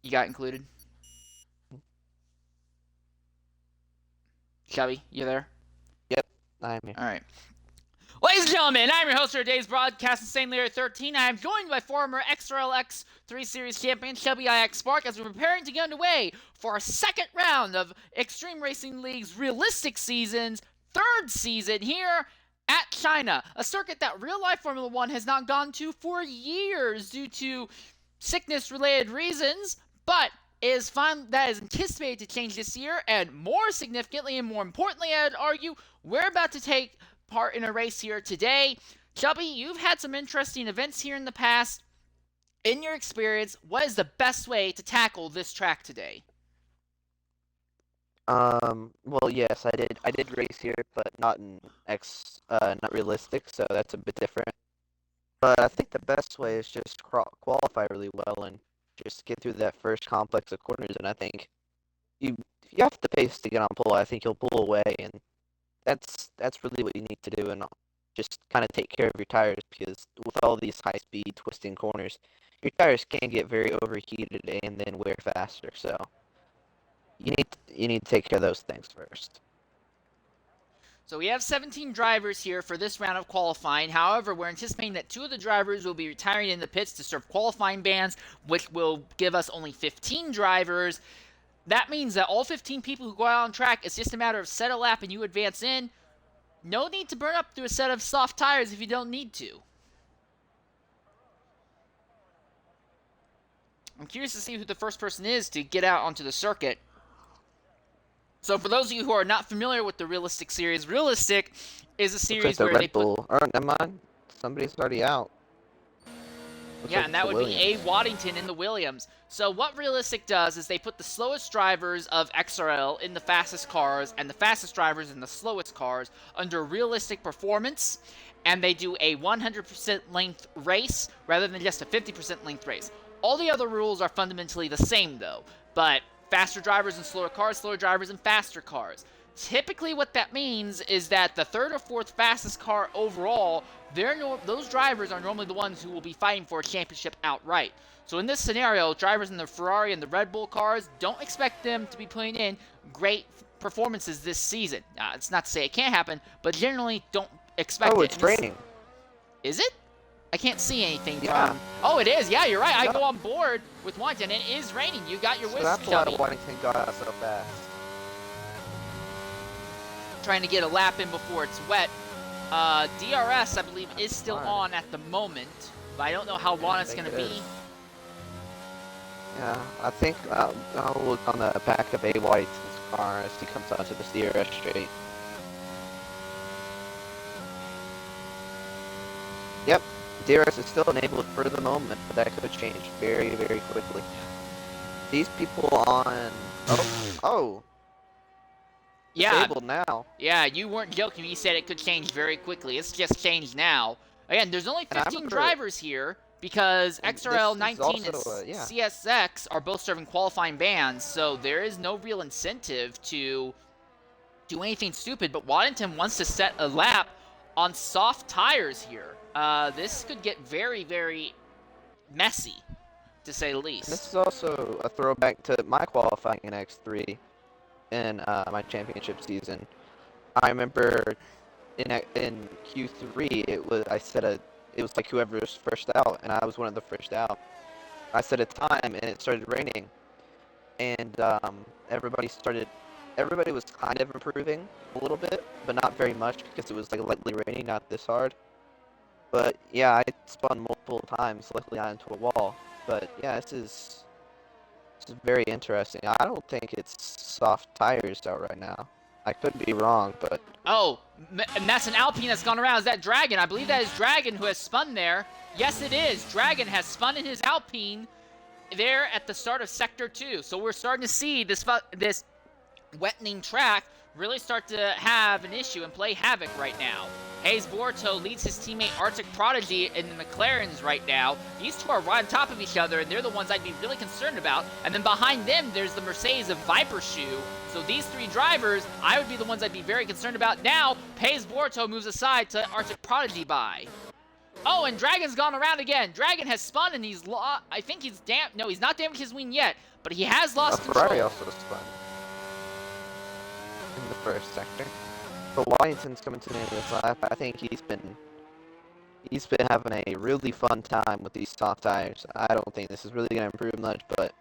You got included? Shelby, you there? Yep, I'm here. All right. Ladies and gentlemen, I'm your host for today's broadcast, Insane Leader 13. I am joined by former XRLX 3 Series champion Shelby IX Spark as we're preparing to get underway for our second round of Extreme Racing League's realistic season's third season here at China, a circuit that real-life Formula One has not gone to for years due to sickness-related reasons, but that is anticipated to change this year, and more significantly and more importantly, I'd argue, we're about to take part in a race here today. Shelby, you've had some interesting events here in the past. In your experience, what is the best way to tackle this track today? Well, yes, I did race here, but not not realistic, so that's a bit different. But I think the best way is just qualify really well and just get through that first complex of corners, and I think if you have the pace to get on pole, I think you'll pull away, and that's really what you need to do, and just kind of take care of your tires, because with all these high-speed twisting corners, your tires can get very overheated and then wear faster, so you need to take care of those things first. So we have 17 drivers here for this round of qualifying. However, we're anticipating that 2 of the drivers will be retiring in the pits to serve qualifying bans, which will give us only 15 drivers. That means that all 15 people who go out on track, it's just a matter of set a lap and you advance in. No need to burn up through a set of soft tires if you don't need to. I'm curious to see who the first person is to get out onto the circuit. So for those of you who are not familiar with the Realistic series, Realistic is a series where they put... Oh, never mind. Somebody's already out. Yeah, and that would be A. Waddington in the Williams. So what Realistic does is they put the slowest drivers of XRL in the fastest cars and the fastest drivers in the slowest cars under Realistic Performance, and they do a 100% length race rather than just a 50% length race. All the other rules are fundamentally the same, though, but faster drivers in slower cars, slower drivers in faster cars. Typically what that means is that the third or fourth fastest car overall, those drivers are normally the ones who will be fighting for a championship outright. So in this scenario, drivers in the Ferrari and the Red Bull cars, don't expect them to be putting in great performances this season. It's not to say it can't happen, but generally don't expect it. Oh, it's raining. Is it? I can't see anything. Yeah. Oh, it is. Yeah, you're right. I go on board with Waddington, and it is raining. You got your So whisk, that's Shelby. why Waddington got out so fast. Trying to get a lap in before it's wet. DRS, I believe, is still on at the moment, but I don't know how long it's going to be. Yeah, I think I'll look on the back of A. Waddington's car as he comes onto the DRS straight. Yep. DRS is still enabled for the moment, but that could change very, very quickly. These people on... Oh! Yeah. Disabled now. Yeah, you weren't joking. You said it could change very quickly. It's just changed now. Again, there's only 15 drivers here because XRL 19 and CSX are both serving qualifying bans, so there is no real incentive to do anything stupid, but Waddington wants to set a lap on soft tires here. This could get very, very messy, to say the least. This is also a throwback to my qualifying in X3 in my championship season. I remember in Q3 it was like whoever was first out, and I was one of the first out. I set a time, and it started raining, and everybody was kind of improving a little bit, but not very much because it was like lightly raining, not this hard. But yeah, I spun multiple times, luckily not into a wall. But yeah, this is very interesting. I don't think it's soft tires out right now. I could be wrong, but... Oh, and that's an Alpine that's gone around. Is that Dragon? I believe that is Dragon who has spun there. Yes, it is. Dragon has spun in his Alpine there at the start of Sector 2. So we're starting to see this wettening track really start to have an issue and play havoc right now. Hayes Borto leads his teammate Arctic Prodigy in the McLarens right now. These two are right on top of each other, and they're the ones I'd be really concerned about. And then behind them, there's the Mercedes of Viper Shoe. So these three drivers, I would be the ones I'd be very concerned about. Now, Hayes Borto moves aside to Arctic Prodigy by. Oh, and Dragon's gone around again. Dragon has spun, and he's lost. I think he's no, he's not damaged his wing yet, but he has lost control. Ferrari also spun in the first sector. But Waddington's coming to the end of this lap. I think he's been having a really fun time with these soft tires. I don't think this is really going to improve much, but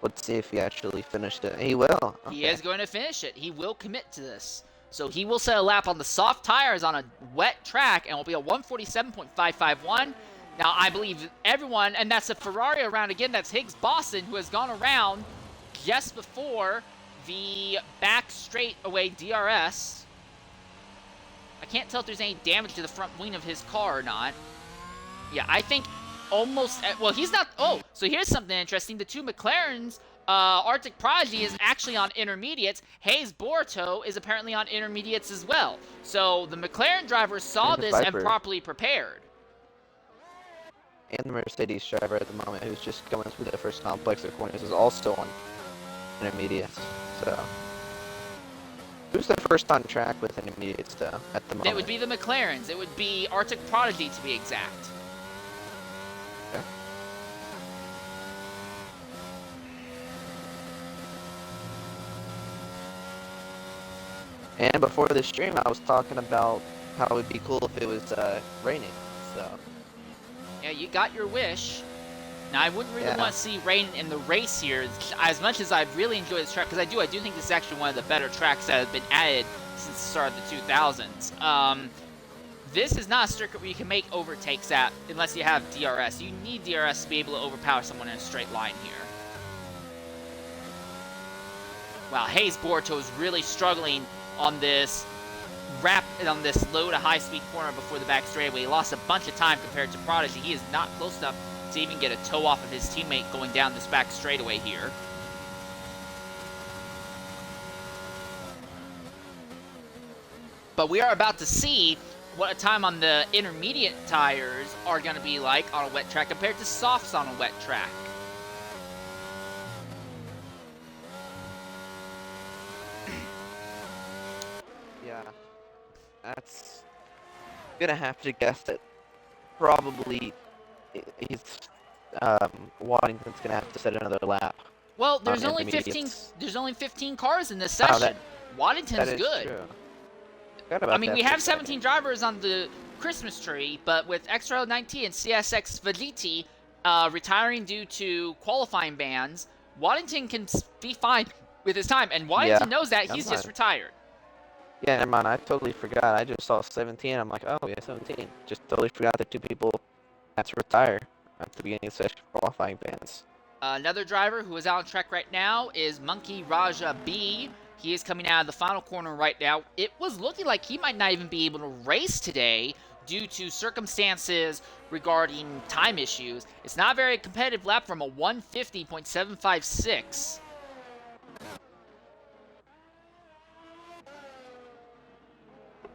let's see if he actually finished it. He will. Okay. He is going to finish it. He will commit to this. So he will set a lap on the soft tires on a wet track, and it will be a 147.551. Now, I believe everyone, and that's a Ferrari around again. That's Higgs Boston, who has gone around just before the back straightaway DRS. I can't tell if there's any damage to the front wing of his car or not. Yeah, I think almost, well, he's not, oh, so here's something interesting. The two McLarens, Arctic Prodigy is actually on intermediates. Hayes Borto is apparently on intermediates as well. So the McLaren drivers saw this and properly prepared. And the Mercedes driver at the moment, who's just going through the first complex of corners, is also on intermediates. So, who's the first on track with intermediates though at the moment? It would be the McLarens. It would be Arctic Prodigy to be exact. Okay. And before the stream, I was talking about how it would be cool if it was raining. So. Yeah, you got your wish. Now, I wouldn't really want to see rain in the race here, as much as I really enjoy this track, because I do think this is actually one of the better tracks that have been added since the start of the 2000s. This is not a circuit where you can make overtakes at, unless you have DRS. You need DRS to be able to overpower someone in a straight line here. Wow, Hayes Borto is really struggling on this low to high speed corner before the back straightaway. He lost a bunch of time compared to Prodigy. He is not close enough to even get a toe off of his teammate going down this back straightaway here. But we are about to see what a time on the intermediate tires are going to be like on a wet track compared to softs on a wet track. Yeah, that's gonna have to guess that probably Waddington's gonna have to set another lap. Well, there's only 15. There's only 15 cars in this session. Waddington's good. True. I mean, we have 17 drivers on the Christmas tree, but with XRL 19 and CSX Veliti retiring due to qualifying bans, Waddington can be fine with his time, and Waddington knows that. He's just retired. Yeah, never mind. I totally forgot. I just saw 17. I'm like, oh, yeah, 17. Just totally forgot that two people had to retire at the beginning of the session for qualifying bans. Another driver who is out on track right now is Monkey Raja B. He is coming out of the final corner right now. It was looking like he might not even be able to race today due to circumstances regarding time issues. It's not a very competitive lap from a 150.756.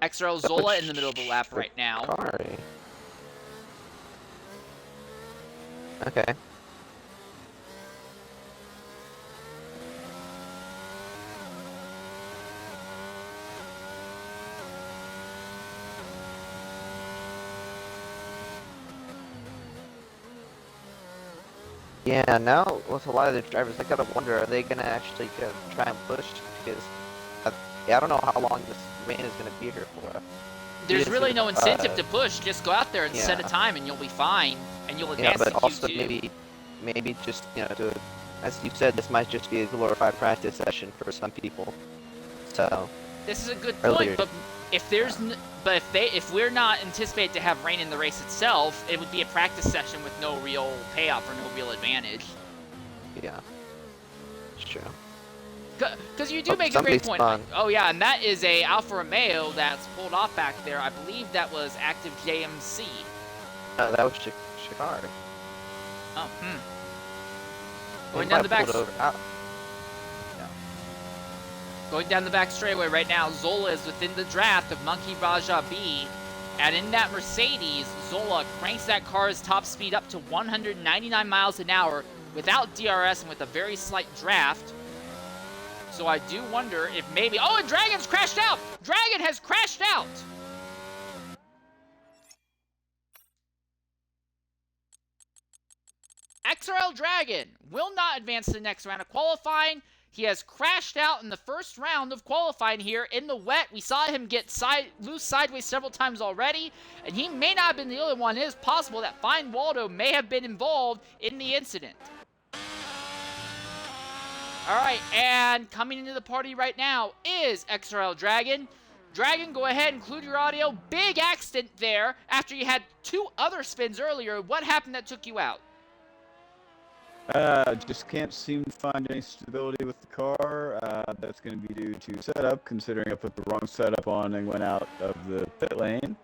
XRL Zola in the middle of the lap right now. Okay. Yeah, now with a lot of the drivers, I gotta wonder, are they gonna actually try and push? Because I don't know how long this rain is gonna be here for. There's really no incentive to push. Just go out there and set a time, and you'll be fine, and you'll advance but to Q2. Also maybe just as you said, this might just be a glorified practice session for some people. So this is a good point, but if there's if we're not anticipated to have rain in the race itself, it would be a practice session with no real payoff or no real advantage. Yeah, it's true. Because you do make a great point. Oh yeah, and that is a Alfa Romeo that's pulled off back there. I believe that was active JMC. No, that was Shikari. Oh, Going down the back. Going down the back straightaway right now, Zola is within the draft of Monkey Raja B. And in that Mercedes, Zola cranks that car's top speed up to 199 miles an hour without DRS and with a very slight draft. So I do wonder if maybe... Oh, and Dragon's crashed out! Dragon has crashed out! XRL Dragon will not advance to the next round of qualifying. He has crashed out in the first round of qualifying here in the wet. We saw him get loose sideways several times already, and he may not have been the only one. It is possible that Fine Waldo may have been involved in the incident. Alright, and coming into the party right now is XRL Dragon. Dragon, go ahead, include your audio. Big accident there after you had 2 other spins earlier. What happened that took you out? Just can't seem to find any stability with the car. That's going to be due to setup, considering I put the wrong setup on and went out of the pit lane.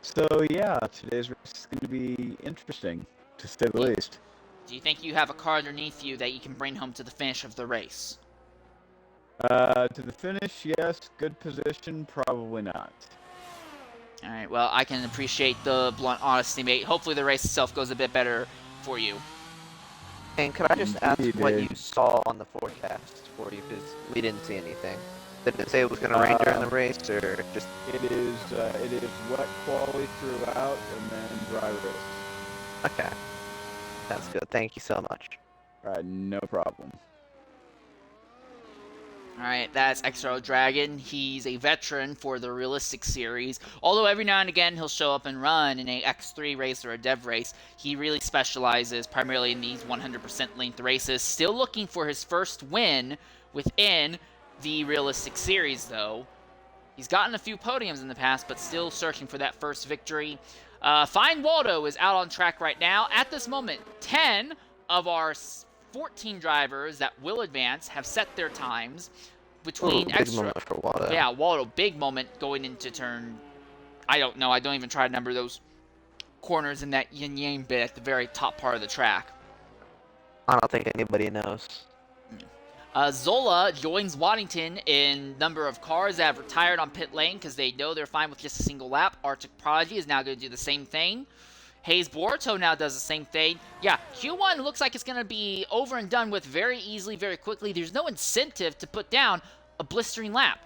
So yeah, today's race is going to be interesting, to say the least. Do you think you have a car underneath you that you can bring home to the finish of the race? To the finish, yes. Good position, probably not. Alright, well, I can appreciate the blunt honesty, mate. Hopefully the race itself goes a bit better for you. And could I just ask Indeed. what you saw on the forecast for you? Because we didn't see anything. Did it say it was going to rain during the race, or just... It is wet quality throughout, and then dry race. Okay. That's good. Thank you so much. No problem. Alright, that's XRL Dragon. He's a veteran for the Realistic series. Although every now and again he'll show up and run in a X3 race or a Dev race, he really specializes primarily in these 100% length races. Still looking for his first win within the Realistic series, though. He's gotten a few podiums in the past, but still searching for that first victory. Fine Waldo is out on track right now. At this moment, 10 of our 14 drivers that will advance have set their times between big moment for Waldo. Yeah, Waldo, big moment going into turn. I don't know. I don't even try to number those corners in that yin-yang bit at the very top part of the track. I don't think anybody knows. Zola joins Waddington in number of cars that have retired on pit lane because they know they're fine with just a single lap. Arctic Prodigy is now going to do the same thing. Hayes Boruto now does the same thing. Yeah, Q1 looks like it's going to be over and done with very easily, very quickly. There's no incentive to put down a blistering lap.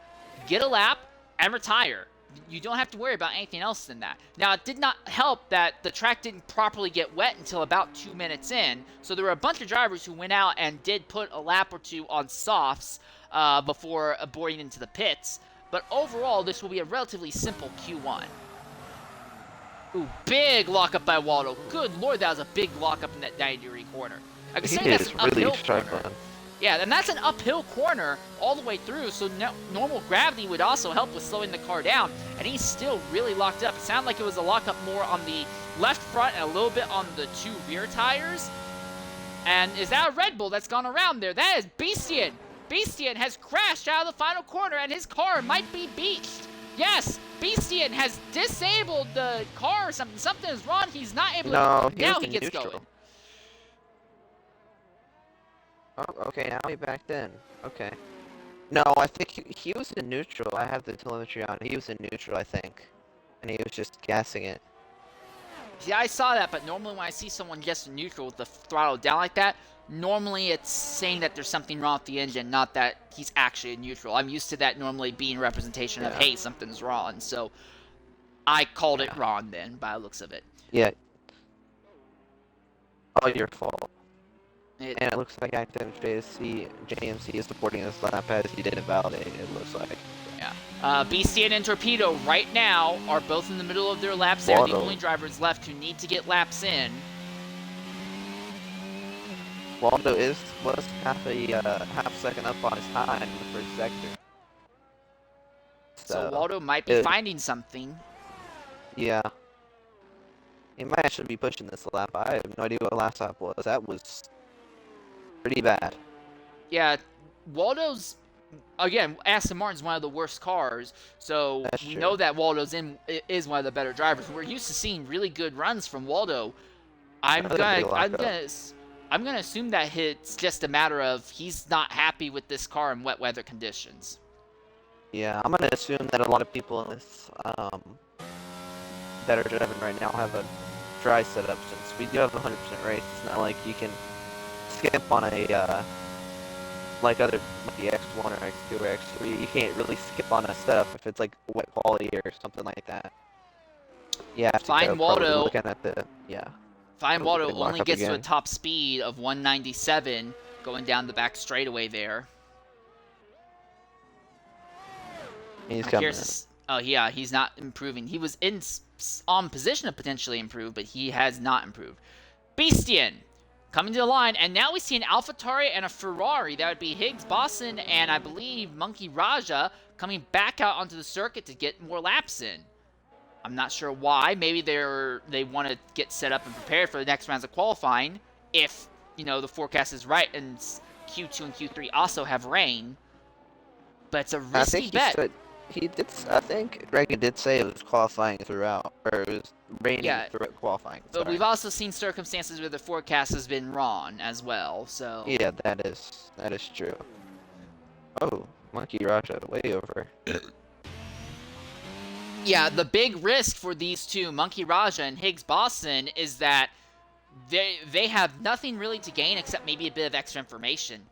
Get a lap and retire. You don't have to worry about anything else than that. Now, it did not help that the track didn't properly get wet until about 2 minutes in. So there were a bunch of drivers who went out and did put a lap or two on softs before boarding into the pits. But overall, this will be a relatively simple Q1. Ooh, big lockup by Waldo. Good lord, that was a big lockup in that 90-degree corner. I can say that's an uphill corner. Yeah, and that's an uphill corner all the way through, so normal gravity would also help with slowing the car down, and he's still really locked up. It sounded like it was a lockup more on the left front and a little bit on the 2 rear tires. And is that a Red Bull that's gone around there? That is Beastian. Beastian has crashed out of the final corner, and his car might be beached. Yes, Beastian has disabled the car or something. Something is wrong. He's not able to... Now he gets going. Oh, okay, now he backed in. Okay. No, I think he was in neutral. I have the telemetry on. He was in neutral, I think. And he was just gassing it. Yeah, I saw that, but normally when I see someone just in neutral with the throttle down like that, normally it's saying that there's something wrong with the engine, not that he's actually in neutral. I'm used to that normally being a representation of, hey, something's wrong. So I called it wrong then, by the looks of it. Yeah. All your fault. And it looks like Active JMC is supporting this lap as he didn't validate it, looks like. Yeah. Beastian and Torpedo right now are both in the middle of their laps. They're the only drivers left who need to get laps in. Waldo was half a second up on his time in the first sector. So Waldo might be finding something. Yeah. He might actually be pushing this lap. I have no idea what the last lap was. That was pretty bad. Yeah, Waldo's, again, Aston Martin's one of the worst cars, so we know that Waldo's is one of the better drivers. We're used to seeing really good runs from Waldo. I'm gonna assume that it's just a matter of he's not happy with this car in wet weather conditions. Yeah, I'm gonna assume that a lot of people in this that are driving right now have a dry setup, since we do have a 100% race. It's not like you can skip on a like the X1 or X2 or X3. You can't really skip on a setup if it's like wet quality or something like that. Yeah, Fine Waldo. Looking at the Fine Oh, Waldo big lock only up gets to a again. top speed of 197 going down the back straightaway there. He's I'm coming in. curious. Oh, yeah, he's not improving. He was on position to potentially improve, but he has not improved. Beastian coming to the line, and now we see an AlphaTauri and a Ferrari. That would be Higgs Bosson and I believe Monkey Raja coming back out onto the circuit to get more laps in. I'm not sure why. Maybe they want to get set up and prepared for the next rounds of qualifying. If the forecast is right, and Q2 and Q3 also have rain. But it's a risky bet. I think Reagan did say it was qualifying throughout, or it was raining throughout qualifying. But we've also seen circumstances where the forecast has been wrong as well. So yeah, that is true. Oh, Monkey Raja way over. Yeah, the big risk for these two, Monkey Raja and Higgs Bosson, is that they have nothing really to gain except maybe a bit of extra information.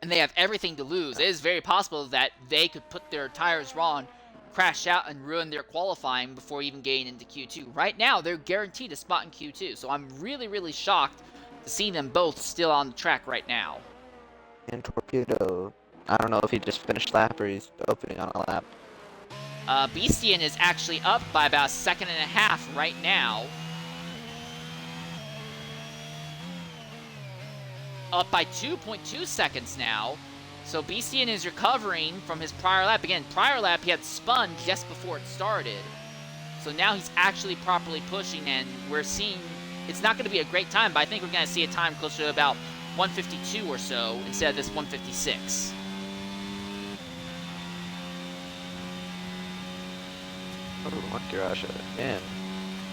And they have everything to lose. It is very possible that they could put their tires wrong, crash out, and ruin their qualifying before even getting into Q2. Right now, they're guaranteed a spot in Q2, so I'm really, really shocked to see them both still on the track right now. And Torpedo, I don't know if he just finished lap or he's opening on a lap. Beastian is actually up by about a second and a half right now. Up by 2.2 seconds now. So Beastian is recovering from his prior lap. Again, prior lap he had spun just before it started. So now he's actually properly pushing, and we're seeing it's not going to be a great time, but I think we're going to see a time closer to about 152 or so instead of this 156. Oh, Monkey Raja again.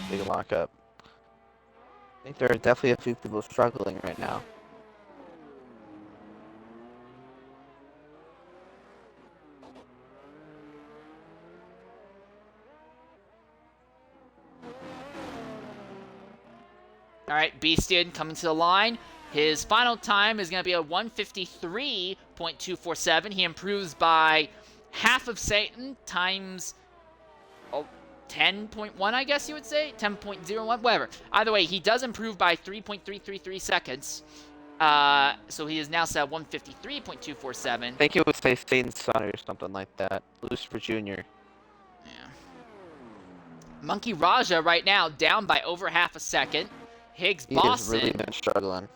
Big lockup. I think there are definitely a few people struggling right now. Alright, Beastian coming to the line. His final time is going to be a 153.247. He improves by half of Satan times 10.1, I guess you would say? 10.01, whatever. Either way, he does improve by 3.333 seconds. So he is now set at 153.247. I think it would say Satan's son or something like that. Lucifer Jr. Yeah. Monkey Raja right now down by over half a second. Higgs Bosson. He has really been struggling.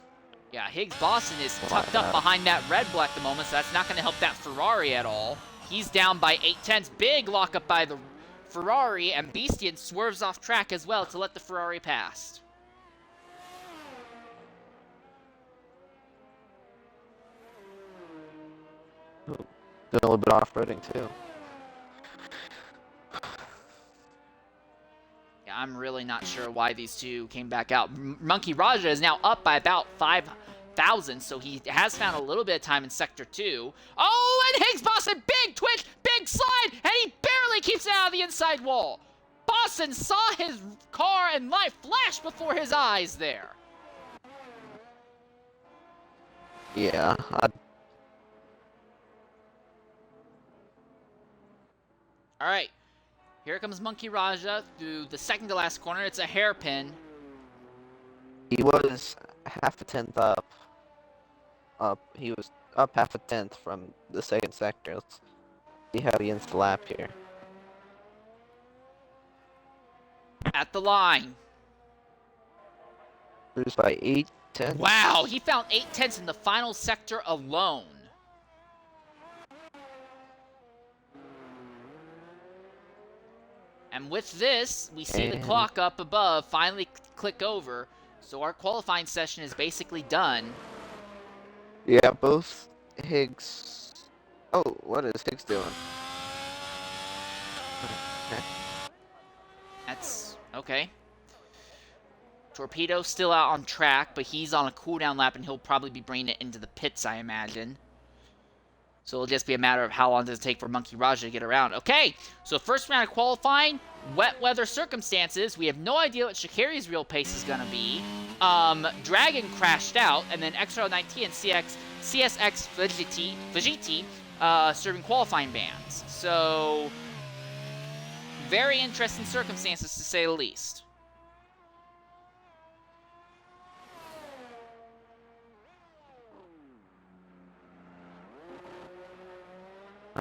Yeah, Higgs Bosson is tucked up behind that Red Bull at the moment, so that's not going to help that Ferrari at all. He's down by 8/10. Big lockup by the Ferrari, and Beastian swerves off track as well to let the Ferrari pass. Ooh, doing a little bit off-roading too. Yeah, I'm really not sure why these two came back out. Monkey Raja is now up by about 5,000, so he has found a little bit of time in Sector 2. Oh, and Higgs Bosson, big twitch, big slide, and he barely keeps it out of the inside wall. Bosson saw his car and life flash before his eyes there. Yeah, All right, here comes Monkey Raja through the second to last corner. It's a hairpin. he was half a tenth up. He was up half a tenth from the second sector. Let's see how he ends the lap here. At the line. Lose by 8/10. Wow, he found 8/10 in the final sector alone. And with this, we see the clock up above finally click over. So our qualifying session is basically done. Yeah, both Higgs. Oh, what is Higgs doing? Okay. That's okay. Torpedo still out on track, but he's on a cooldown lap, and he'll probably be bringing it into the pits, I imagine. So it'll just be a matter of how long does it take for Monkey Raja to get around. Okay, so first round of qualifying, wet weather circumstances. We have no idea what Sha'Carri's real pace is going to be. Dragon crashed out, and then XRL 19 and CSX Vegeti serving qualifying bans. So very interesting circumstances, to say the least.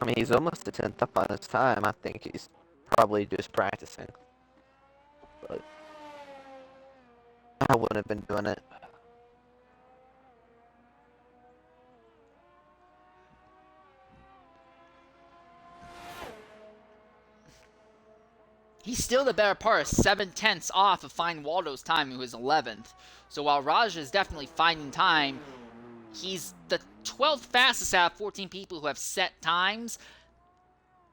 I mean, he's almost a 10th up on his time. I think he's probably just practicing. But I wouldn't have been doing it. He's still the better part of 7/10 off of Fine Waldo's time, who is 11th. So while Raj is definitely finding time, he's the 12th fastest out of 14 people who have set times.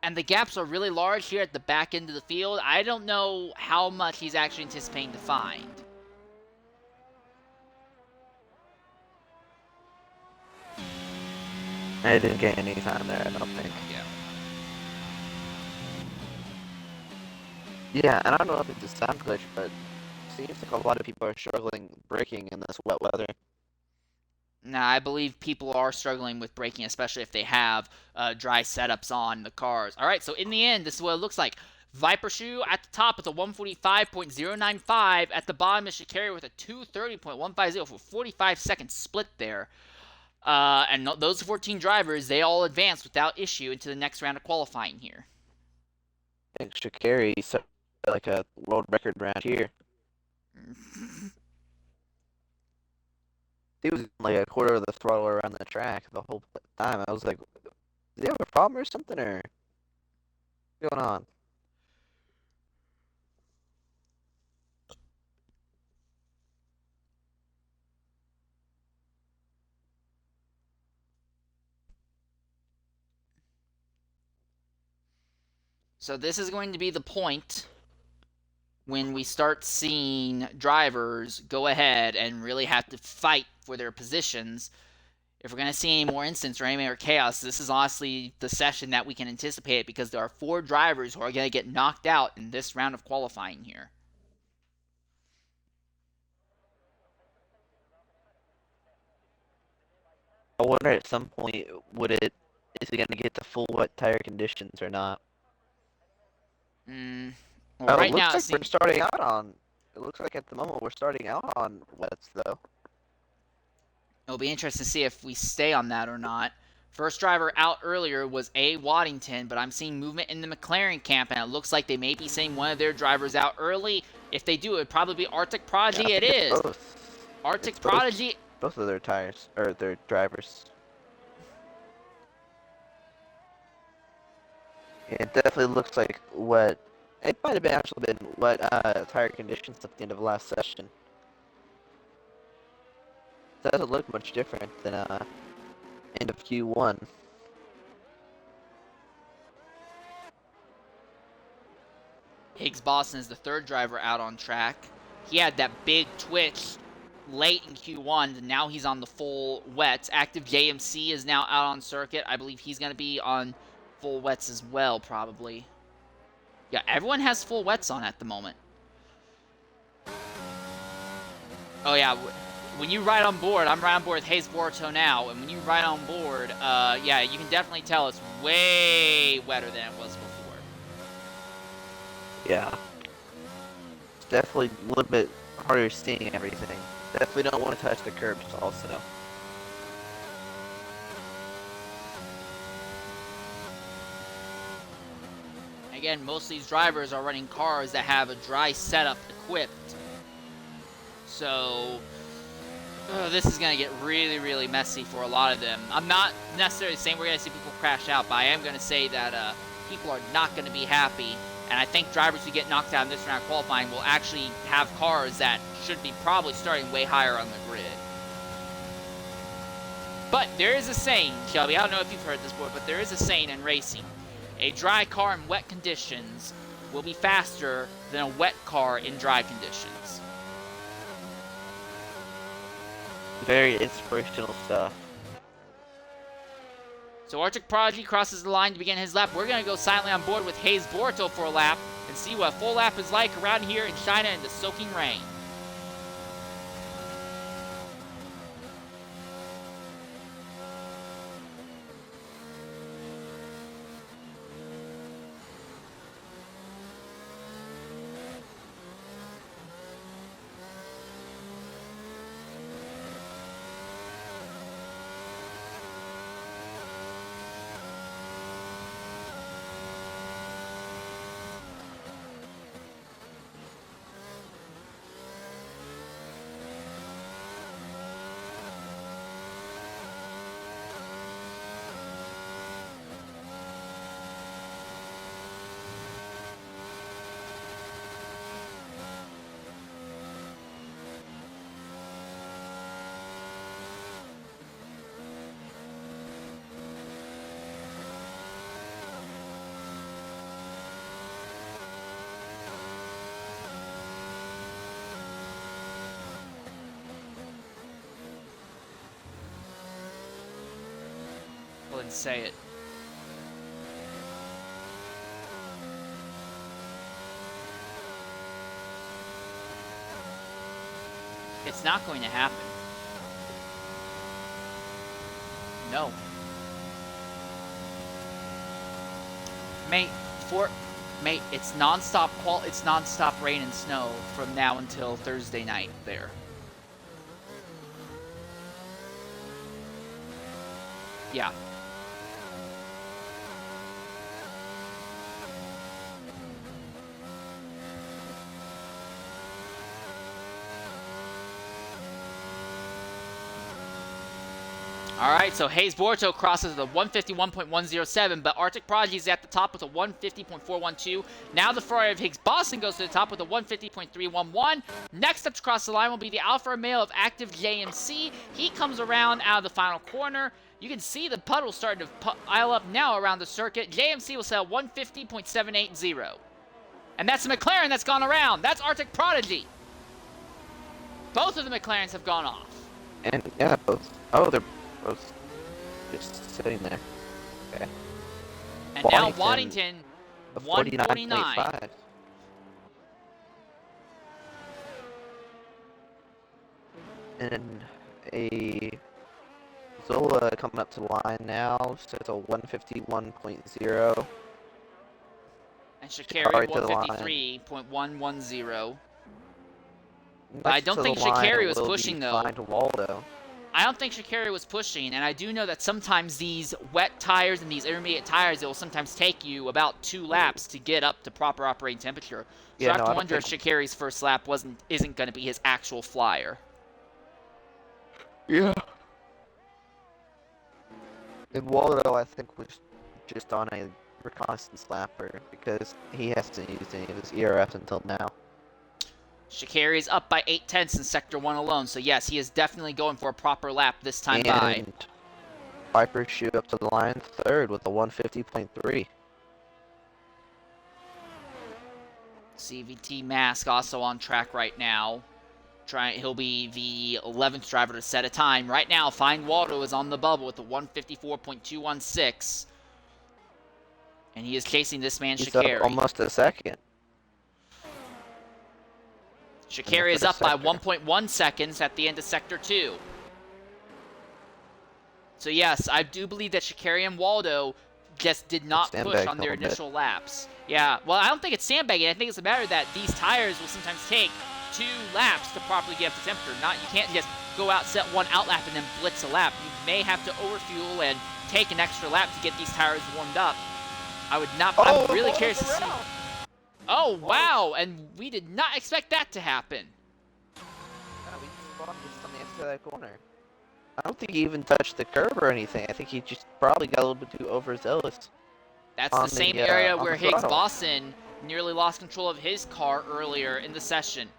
And the gaps are really large here at the back end of the field. I don't know how much he's actually anticipating to find. I didn't get any time there, I don't think. Yeah, and I don't know if it's a sound glitch, but it seems like a lot of people are struggling braking in this wet weather. Nah, I believe people are struggling with braking, especially if they have dry setups on the cars. All right, so in the end, this is what it looks like. Viper Shoe at the top with a 145.095. At the bottom is Shikari with a 230.150 for 45-second split there. And those 14 drivers, they all advanced without issue into the next round of qualifying here. I think Shikari set like a world record round here. He was like a quarter of the throttle around the track the whole time. I was like, does he have a problem or something, or what's going on? So this is going to be the point when we start seeing drivers go ahead and really have to fight for their positions. If we're going to see any more incidents or any more chaos, this is honestly the session that we can anticipate, because there are 4 drivers who are going to get knocked out in this round of qualifying here. I wonder at some point, is it going to get the full wet tire conditions or not? Well, right it looks now, like we're starting out on. It looks like at the moment we're starting out on wets, though. It'll be interesting to see if we stay on that or not. First driver out earlier was A. Waddington, but I'm seeing movement in the McLaren camp, and it looks like they may be sending one of their drivers out early. If they do, it would probably be Arctic Prodigy. Yeah, it is. Arctic Prodigy. Both of their tires, or their drivers. It definitely looks like wet. It might have actually been wet tire conditions at the end of last session. It doesn't look much different than end of Q1. Higgs Boston is the 3rd driver out on track. He had that big twitch late in Q1, and now he's on the full wets. Active JMC is now out on circuit. I believe he's going to be on full wets as well, probably. Yeah, everyone has full wets on at the moment. Oh yeah, when you ride on board, I'm right on board with Hayes Boruto now, and when you ride on board, yeah, you can definitely tell it's way wetter than it was before. Yeah. It's definitely a little bit harder seeing everything. Definitely don't want to touch the curbs also. Again, most of these drivers are running cars that have a dry setup equipped. So, this is going to get really, really messy for a lot of them. I'm not necessarily saying we're going to see people crash out, but I am going to say that people are not going to be happy. And I think drivers who get knocked out in this round of qualifying will actually have cars that should be probably starting way higher on the grid. But there is a saying, Shelby, I don't know if you've heard this before, but there is a saying in racing. A dry car in wet conditions will be faster than a wet car in dry conditions. Very inspirational stuff. So Arctic Prodigy crosses the line to begin his lap. We're going to go silently on board with Hayes Boruto for a lap and see what a full lap is like around here in China in the soaking rain. wouldn't say it. It's not going to happen. No. Mate, it's non-stop rain and snow from now until Thursday night there. Yeah. Alright, so Hayes Borto crosses the 151.107, but Arctic Prodigy is at the top with a 150.412. Now the Ferrari of Higgs Boston goes to the top with a 150.311. Next up to cross the line will be the Alfa Romeo of Active JMC. He comes around out of the final corner. You can see the puddles starting to pile up now around the circuit. JMC will sell 150.780. And that's the McLaren that's gone around. That's Arctic Prodigy. Both of the McLarens have gone off. And yeah, both. Oh, they're both just sitting there. Okay. And now Waddington, 149. And a Zola coming up to the line now, so it's a 151.0. And Sha'Carri 153.110. But I don't think Sha'Carri was pushing, though. I don't think Sha'Carri was pushing, and I do know that sometimes these wet tires and these intermediate tires, it will sometimes take you about 2 laps to get up to proper operating temperature. So I have to wonder if Sha'Carri's first lap isn't going to be his actual flyer. Yeah. And Waldo, I think, was just on a reconnaissance lapper because he hasn't used any of his ERF until now. Sha'Carri is up by 0.8 in Sector 1 alone, so yes, he is definitely going for a proper lap this time by. Viper shoot up to the line third with a 150.3. CVT Mask also on track right now. He'll be the 11th driver to set a time. Right now, Find Waldo is on the bubble with a 154.216. And he is chasing this man, Sha'Carri. Almost a second. Sha'Carri is up by 1.1 seconds at the end of Sector 2. So yes, I do believe that Sha'Carri and Waldo just did not push on their initial laps. Yeah, well, I don't think it's sandbagging. I think it's a matter that these tires will sometimes take 2 laps to properly get up to temperature. You can't just go out, set one out lap, and then blitz a lap. You may have to overfuel and take an extra lap to get these tires warmed up. I would not. I'm really curious to see. Oh, wow, and we did not expect that to happen. No, we spawned just on the inside of that corner. I don't think he even touched the curb or anything. I think he just probably got a little bit too overzealous. That's the same area where Higgs Boston nearly lost control of his car earlier in the session.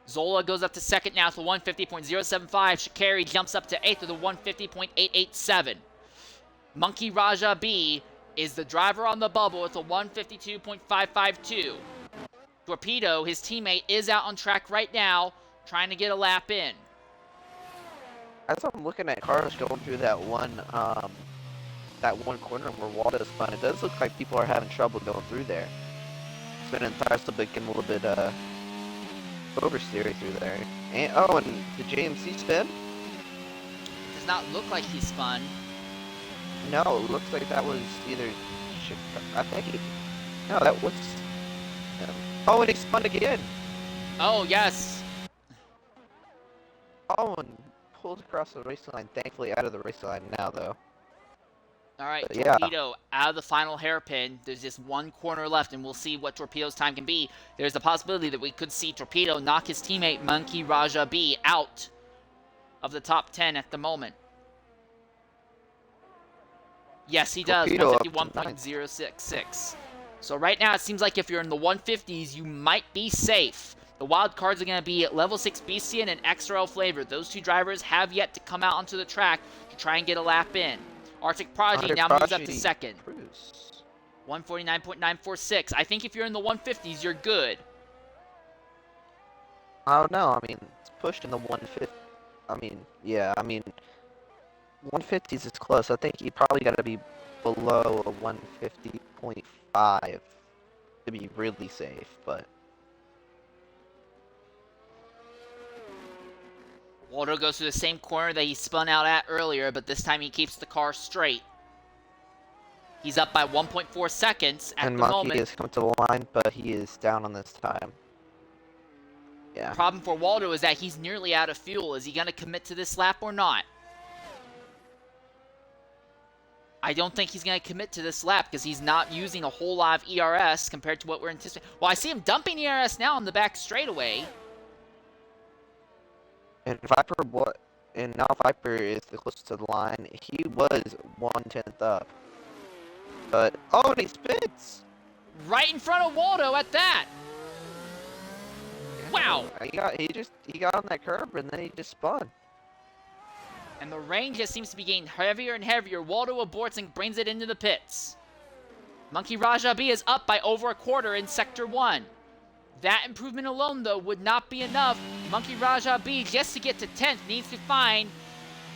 Zola goes up to second now to 150.075. Sha'Carri jumps up to 8th with a 150.887. Monkey Raja B is the driver on the bubble with a 152.552. Torpedo, his teammate, is out on track right now, trying to get a lap in. As I'm looking at cars going through that one corner where Waldo's spun, it does look like people are having trouble going through there. Spinning tires a little bit, getting a little bit oversteery through there. And the JMC spin? Does not look like he spun. No, it looks like that was either. I think. No, that was. Oh, and he spun again. Oh, yes. Oh, and pulled across the race line. Thankfully, out of the race line now, though. All right, but Torpedo out of the final hairpin. There's just one corner left, and we'll see what Torpedo's time can be. There's a possibility that we could see Torpedo knock his teammate Monkey Raja B out of the top 10 at the moment. Yes, he does. 151.066. So right now, it seems like if you're in the 150s, you might be safe. The wild cards are going to be Level 6 Beastian and XRL Flavor. Those 2 drivers have yet to come out onto the track to try and get a lap in. Arctic Prodigy now moves up to second. 149.946. I think if you're in the 150s, you're good. I don't know. I mean, it's pushed in the 150. I mean, yeah. I mean, 150s is close. I think he probably got to be below a 150.5 to be really safe, but Waldo goes through the same corner that he spun out at earlier, but this time he keeps the car straight. He's up by 1.4 seconds at and the Monkey moment. has come to the line, but he is down on this time. Yeah. Problem for Waldo is that he's nearly out of fuel. Is he going to commit to this lap or not? I don't think he's going to commit to this lap because he's not using a whole lot of ERS compared to what we're anticipating. Well, I see him dumping ERS now on the back straightaway. And now Viper is the closest to the line. He was 1/10 up. But oh, and he spins! Right in front of Waldo at that. Wow. He got on that curb and then he just spun. And the rain just seems to be getting heavier and heavier. Waldo aborts and brings it into the pits. Monkey Raja B is up by over a quarter in Sector 1. That improvement alone, though, would not be enough. Monkey Raja B, just to get to 10th, needs to find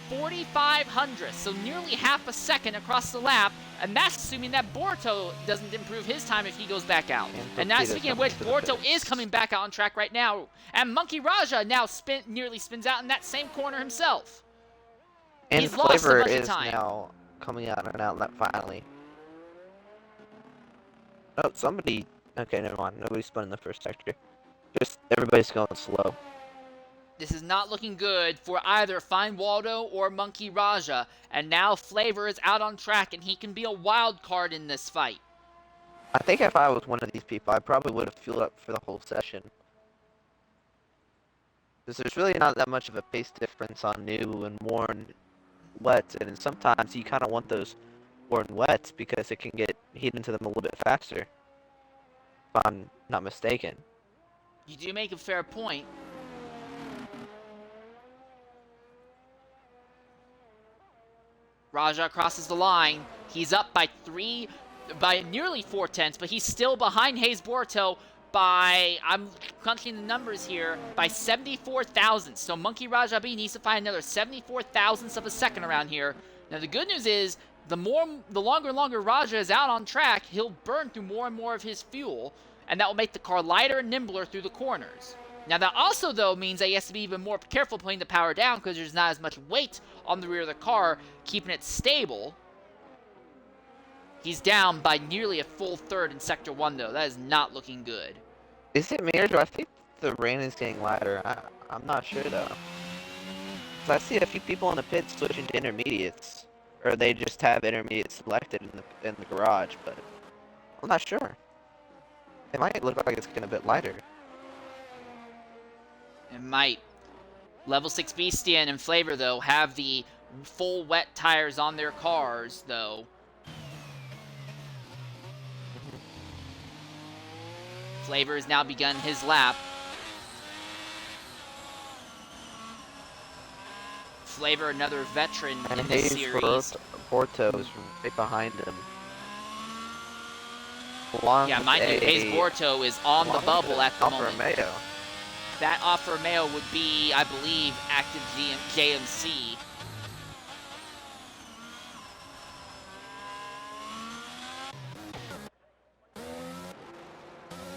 4,500, so nearly half a second across the lap, and that's assuming that Borto doesn't improve his time if he goes back out. And now, speaking of which, Borto is coming back out on track right now, and Monkey Raja now nearly spins out in that same corner himself. And He's lost a Flavor bunch of is time. now coming out on an outlet finally. Oh, somebody... Okay, never mind. Nobody spun in the first sector. Just everybody's going slow. This is not looking good for either Fine Waldo or Monkey Raja, and now Flavor is out on track and he can be a wild card in this fight. I think if I was one of these people, I probably would have fueled up for the whole session. Because there's really not that much of a pace difference on new and worn wets, and sometimes you kind of want those worn wets because it can get heat into them a little bit faster. If I'm not mistaken. You do make a fair point. Raja crosses the line. He's up by nearly 4/10, but he's still behind Hayes Borto by, I'm crunching the numbers here, by 74 thousandths. So Monkey Raja B needs to find another 74 thousandths of a second around here. Now the good news is, the longer and longer Raja is out on track, he'll burn through more and more of his fuel, and that will make the car lighter and nimbler through the corners. Now that also, though, means that he has to be even more careful putting the power down because there's not as much weight on the rear of the car, keeping it stable. He's down by nearly a full third in Sector 1, though. That is not looking good. Is it me or do I think the rain is getting lighter? I'm not sure, though. 'Cause I see a few people in the pits switching to intermediates. Or they just have intermediates selected in the garage, but I'm not sure. It might look like it's getting a bit lighter. It might. Level 6 Beastian and Flavor, though, have the full wet tires on their cars, though. Flavor has now begun his lap. Flavor, another veteran And in this Hayes series. Porto is right behind him. Yeah, mind you, Hayes Borto is on the bubble at the moment. Romeo. That Alfa Romeo would be, I believe, active JMC.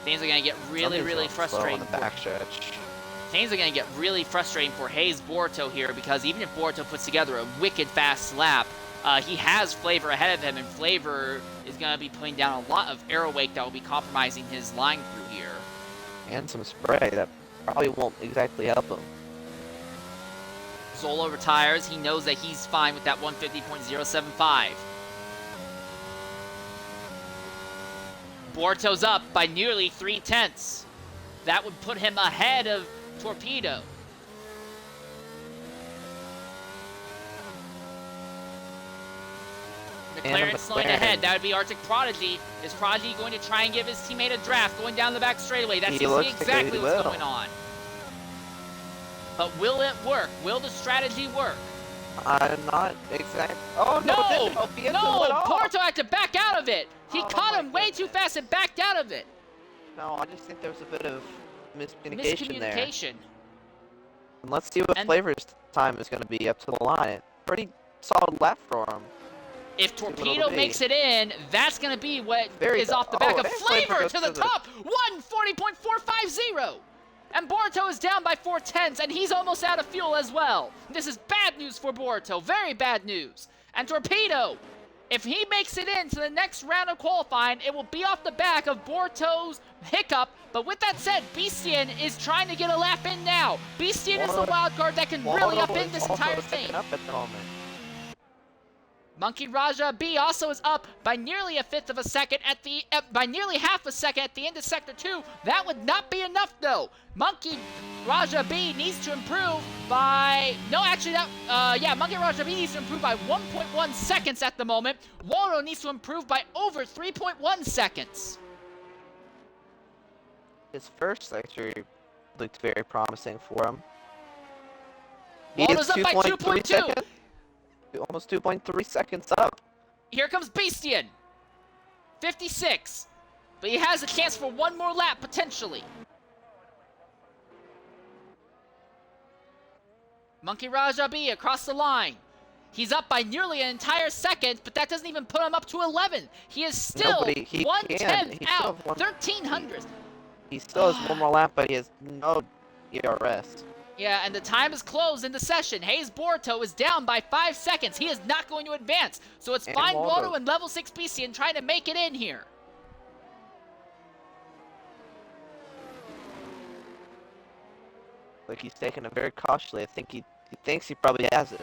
Things are going to get really frustrating. On the backstretch. Things are going to get really frustrating for Hayes Borto here because even if Borto puts together a wicked fast lap, he has Flavor ahead of him, and Flavor is going to be putting down a lot of aero wake that will be compromising his line through here. And some spray that probably won't exactly help him. Zolo retires. He knows that he's fine with that 150.075. Borto's up by nearly 3/10. That would put him ahead of Torpedo. McLaren slowing ahead. That would be Arctic Prodigy. Is Prodigy going to try and give his teammate a draft going down the back straightaway? That seems to be exactly what's going on. But will it work? Will the strategy work? I'm not exact. Oh no! No! Porto had to back out of it. He caught him way too fast and backed out of it. No, I just think there was a bit of miscommunication there. And let's see what Flavor's time is going to be up to the line. Pretty solid lap for him. If Torpedo makes it in, that's going to be what is off the back of Flavor to the top. 1:40.450. And Boruto is down by 4/10, and he's almost out of fuel as well. This is bad news for Boruto. Very bad news. And Torpedo, if he makes it into the next round of qualifying, it will be off the back of Boruto's hiccup. But with that said, Beastian is trying to get a lap in now. Beastian is the wild card that can really upend this entire thing. Up at the moment. Monkey Raja B also is up by nearly a fifth of a second by nearly half a second at the end of Sector 2. That would not be enough though. Monkey Raja B needs to improve by, Monkey Raja B needs to improve by 1.1 seconds at the moment. Waldo needs to improve by over 3.1 seconds. His first sector looked very promising for him. Waldo's up by 2.2. Almost 2.3 seconds up. Here comes Beastian. 56. But he has a chance for one more lap, potentially. Monkey Raja B across the line. He's up by nearly an entire second, but that doesn't even put him up to 11. He is still 1/10 out, 1300. He still has one more lap, but he has no ERS. Yeah, and the time is closed in the session. Hayes Boruto is down by 5 seconds. He is not going to advance. So it's Fine Waldo and Level 6 BC and trying to make it in here. Like he's taking it very cautiously. I think he thinks he probably has it.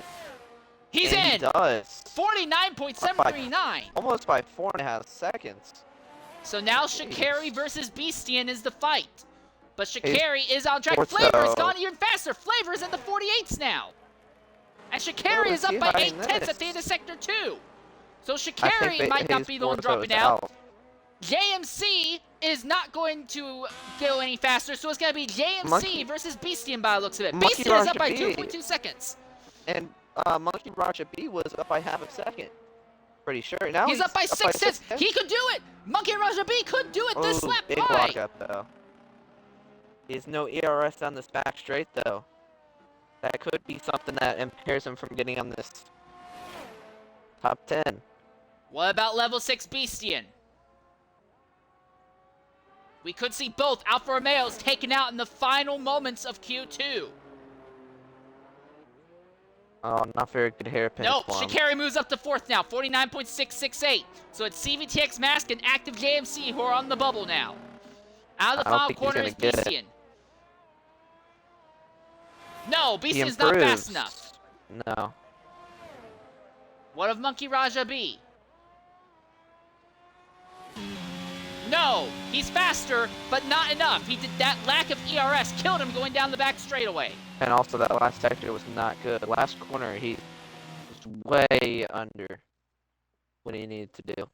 He's in! He does. 49.739. Almost by 4.5 seconds. So now Shikari versus Beastian is the fight. But Shikari is on track. Boruto. Flavor has gone even faster. Flavor is in the 48s now. And Shikari is up by 8/10 at the end of Sector 2. So Shikari might not be the one dropping out. JMC is not going to go any faster, so it's going to be JMC versus Beastian by the looks of it. Beastian is up by 2.2 seconds. And Monkey Raja B was up by half a second. Pretty sure. Now he's up by 6/10. He could do it. Monkey Raja B could do it this lap big by. lockup, though. He has no ERS down this back straight, though. That could be something that impairs him from getting on this top 10. What about Level 6 Beastian? We could see both Alfa Romeos taken out in the final moments of Q2. Oh, not very good hairpin. No, Shikari moves up to 4th now, 49.668. So it's CVTX Mask and Active JMC who are on the bubble now. Out of the final corner is Beastian. No, Beastian's not fast enough. No. What of Monkey Raja B? No, he's faster, but not enough. That lack of ERS killed him going down the back straightaway. And also that last sector was not good. Last corner, he was way under what he needed to do.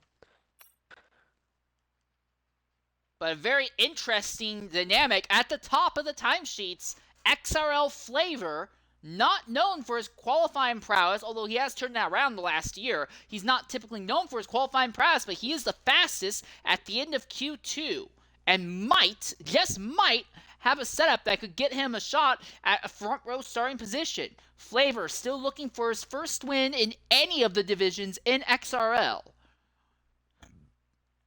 But a very interesting dynamic at the top of the timesheets. XRL Flavor, not known for his qualifying prowess, although he has turned that around the last year. He's not typically known for his qualifying prowess, but he is the fastest at the end of Q2. And might, just might, have a setup that could get him a shot at a front row starting position. Flavor still looking for his first win in any of the divisions in XRL.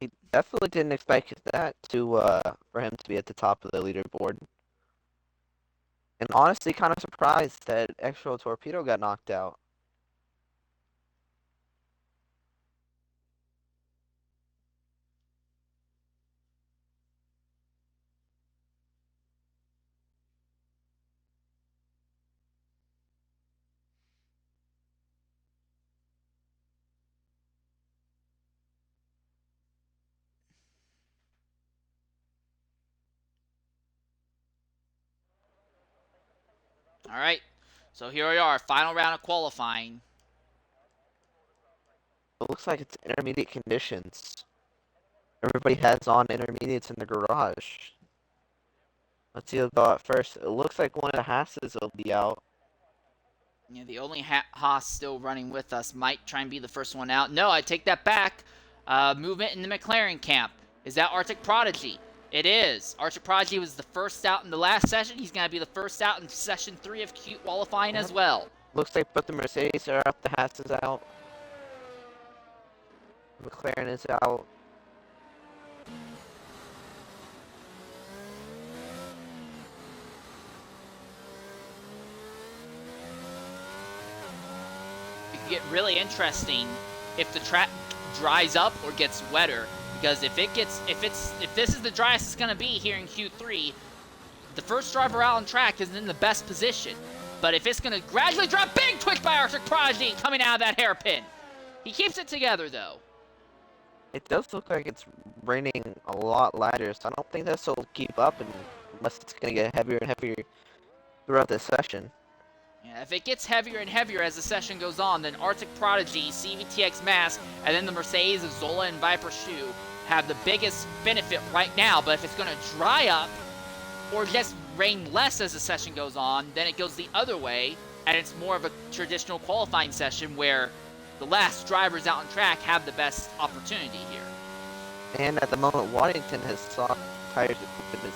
He definitely didn't expect that for him to be at the top of the leaderboard. And honestly, kind of surprised that XRL Torpedo got knocked out. All right, so here we are, final round of qualifying. It looks like it's intermediate conditions. Everybody has on intermediates in the garage. Let's see who'll go out first. It looks like one of the Haas's will be out. Yeah, the only Haas still running with us might try and be the first one out. No, I take that back. Movement in the McLaren camp. Is that Arctic Prodigy? It is. Arctic Prodigy was the first out in the last session. He's going to be the first out in Session 3 of qualifying as well. Looks like both the Mercedes are out, the Haas is out. McLaren is out. It could get really interesting if the track dries up or gets wetter, because if this is the driest it's gonna be here in Q3, the first driver out on track is in the best position. But if it's gonna gradually drop, big twitch by Arctic Prodigy coming out of that hairpin. He keeps it together though. It does look like it's raining a lot lighter, so I don't think this will keep up unless it's going to get heavier and heavier throughout this session. Yeah, if it gets heavier and heavier as the session goes on, then Arctic Prodigy, CVTX Mask, and then the Mercedes of Zola and Viper Shoe have the biggest benefit right now. But if it's going to dry up or just rain less as the session goes on, then it goes the other way, and it's more of a traditional qualifying session where the last drivers out on track have the best opportunity here. And at the moment, Waddington has soft tires equipped in his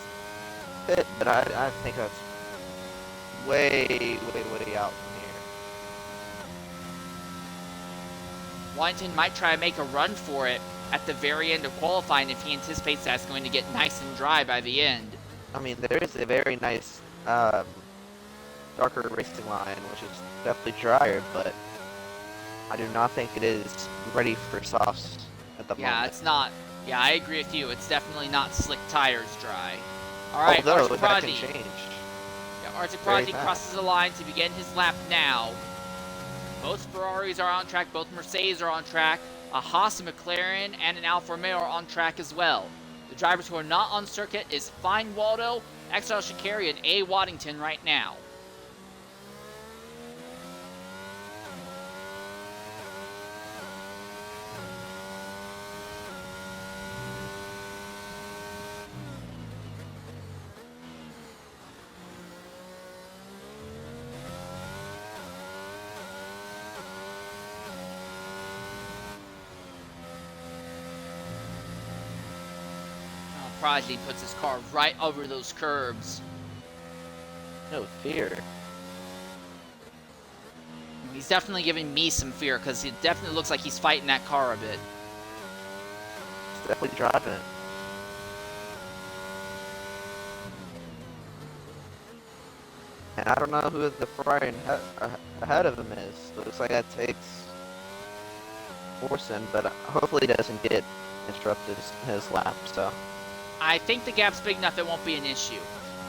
pit, but I think that's way out from here. Waddington might try to make a run for it at the very end of qualifying if he anticipates that's going to get nice and dry by the end. I mean, there is a very nice darker racing line, which is definitely drier, but I do not think it is ready for softs at the moment. Yeah, it's not. Yeah, I agree with you. It's definitely not slick tires dry. All right, although Arctic that Prodigy. can change. Yeah, Arctic Prodigy crosses the line to begin his lap now. Both Ferraris are on track. Both Mercedes are on track. A Haas, a McLaren, and an Alfa Romeo are on track as well. The drivers who are not on circuit is Fine Waldo, XRL Shikari, and A. Waddington right now. Prodigy puts his car right over those curbs. No fear. He's definitely giving me some fear because it definitely looks like he's fighting that car a bit. He's definitely driving it. And I don't know who the Ferrari ahead of him is. Looks like that takes Forsen, but hopefully he doesn't get interrupted his lap, so. I think the gap's big enough it won't be an issue.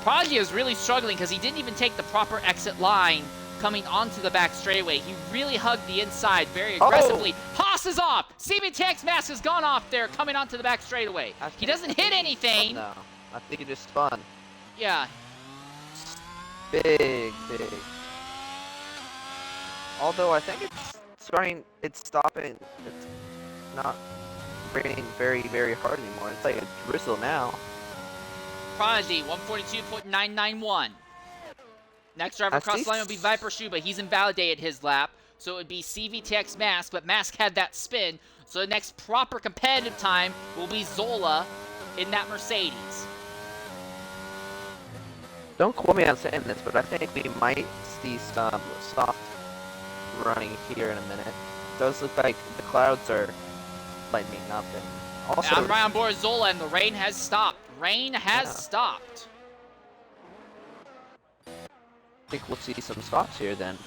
Prodigy is really struggling because he didn't even take the proper exit line coming onto the back straightaway. He really hugged the inside very aggressively. Haas is off! CVTX Mask has gone off there coming onto the back straightaway. He doesn't hit anything. No, I think he just spun. Yeah. Big. Although I think it's stopping. It's not raining very hard anymore. It's like a drizzle now. Prodigy, 142.991. Next driver across the line will be Viper Shoe, but he's invalidated his lap. So it would be CVTX Mask, but Mask had that spin. So the next proper competitive time will be Zola in that Mercedes. Don't quote me on saying this, but I think we might see some soft running here in a minute. It does look like the clouds are lightening up, and also I'm right on board Zola, and the rain has stopped. Rain has stopped. I think we'll see some softs here then.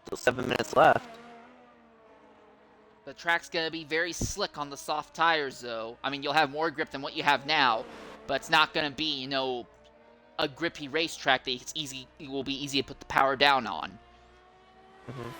Still 7 minutes left. The track's going to be very slick on the soft tires, though. I mean, you'll have more grip than what you have now, but it's not going to be, you know, a grippy racetrack that it will be easy to put the power down on. Mm-hmm.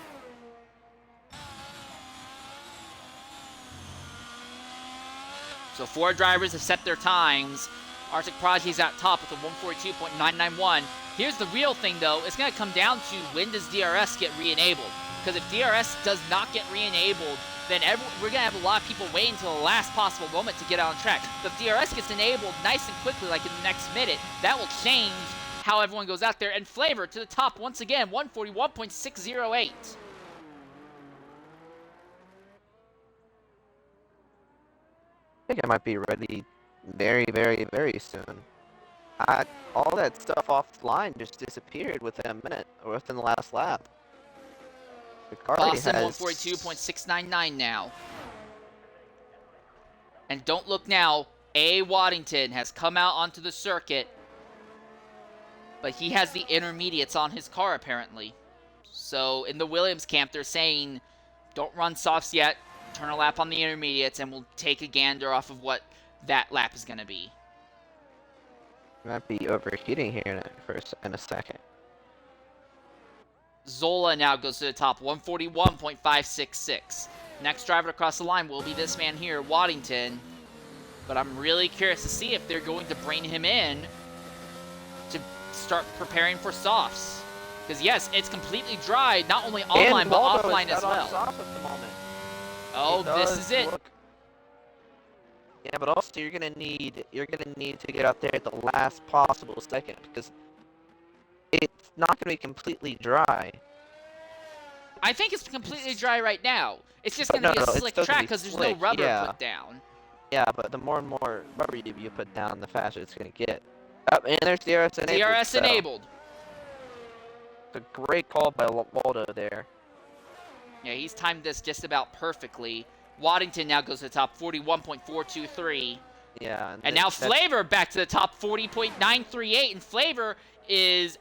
So 4 drivers have set their times. Arctic Prodigy's at top with a 142.991. Here's the real thing, though. It's going to come down to when does DRS get re-enabled. Because if DRS does not get re-enabled, then we're going to have a lot of people waiting until the last possible moment to get on track. But if DRS gets enabled nice and quickly, like in the next minute, that will change how everyone goes out there. And Flavor to the top once again, 141.608. I think I might be ready very soon. All that stuff offline just disappeared within a minute or within the last lap. The car already Costing has 142.699 now. And don't look now, A. Waddington has come out onto the circuit, but he has the intermediates on his car apparently. So in the Williams camp, they're saying, don't run softs yet, turn a lap on the intermediates, and we'll take a gander off of what that lap is going to be. Might be overheating here in a second. Zola now goes to the top, 141.566. Next driver to cross the line will be this man here, Waddington. But I'm really curious to see if they're going to bring him in to start preparing for softs. Because yes, it's completely dry, not only online but offline as well. Soft at the moment. Oh, this is it. Yeah, but also you're gonna need to get out there at the last possible second because it's not gonna be completely dry. I think it's completely dry right now. It's just gonna be a slick track because there's no rubber put down. Yeah, but the more and more rubber you put down, the faster it's gonna get. Oh, and there's DRS enabled. DRS enabled. It's a great call by Waldo there. Yeah, he's timed this just about perfectly. Waddington now goes to the top, 41.423. Yeah. And now Flavor back to the top, 40.938. And Flavor is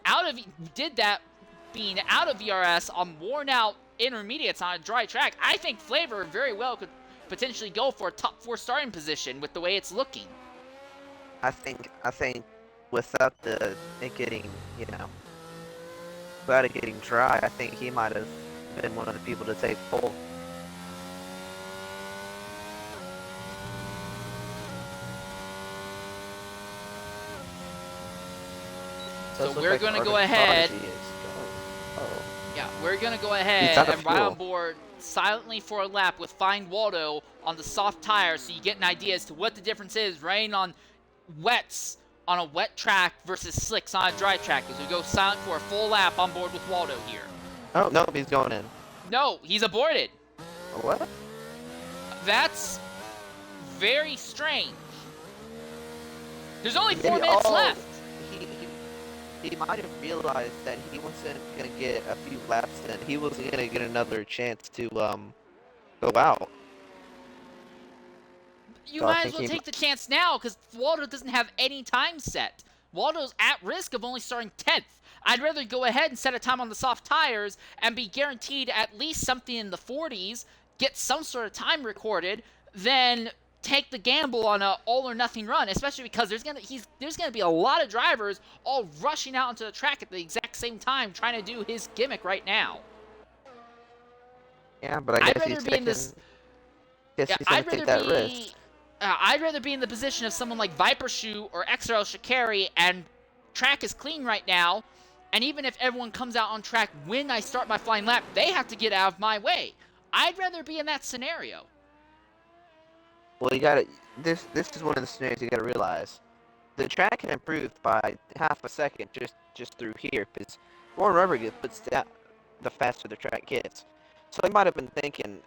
being out of VRS on worn out intermediates on a dry track. I think Flavor very well could potentially go for a top 4 starting position with the way it's looking. I think without it getting, without it getting dry, I think he might have been one of the people to take pole. So we're going to go ahead. Yeah, we're going to go ahead and ride on board silently for a lap with Find Waldo on the soft tires so you get an idea as to what the difference is riding on wets on a wet track versus slicks on a dry track as we go silent for a full lap on board with Waldo here. Oh, no, he's going in. No, he's aborted. What? That's very strange. There's only 4 minutes left. He might have realized that he wasn't going to get a few laps in. He wasn't going to get another chance to go out. You might as well take the chance now because Waldo doesn't have any time set. Waldo's at risk of only starting 10th. I'd rather go ahead and set a time on the soft tires and be guaranteed at least something in the 40s, get some sort of time recorded, than take the gamble on a all-or-nothing run, especially because there's gonna be a lot of drivers all rushing out onto the track at the exact same time trying to do his gimmick right now. Yeah, but I guess he's taking that risk. I'd rather be in the position of someone like Viper Shoe or XRL Shikari, and track is clean right now, and even if everyone comes out on track when I start my flying lap, they have to get out of my way. I'd rather be in that scenario. Well, this is one of the scenarios you gotta realize. The track can improve by half a second just through here, because more rubber gets puts down, the faster the track gets. So he might have been thinking,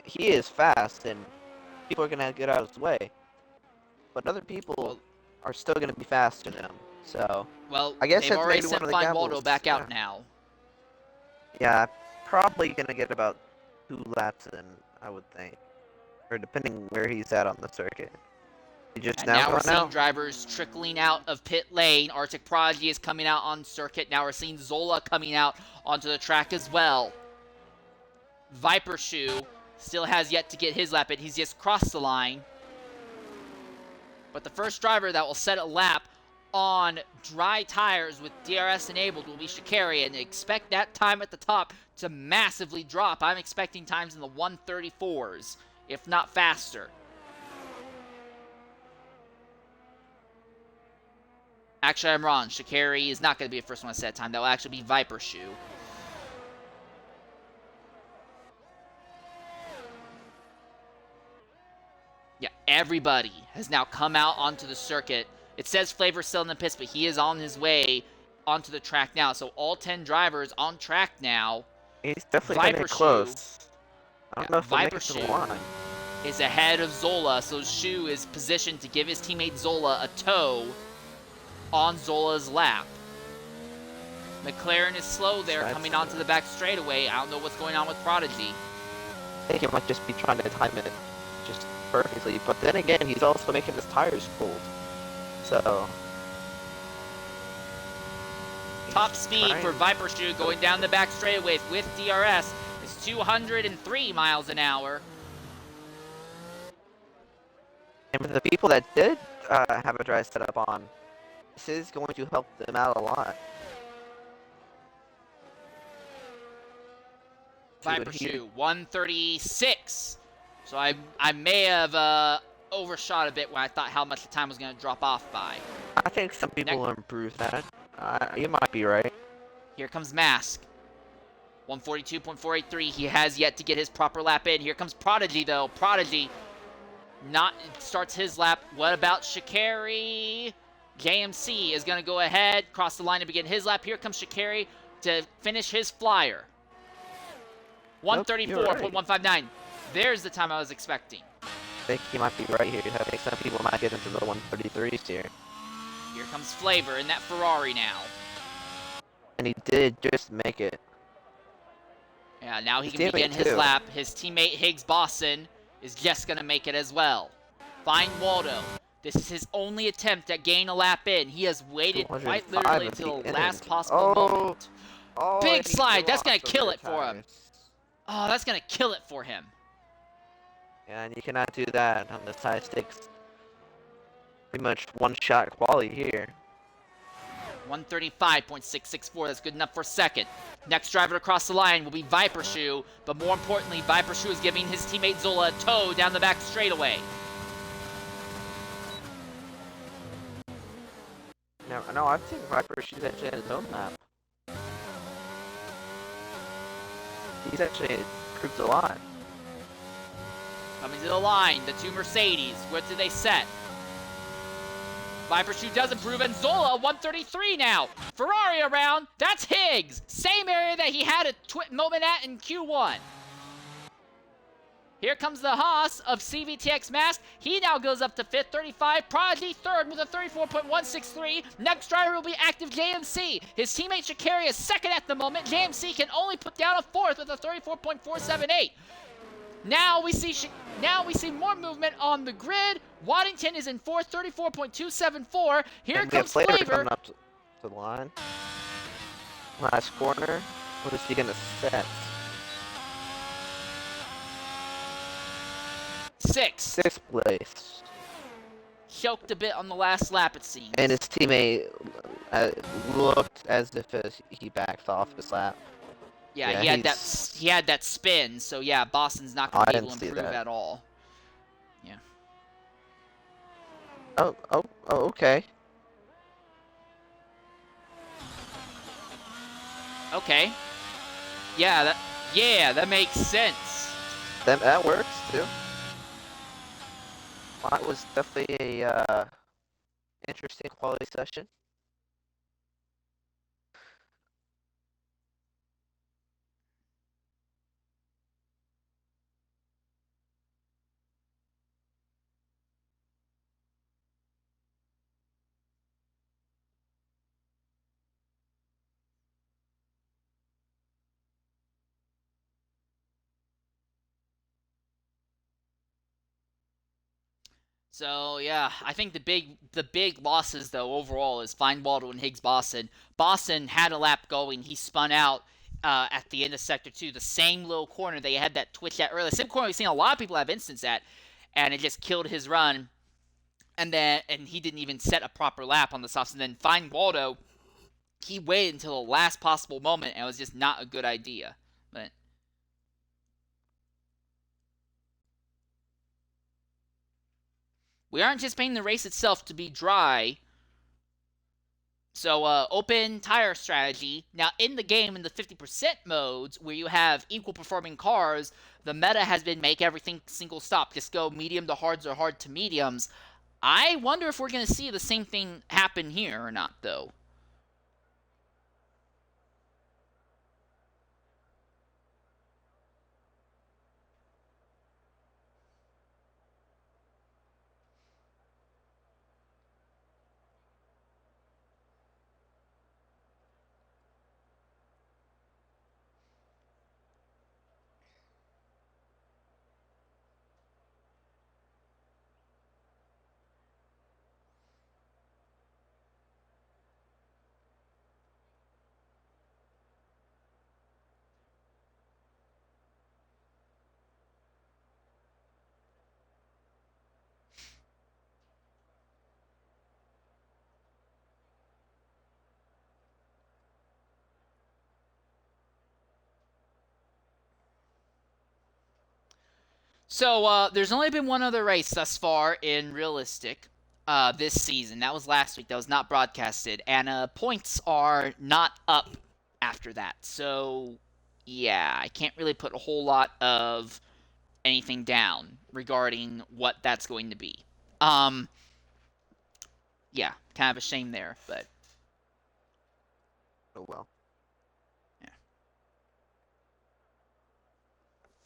he is fast, and people are gonna get out of his way. But other people are still gonna be faster than him. So I guess they've already maybe sent Find Waldo back out now. Yeah, probably gonna get about 2 laps in, I would think. Or depending where he's at on the circuit. Now we're seeing drivers trickling out of pit lane. Arctic Prodigy is coming out on circuit. Now we're seeing Zola coming out onto the track as well. Viper Shoe still has yet to get his lap in. He's just crossed the line. But the first driver that will set a lap on dry tires with DRS enabled will be Shikari, and expect that time at the top to massively drop. I'm expecting times in the 134s. If not faster. Actually, I'm wrong. Shikari is not going to be the first one to set time. That will actually be Viper Shoe. Yeah, everybody has now come out onto the circuit. It says Flavor's still in the pits, but he is on his way onto the track now. So all 10 drivers on track now. He's definitely getting close. I don't know if Viper Shoe is ahead of Zola, so Shoe is positioned to give his teammate Zola a tow. on Zola's lap. McLaren is slow there, That's coming onto the back straightaway. I don't know what's going on with Prodigy. I think he might just be trying to time it just perfectly, but then again, he's also making his tires cold. So top speed for Viper Shoe going down the back straightaway with DRS is 203 miles an hour. And for the people that did have a dry setup on, this is going to help them out a lot. Viper Shoe 136. So I may have overshot a bit when I thought how much the time was going to drop off by. I think some people will improve that. You might be right. Here comes Mask. 142.483. He has yet to get his proper lap in. Here comes Prodigy, though. Prodigy starts his lap. What about Shikari? JMC is going to go ahead, cross the line to begin his lap. Here comes Shikari to finish his flyer. 134.159. There's the time I was expecting. I think he might be right here. I think some people might get into the 133s here. Here comes Flavor in that Ferrari now. And he did just make it. Yeah, now he can begin his lap. His teammate Higgs Bosson is just going to make it as well. Find Waldo. This is his only attempt at getting a lap in. He has waited quite literally until the last possible moment. Big slide. That's going to kill it for him. Oh, that's going to kill it for him. Yeah, and you cannot do that on this high stakes. Pretty much one-shot quality here. 135.664. That's good enough for second. Next driver to cross the line will be Viper Shoe, but more importantly, Viper Shoe is giving his teammate Zola a tow down the back straightaway. No, I think Viper Shoe's actually on his own map. He's actually improved a lot. Coming to the line, the two Mercedes. What do they set? Viper Shoe does improve, and Zola 133 now. Ferrari around, that's Higgs. Same area that he had a moment at in Q1. Here comes the Haas of CVTX Mask. He now goes up to 5th, 35. Prodigy 3rd with a 34.163. Next driver will be active JMC. His teammate Shikari is 2nd at the moment. JMC can only put down a 4th with a 34.478. Now we see more movement on the grid. Waddington is in 4th, 34.274. Here comes Flavor. Coming up to the line. Last corner. What is he gonna set? 6th. 6th place. Choked a bit on the last lap, it seems. And his teammate looked as if he backed off his lap. Yeah, he had that spin, so yeah, Boston's not going to be able to improve at all. Yeah. Oh, okay. Okay. Yeah, that makes sense. That works too. That was definitely a interesting quality session. So yeah, I think the big losses though overall is Find Waldo and Higgs Boston. Boston had a lap going. He spun out at the end of Sector 2, the same little corner they had that twitch at earlier. The same corner we've seen a lot of people have instance at, and it just killed his run. And he didn't even set a proper lap on the softs. And then Find Waldo, he waited until the last possible moment, and it was just not a good idea. But we are anticipating the race itself to be dry. So, open tire strategy. Now, in the game, in the 50% modes, where you have equal performing cars, the meta has been make everything single stop. Just go medium to hards or hard to mediums. I wonder if we're going to see the same thing happen here or not, though. So there's only been one other race thus far in realistic this season. That was last week. That was not broadcasted, and points are not up after that. So yeah, I can't really put a whole lot of anything down regarding what that's going to be. Yeah, kind of a shame there, but Oh well. yeah.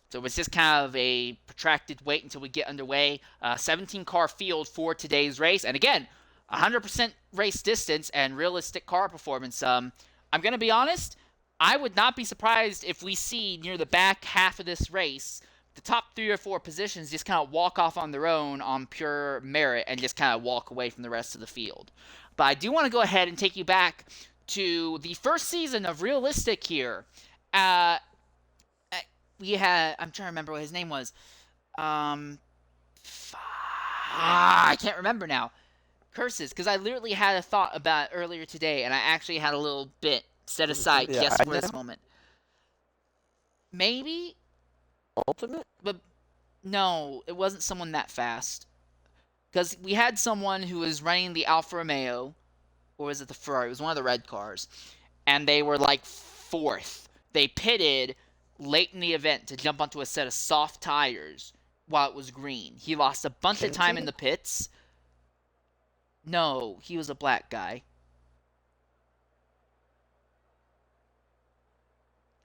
So it's just kind of a protracted wait until we get underway. 17-car field for today's race, and again, 100% race distance and realistic car performance. I'm going to be honest, I would not be surprised if we see near the back half of this race the top 3 or 4 positions just kind of walk off on their own on pure merit and just kind of walk away from the rest of the field. But I do want to go ahead and take you back to the first season of Realistic here. We had, I'm trying to remember what his name was. I can't remember now. Curses, because I literally had a thought about it earlier today, and I actually had a little bit set aside just for this moment. Maybe? Ultimate? But no, it wasn't someone that fast. Because we had someone who was running the Alfa Romeo, or was it the Ferrari? It was one of the red cars. And they were like 4th. They pitted late in the event to jump onto a set of soft tires while it was green. He lost a bunch of time in the pits. No, he was a black guy.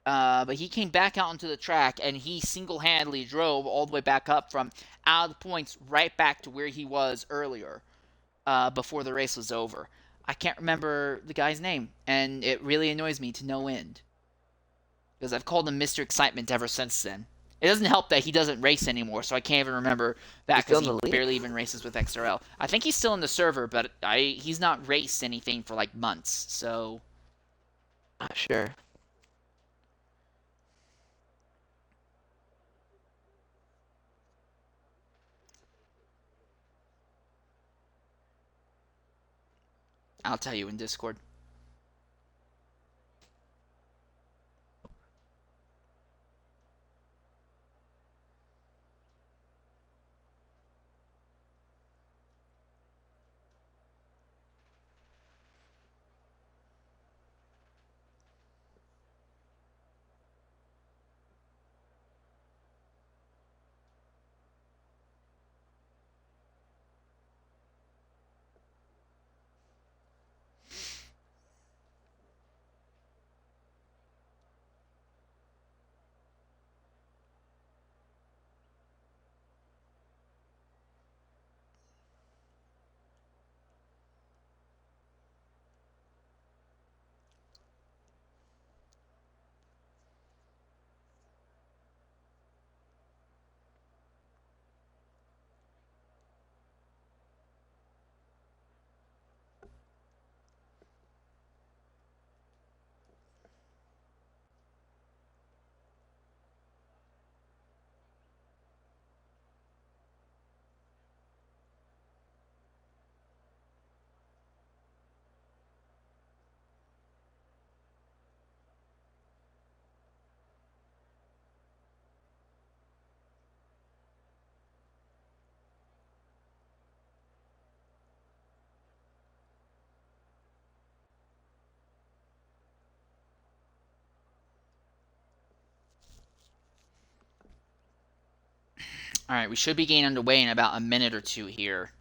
But he came back out onto the track, and he single-handedly drove all the way back up from out of the points right back to where he was earlier before the race was over. I can't remember the guy's name, and it really annoys me to no end. Because I've called him Mr. Excitement ever since then. It doesn't help that he doesn't race anymore, so I can't even remember that because he barely even races with XRL. I think he's still in the server, but he's not raced anything for like months, so... Not sure. I'll tell you in Discord. Alright, we should be getting underway in about a minute or two here.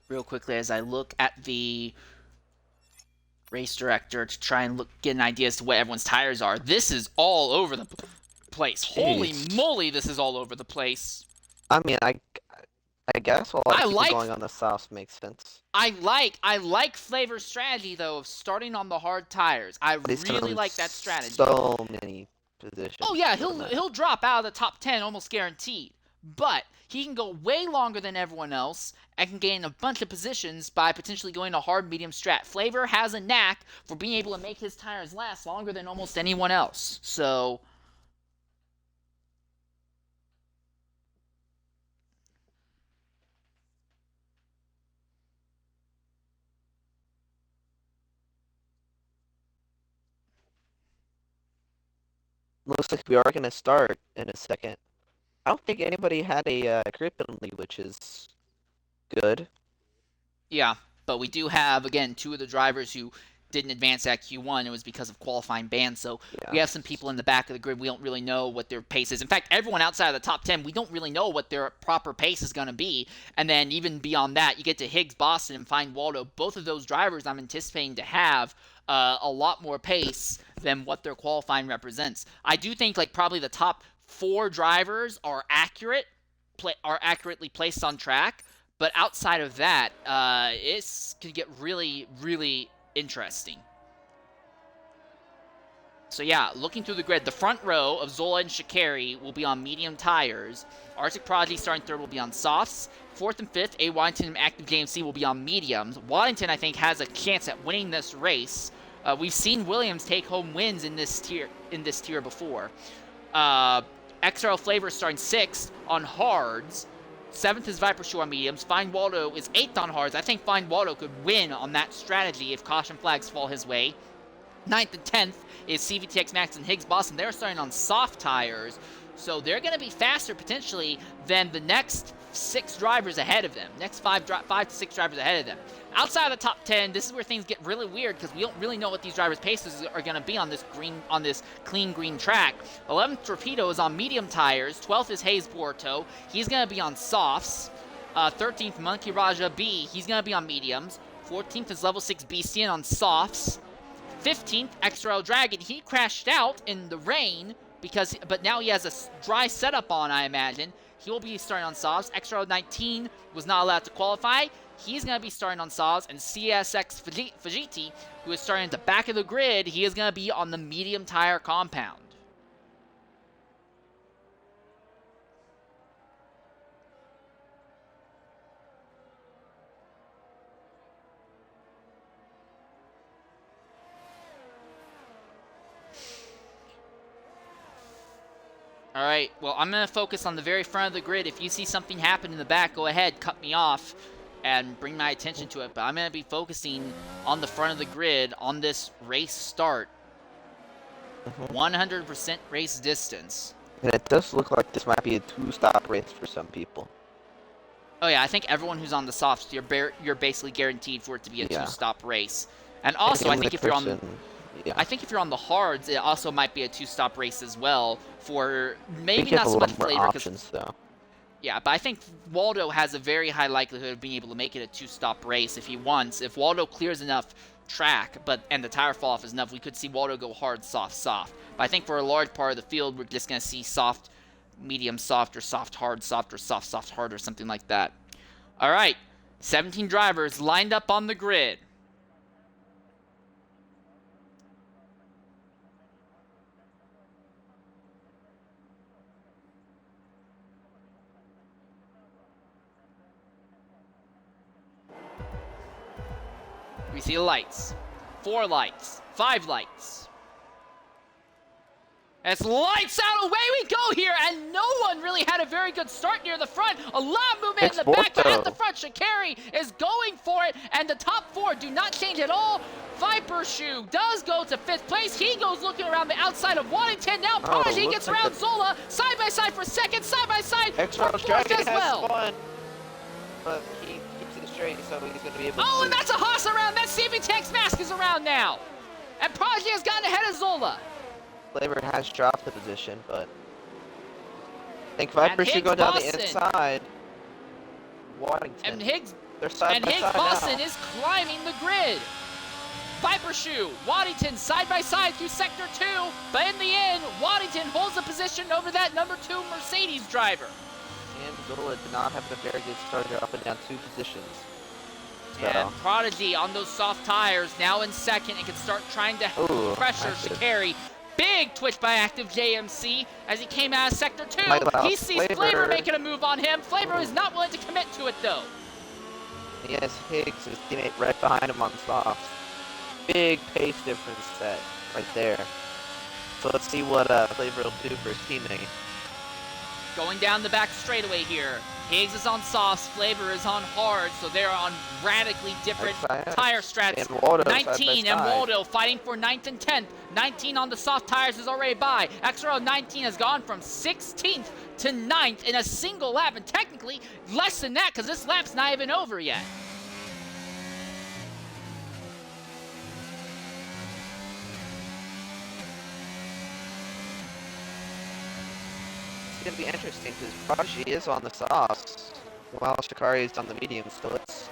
Real quickly as I look at the race director to try and get an idea as to what everyone's tires are. This is all over the place. Jeez. Holy moly, this is all over the place. I mean, I guess a lot of people going on the softs makes sense. I like Flavor's strategy though of starting on the hard tires. I really like that strategy. So many positions. Oh yeah, he'll drop out of the top 10 almost guaranteed. But he can go way longer than everyone else and can gain a bunch of positions by potentially going to hard medium strat. Flavor has a knack for being able to make his tires last longer than almost anyone else. So looks like we are going to start in a second. I don't think anybody had a grid penalty, which is good. Yeah, but we do have, again, two of the drivers who didn't advance at Q1. It was because of qualifying bans. So Yeah. we have some people in the back of the grid. We don't really know what their pace is. In fact, everyone outside of the top 10, we don't really know what their proper pace is going to be. And then even beyond that, you get to Higgs, Boston, and Find Waldo. Both of those drivers I'm anticipating to have a lot more pace than what their qualifying represents. I do think like probably the top 4 drivers are accurately placed on track. But outside of that, it could get really, really interesting. So yeah, looking through the grid, the front row of Zola and Shikari will be on medium tires. Arctic Prodigy starting third will be on softs. 4th and 5th, A. Waddington and Active JMC will be on mediums. Waddington, I think, has a chance at winning this race. We've seen Williams take home wins in this tier before. XRL Flavor starting 6th on hards. 7th is Viper Shoe on mediums. Find Waldo is 8th on hards. I think Find Waldo could win on that strategy if caution flags fall his way. 9th and 10th is CVTX Max and Higgs Boston. They're starting on soft tires, so they're going to be faster potentially than the next 6 drivers ahead of them. Next 5 to 6 drivers ahead of them. Outside of the top 10, this is where things get really weird because we don't really know what these drivers' paces are going to be on this clean green track. 11th Torpedo is on medium tires. 12th is Hayes Porto. He's going to be on softs. 13th Monkey Raja B. He's going to be on mediums. 14th is Level 6 Beastian on softs. 15th XRL Dragon. He crashed out in the rain but now he has a dry setup on, I imagine. He will be starting on softs. XRL 19 was not allowed to qualify. He's going to be starting on softs. And CSX Fujiti, who is starting at the back of the grid, he is going to be on the medium tire compound. All right, well, I'm going to focus on the very front of the grid. If you see something happen in the back, go ahead, cut me off, and bring my attention to it. But I'm going to be focusing on the front of the grid on this race start. 100% race distance. And it does look like this might be a 2-stop race for some people. Oh, yeah, I think everyone who's on the softs, you're basically guaranteed for it to be a 2-stop race. And also, I think if you're on... Yeah. I think if you're on the hards, it also might be a 2-stop race as well for maybe not so much flavor. Options, though. Yeah, but I think Waldo has a very high likelihood of being able to make it a 2-stop race if he wants. If Waldo clears enough track and the tire fall off is enough, we could see Waldo go hard, soft, soft. But I think for a large part of the field, we're just going to see soft, medium, soft, or soft, hard, soft, or soft, soft, hard, or something like that. All right, 17 drivers lined up on the grid. We see lights. 4 lights. 5 lights. As lights out, away we go here, and no one really had a very good start near the front. A lot of movement in the back, but at the front, Shikari is going for it, and the top 4 do not change at all. Viper Shoe does go to 5th place. He goes looking around the outside of Waddington. Now Prodigy gets around Zola, side by side for 2nd, side by side for 4th as well. Fun, but he keeps it straight, so he's going to be able to... Oh, and that's a Haas around. That CVTX Mask is around now. And Prodigy has gotten ahead of Zola. Flavor has dropped the position, but I think Viper should go down the inside. Waddington. And Higgs Boston now is climbing the grid. Viper Shoe, Waddington side by side through Sector 2, but in the end, Waddington holds the position over that number 2 Mercedes driver. And Zola did not have a very good start, dropping down 2 positions. So. And Prodigy on those soft tires, now in 2nd, and can start trying to pressure Shikari. Big twitch by Active JMC as he came out of Sector 2. He sees Flavor making a move on him. Flavor is not willing to commit to it, though. He has Higgs, his teammate, right behind him on softs. Big pace difference set right there. So let's see what Flavor will do for his teammate. Going down the back straightaway here. Higgs is on softs, Flavor is on hard, so they're on radically different tire strats. 19 and Waldo fighting for 9th and 10th. 19 on the soft tires is already by. XRL 19 has gone from 16th to 9th in a single lap, and technically less than that because this lap's not even over yet. It's going to be interesting because Prodigy is on the softs while Shikari is on the mediums, so let's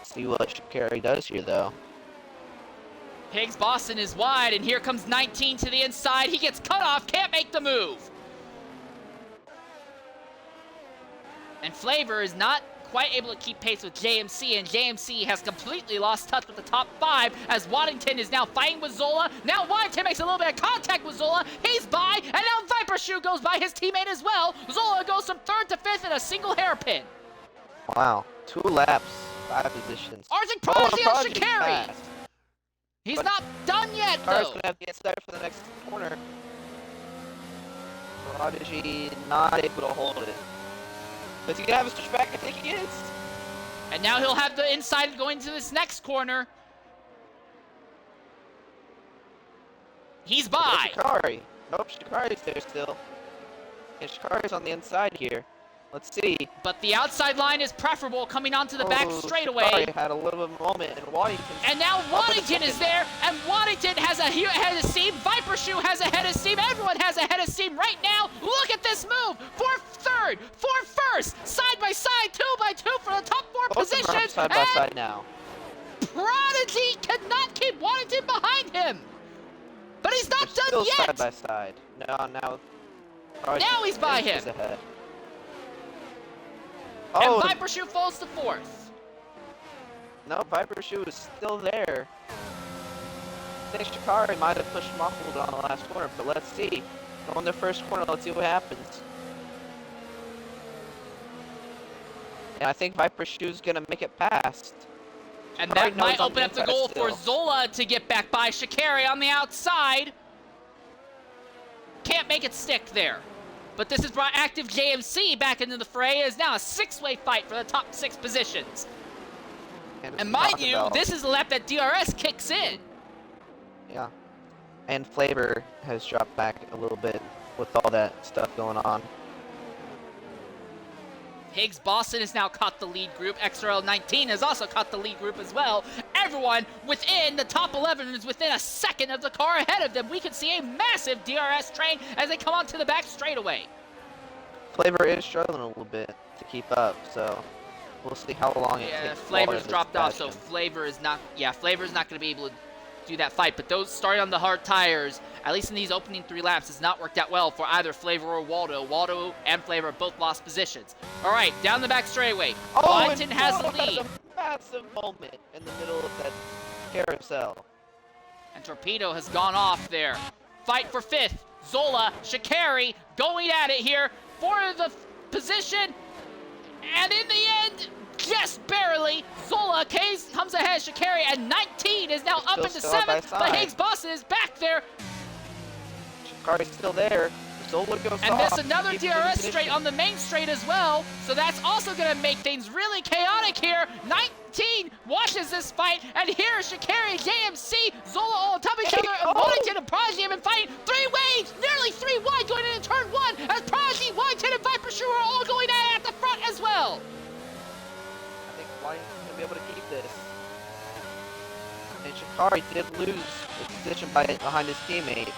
see what Shikari does here though. Higgs Boston is wide, and here comes 19 to the inside. He gets cut off, can't make the move. And Flavor is not quite able to keep pace with JMC, and JMC has completely lost touch with the top 5 as Waddington is now fighting with Zola. Now Waddington makes a little bit of contact with Zola. He's by, and now Viper Shoe goes by his teammate as well. Zola goes from 3rd to 5th in a single hairpin. Wow, 2 laps, 5 positions. Arctic Prodigy on Prodigy Shikari. fast. He's But not done yet, Shikari's though. going to have to get started for the next corner. Prodigy not able to hold it. Is he going to have a switchback? I think he is. And now he'll have the inside going to this next corner. He's by. Shikari. Nope, Shikari's there still. And Shikari's on the inside here. Let's see. But the outside line is preferable coming onto the back straightaway. Shikari had a little bit of a moment, and Waddington. And now Waddington is there, and Waddington has a head of steam. Viper Shoe has a head of steam. Everyone has a head of steam right now. Look at this move. 4th, 3rd, 4th, 1st, side by side, 2 by 2 for the top 4 Both of them are positions. side by side now. Prodigy cannot keep Waddington behind him. But he's not They're done still yet. side by side. Now. Prodigy Now he's by him. is ahead. And Oh, Viper Shoe falls to 4th. no, Viper Shoe is still there. I think Shikari might have pushed him off a little bit on the last corner, but let's see. Go in the first corner, let's see what happens. And I think Viper Shoe's gonna make it past. And Shikari that knows might on open up the inside goal for still. Zola to get back by Shikari on the outside. Can't make it stick there. But this has brought active JMC back into the fray. It is now a 6-way fight for the top 6 positions. And mind you, this is the lap that DRS kicks in. Yeah. And Flavor has dropped back a little bit with all that stuff going on. Higgs Boston has now caught the lead group. XRL 19 has also caught the lead group as well. Everyone within the top 11 is within a second of the car ahead of them. We can see a massive DRS train as they come onto the back straightaway. Flavor is struggling a little bit to keep up, so we'll see how long it takes. Flavor's dropped off, so Flavor is not going to be able to do that fight. But those starting on the hard tires, at least in these opening 3 laps, has not worked out well for either Flavor or Waldo. Waldo and Flavor both lost positions. All right, down the back straightaway. Waddington has the lead. A massive moment in the middle of that carousel. And Torpedo has gone off there. Fight for 5th. Zola, Shikari going at it here for the position. And in the end, just barely, Zola comes ahead of Shikari, and 19 is now up into 7th, but Higgs Boston is back there. Shikari's still there. Zola goes And off. there's another DRS straight on the main straight as well, so that's also going to make things really chaotic here. 19 watches this fight, and here Shikari, JMC, Zola all on top of each other, and Waddington and Prodigy have been fighting 3 ways, nearly 3 wide going into turn 1, as Prodigy, Waddington, and Viper Shoe are all going at the front as well. I think Waddington's going to be able to keep this. And Shikari did lose the position behind his teammate.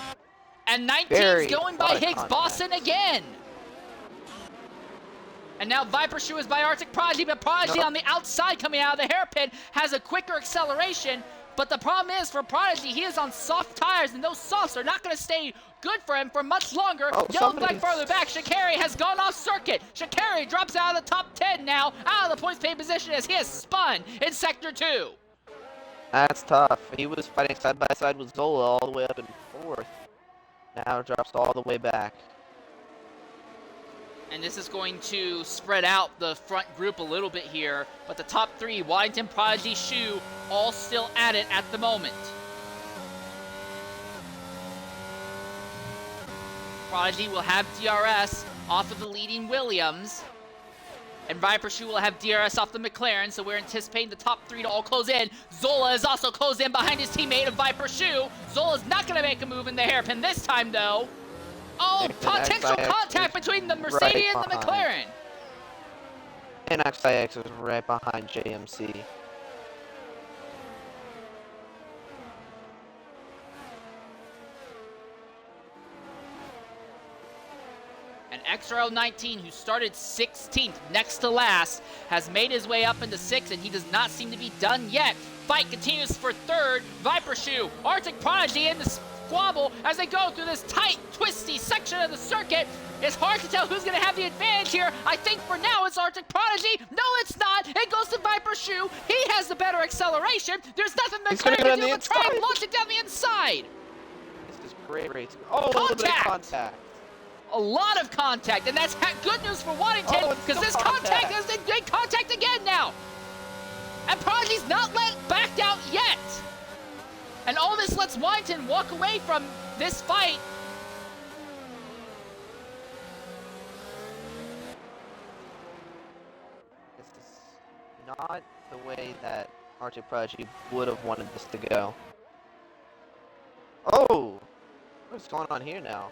And 19's going by Higgs contact. Boston again. And now Viper Shoe is by Arctic Prodigy, but Prodigy on the outside coming out of the hairpin has a quicker acceleration. But the problem is for Prodigy, he is on soft tires, and those softs are not going to stay good for him for much longer. Yellow flag farther back, Shikari has gone off circuit. Shikari drops out of the top 10 now, out of the points paid position as he has spun in Sector 2. That's tough. He was fighting side by side with Zola all the way up in 4th. Now drops all the way back. And this is going to spread out the front group a little bit here. But the top 3, Waddington, Prodigy, Shoe, all still at it at the moment. Prodigy will have DRS off of the leading Williams. And Viper Shoe will have DRS off the McLaren, so we're anticipating the top 3 to all close in. Zola is also closed in behind his teammate of Viper Shoe. Zola's not going to make a move in the hairpin this time, though. Oh, potential contact between the Mercedes and the McLaren. And XIX is right behind JMC. And XRL 19, who started 16th next to last, has made his way up into 6th, and he does not seem to be done yet. Fight continues for 3rd. Viper Shoe, Arctic Prodigy in the squabble as they go through this tight, twisty section of the circuit. It's hard to tell who's going to have the advantage here. I think for now it's Arctic Prodigy. No, it's not. It goes to Viper Shoe. He has the better acceleration. There's nothing McLaren can do but try and launch it down the inside. This is great race. Oh, a little bit of contact. A lot of contact, and that's good news for Waddington, because this contact is in contact again now. And Prodigy's not backed out yet. And all this lets Waddington walk away from this fight. This is not the way that Arctic Prodigy would have wanted this to go. Oh! What's going on here now?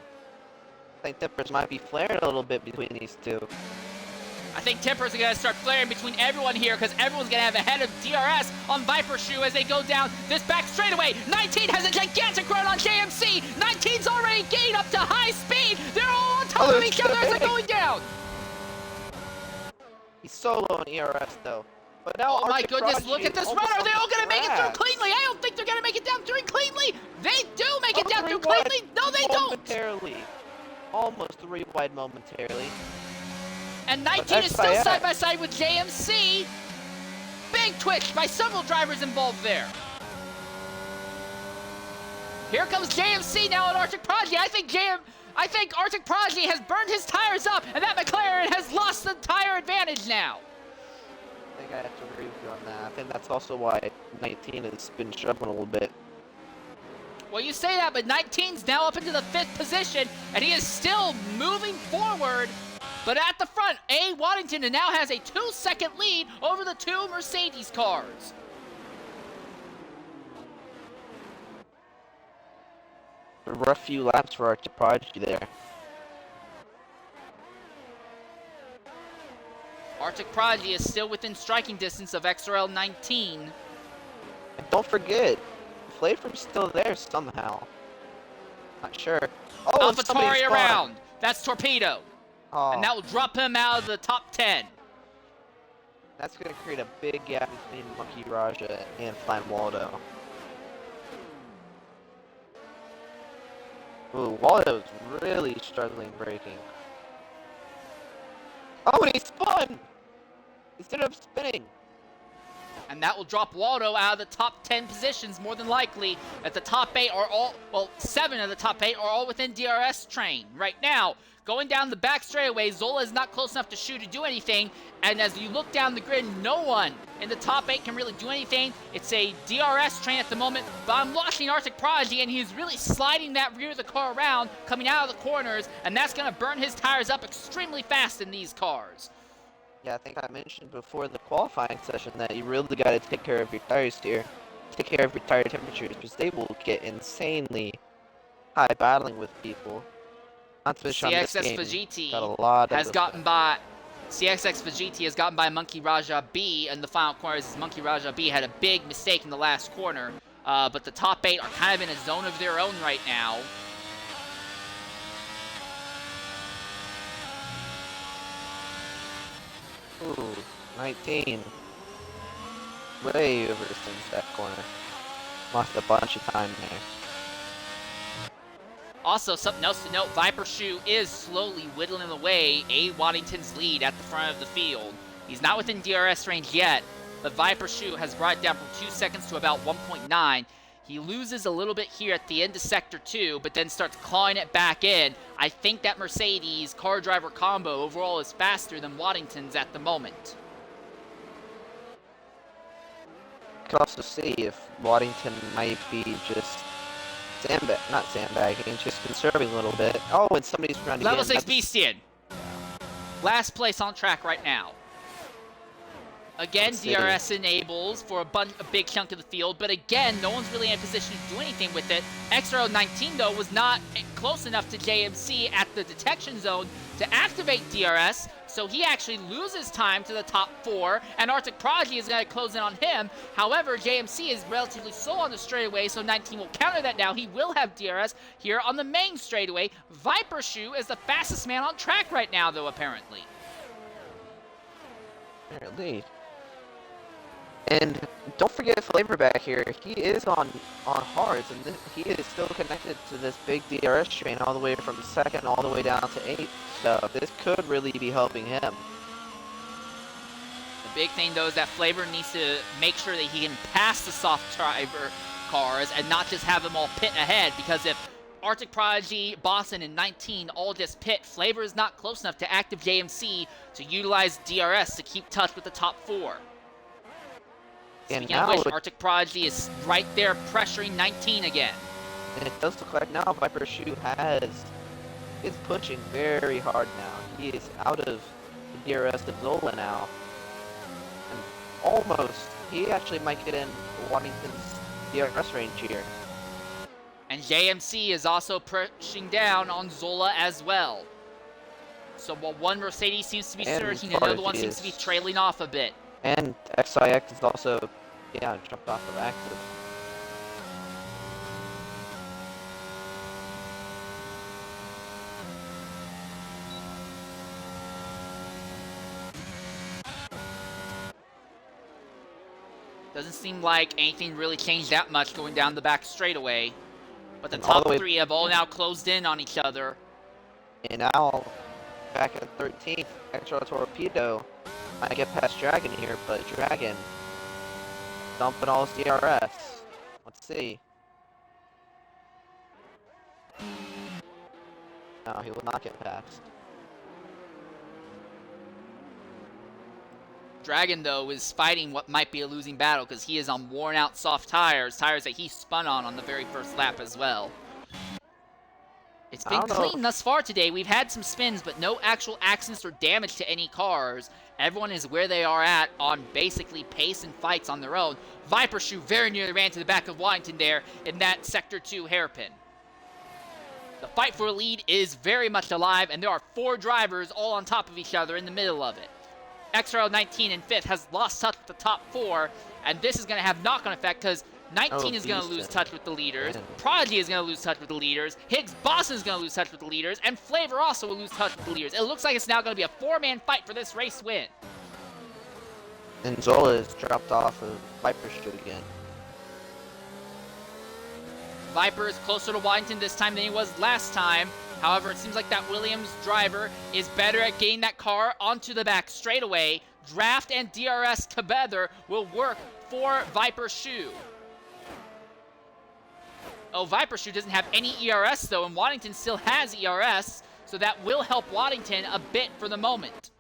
I think tempers might be flaring a little bit between these two. I think tempers are going to start flaring between everyone here because everyone's going to have a head of DRS on Viper Shoe as they go down this back straightaway. 19 has a gigantic run on JMC. 19's already gained up to high speed. They're all on top of each other as they're going down. He's solo on ERS though. But now oh my goodness, look at this run. Are they all going to make it through cleanly? I don't think they're going to make it down through cleanly. They do make it down through cleanly. No, they don't. Momentarily. Almost 3 wide momentarily. And 19 is still side by side with JMC. Big twitch by several drivers involved there. Here comes JMC now at Arctic Prodigy. I think Arctic Prodigy has burned his tires up, and that McLaren has lost the tire advantage now. I think I have to agree with you on that. I think that's also why 19 has been struggling a little bit. Well, you say that, but 19's now up into the 5th position, and he is still moving forward. But at the front, A. Waddington now has a 2-second lead over the 2 Mercedes cars. A rough few laps for Arctic Prodigy there. Arctic Prodigy is still within striking distance of XRL 19. And don't forget, Flavor's still there somehow. Not sure. Oh, AlphaTauri around. That's Torpedo. Oh. And that will drop him out of the top 10. That's going to create a big gap between Monkey Raja and Flying Waldo. Ooh, Waldo's really struggling braking. Oh, and he spun! Instead of spinning. And that will drop Waldo out of the top 10 positions, more than likely. At the top 8 are all, well, 7 of the top 8 are all within DRS train. Right now, going down the back straightaway, Zola is not close enough to Shoe to do anything. And as you look down the grid, no one in the top 8 can really do anything. It's a DRS train at the moment, but I'm watching Arctic Prodigy, and he's really sliding that rear of the car around, coming out of the corners, and that's going to burn his tires up extremely fast in these cars. Yeah, I think I mentioned before the qualifying session that you really got to take care of your tires here. Take care of your tire temperatures, because they will get insanely high battling with people. Not to mention CXX Vegeti has gotten by Monkey Raja B in the final corners, as Monkey Raja B had a big mistake in the last corner. But the top 8 are kind of in a zone of their own right now. Ooh, 19. Way over since that corner. Lost a bunch of time there. Also, something else to note, Viper Shoe is slowly whittling away A. Waddington's lead at the front of the field. He's not within DRS range yet, but Viper Shoe has brought it down from 2 seconds to about 1.9. He loses a little bit here at the end of Sector 2, but then starts clawing it back in. I think that Mercedes car driver combo overall is faster than Waddington's at the moment. You can also see if Waddington might be just not sandbagging, just conserving a little bit. Oh, and somebody's running Level 6 Beastian. Last place on track right now. Again, DRS enables for a big chunk of the field, but again, no one's really in a position to do anything with it. XRL 19, though, was not close enough to JMC at the detection zone to activate DRS, so he actually loses time to the top 4, and Arctic Prodigy is going to close in on him. However, JMC is relatively slow on the straightaway, so 19 will counter that now. He will have DRS here on the main straightaway. Viper Shoe is the fastest man on track right now, though, apparently. Apparently. And don't forget Flavor back here. He is on hards, and he is still connected to this big DRS train all the way from 2nd all the way down to 8th. So this could really be helping him. The big thing, though, is that Flavor needs to make sure that he can pass the soft driver cars and not just have them all pit ahead, because if Arctic Prodigy, Boston, and 19 all just pit, Flavor is not close enough to active JMC to utilize DRS to keep touch with the top 4. Speaking of which, Arctic Prodigy is right there pressuring 19 again. And it does look like now Viper Shoe is pushing very hard now. He is out of the DRS of Zola now. And almost, he actually might get in Waddington's DRS range here. And JMC is also pushing down on Zola as well. So while one Mercedes seems to be surging, another one seems to be trailing off a bit. And XIX is also, jumped off of active. Doesn't seem like anything really changed that much going down the back straightaway. But the top 3 have all now closed in on each other. And now, back at 13th, Extra Torpedo might get past Dragon here, but Dragon dumping all his DRS. Let's see. No, he will not get past. Dragon, though, is fighting what might be a losing battle because he is on worn-out soft tires that he spun on the very first lap as well. It's been clean thus far today. We've had some spins, but no actual accidents or damage to any cars. Everyone is where they are at on basically pace and fights on their own. Viper Shoe very nearly ran to the back of Waddington there in that Sector 2 hairpin. The fight for a lead is very much alive, and there are 4 drivers all on top of each other in the middle of it. XRL 19 in 5th has lost touch with the top 4, and this is going to have knock-on effect because 19 is going to lose touch with the leaders, Prodigy is going to lose touch with the leaders, Higgs Boston is going to lose touch with the leaders, and Flavor also will lose touch with the leaders. It looks like it's now going to be a 4-man fight for this race win. And Zola has dropped off of Viper Shoe again. Viper is closer to Waddington this time than he was last time. However, it seems like that Williams driver is better at getting that car onto the back straightaway. Draft and DRS together will work for Viper Shoe. Oh, Viper Shoe doesn't have any ERS, though, and Waddington still has ERS, so that will help Waddington a bit for the moment.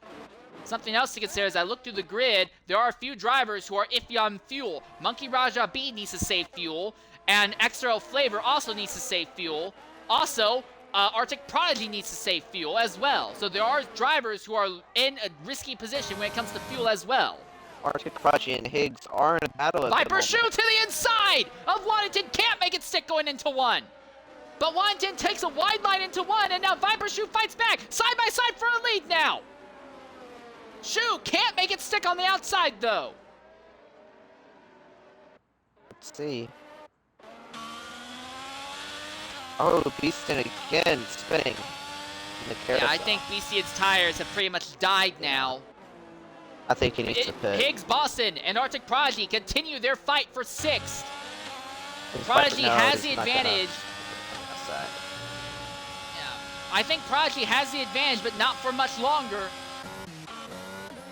Something else to consider as I look through the grid, there are a few drivers who are iffy on fuel. Monkey Raja B needs to save fuel, and XRL Flavor also needs to save fuel. Also, Arctic Prodigy needs to save fuel as well. So there are drivers who are in a risky position when it comes to fuel as well. Arctic Prodigy and Higgs are in a battle at Viper Shoe to the inside of Waddington, can't make it stick going into 1. But Waddington takes a wide line into 1, and now Viper Shoe fights back. Side by side for a lead now. Shoe can't make it stick on the outside, though. Let's see. Oh, Beaston again spinning in the carousel. Yeah, I think Beastion's tires have pretty much died now. I think he needs to pit. Higgs Boston and Arctic Prodigy continue their fight for 6th. Prodigy has the advantage. Yeah, I think Prodigy has the advantage, but not for much longer.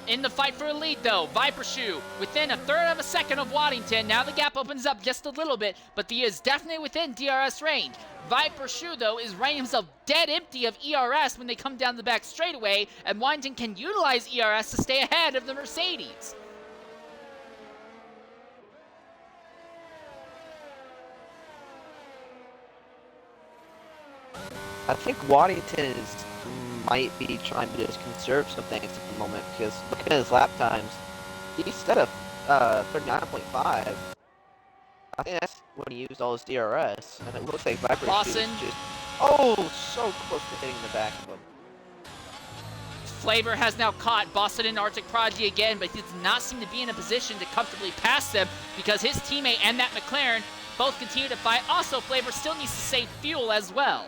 In the fight for a lead, though, Viper Shoe within a third of a second of Waddington. Now the gap opens up just a little bit, but he is definitely within DRS range. Viper Shoe, though, is running himself dead empty of ERS when they come down the back straightaway, and Waddington can utilize ERS to stay ahead of the Mercedes. I think Waddington might be trying to just conserve some things at the moment, because looking at his lap times, He set a 39.5. I think that's when he used all his DRS, and it looks like Viper Boston. just... Oh, so close to hitting the back of him. Flavor has now caught Boston and Arctic Prodigy again, but he does not seem to be in a position to comfortably pass them because his teammate and that McLaren both continue to fight. Also, Flavor still needs to save fuel as well.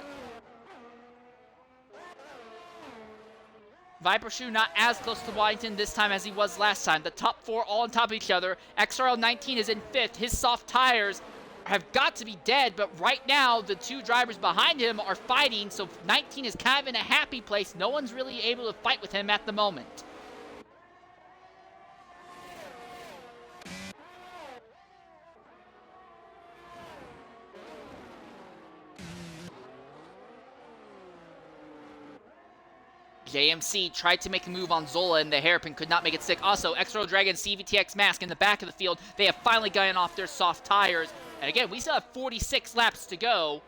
Viper Shoe not as close to Waddington this time as he was last time. The top four all on top of each other. XRL 19 is in 5th. His soft tires have got to be dead, but right now the two drivers behind him are fighting, so 19 is kind of in a happy place. No one's really able to fight with him at the moment. JMC tried to make a move on Zola in the hairpin, could not make it stick. Also, XRL Dragon CVTX Mask in the back of the field. They have finally gotten off their soft tires. And again, we still have 46 laps to go.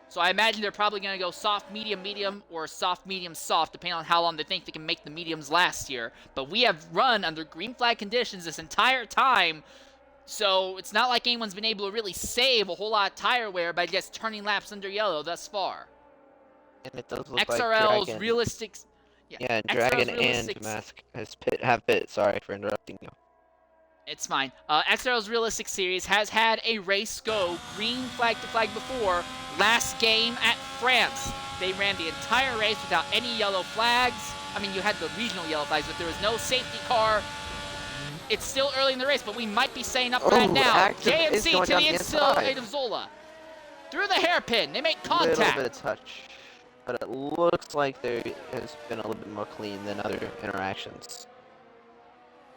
So I imagine they're probably going to go soft, medium, medium, or soft, medium, soft, depending on how long they think they can make the mediums last here. But we have run under green flag conditions this entire time. So it's not like anyone's been able to really save a whole lot of tire wear by just turning laps under yellow thus far. And it does look XRL's like realistic... Yeah, and Dragon and Mask have pit. Sorry for interrupting you. It's fine. XRL's Realistic Series has had a race go green flag to flag before. Last game at France, they ran the entire race without any yellow flags. I mean, you had the regional yellow flags, but there was no safety car. It's still early in the race, but we might be setting up for that now. JMC to the inside of Zola. Through the hairpin, they make contact. A little bit of touch. But it looks like there has been a little bit more clean than other interactions.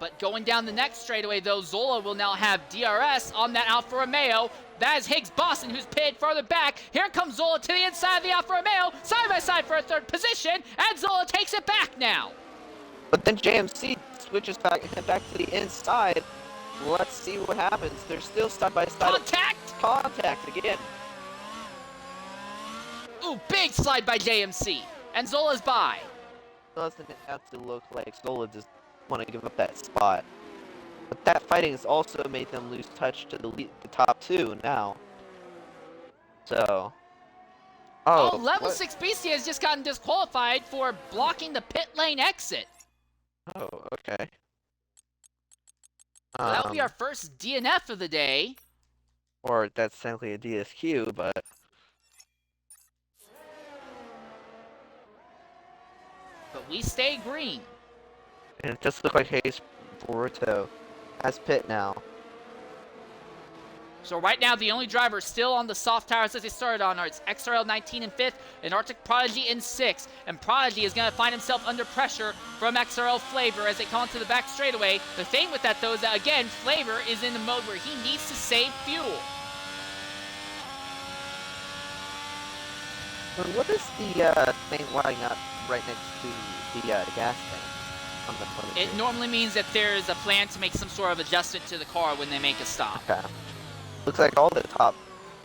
But going down the next straightaway, though, Zola will now have DRS on that Alfa Romeo. That is Higgs Boston, who's pitted farther back. Here comes Zola to the inside of the Alfa Romeo, side by side for a third position, and Zola takes it back now. But then JMC switches back to the inside. Let's see what happens. They're still side by side. Contact again. Ooh, big slide by JMC. And Zola's by. Doesn't have to look like Zola just want to give up that spot. But that fighting has also made them lose touch to the top two now. So... Oh, level 6 Beastie has just gotten disqualified for blocking the pit lane exit. Oh, okay. That will be our first DNF of the day. Or that's technically a DSQ, but... But we stay green. And it just looks like Hayes Boruto has pit now. So right now, the only driver still on the soft tires as they started on are XRL 19 in 5th and Arctic Prodigy in 6th. And Prodigy is going to find himself under pressure from XRL Flavor as they come onto the back straightaway. The thing with that, though, is that, again, Flavor is in the mode where he needs to save fuel. But what is the thing lining up right next to the gas tank? It normally means that there is a plan to make some sort of adjustment to the car when they make a stop. Okay. Looks like all the top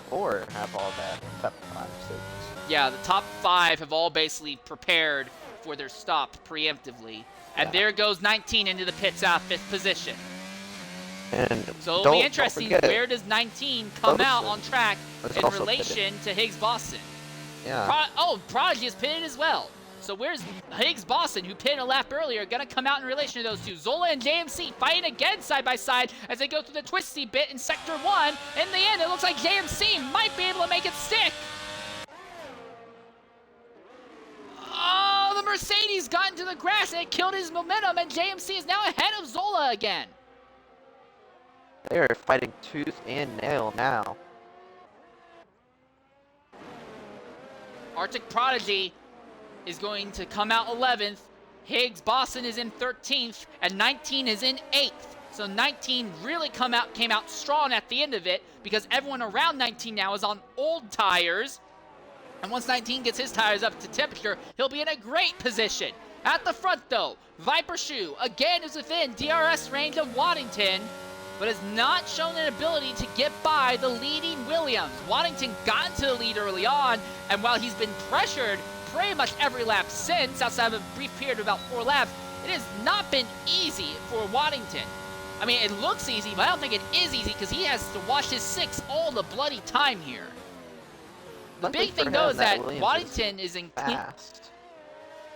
4 have all that. Top 5, 6. Yeah, the top 5 have all basically prepared for their stop preemptively. And there goes 19 into the pits out 5th position. And so it'll be interesting, where does 19 come out on track in relation to Higgs Boston? Yeah. Prodigy is pitted as well. So where's Higgs Boston, who pitted a lap earlier, going to come out in relation to those two? Zola and JMC fighting again side by side as they go through the twisty bit in Sector 1. In the end, it looks like JMC might be able to make it stick. Oh, the Mercedes got into the grass and it killed his momentum, and JMC is now ahead of Zola again. They are fighting tooth and nail now. Arctic Prodigy is going to come out 11th. Higgs Boston is in 13th, and 19 is in 8th. So 19 really came out strong at the end of it because everyone around 19 now is on old tires. And once 19 gets his tires up to temperature, he'll be in a great position. At the front, though, Viper Shoe again is within DRS range of Waddington, but has not shown an ability to get by the leading Williams. Waddington got into the lead early on, and while he's been pressured pretty much every lap since, outside of a brief period of about 4 laps, it has not been easy for Waddington. I mean, it looks easy, but I don't think it is easy because he has to watch his 6 all the bloody time here. The big thing, though, is that Waddington is in fast.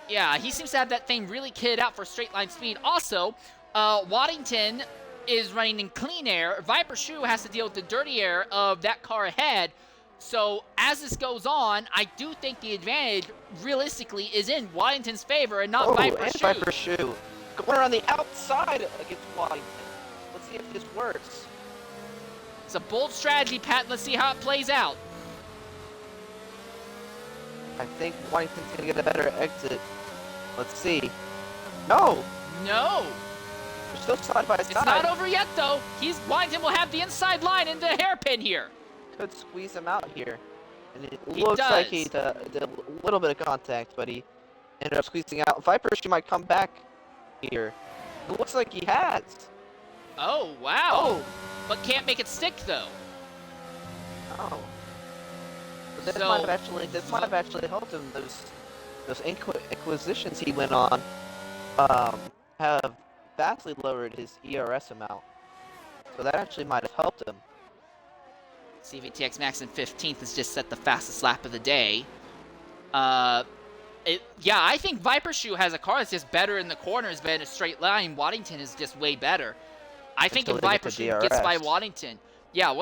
Yeah, he seems to have that thing really kitted out for straight line speed. Also, Waddington is running in clean air. Viper Shoe has to deal with the dirty air of that car ahead. So as this goes on, I do think the advantage realistically is in Waddington's favor and not Viper Shoe. Viper Shoe going around the outside against Waddington. Let's see if this works. It's a bold strategy, Pat. Let's see how it plays out. I think Waddington's going to get a better exit. Let's see. No! No! They're still side by side. It's not over yet, though. Waddington will have the inside line into the hairpin here. Could squeeze him out here. And it looks like he did a little bit of contact, but he ended up squeezing out. Viper Shoe might come back here. It looks like he has. Oh, wow. Oh. But can't make it stick, though. Oh. But this might have actually helped him. Those inquisitions he went on have vastly lowered his ERS amount. So that actually might have helped him. CVTX Max in 15th has just set the fastest lap of the day. Yeah, I think Viper Shoe has a car that's just better in the corners, but in a straight line, Waddington is just way better. I think if Viper Shoe gets by Waddington, yeah,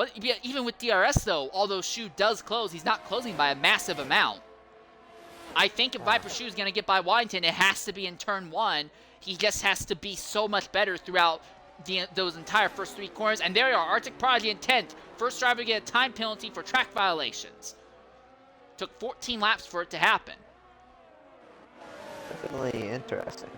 even with DRS though, although Shoe does close, he's not closing by a massive amount. I think if Viper Shoe is going to get by Waddington, it has to be in turn 1. He just has to be so much better throughout those entire first 3 corners. And there you are, Arctic Prodigy in 10th. First driver to get a time penalty for track violations. Took 14 laps for it to happen. Definitely interesting.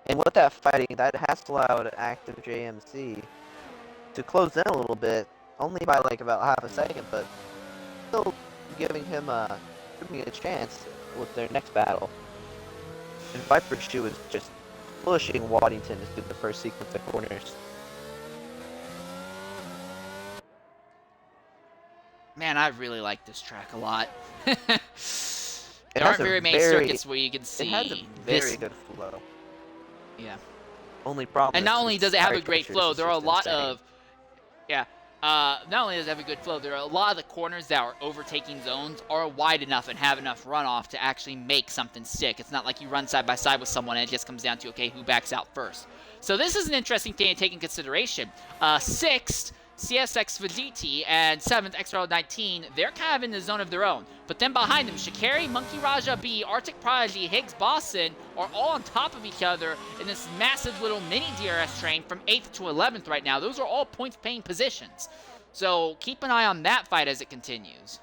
And with that fighting, that has allowed active JMC to close in a little bit, only by like about half a second, but still giving him a chance with their next battle. And Viper Shoe is just pushing Waddington into the first sequence of corners. Man, I really like this track a lot. There aren't very many circuits where you can see it has a very good flow. Yeah. Only problem. And not only does it have a great flow, there are a lot of not only does it have a good flow, there are a lot of the corners that are overtaking zones are wide enough and have enough runoff to actually make something stick. It's not like you run side by side with someone and it just comes down to, okay, who backs out first. So this is an interesting thing to take in consideration. 6th, CSX Vegeti, and 7th, XRL 19, they're kind of in the zone of their own. But then behind them, Shikari, Monkey Raja B, Arctic Prodigy, Higgs Boston are all on top of each other in this massive little mini DRS train from 8th to 11th right now. Those are all points-paying positions. So keep an eye on that fight as it continues.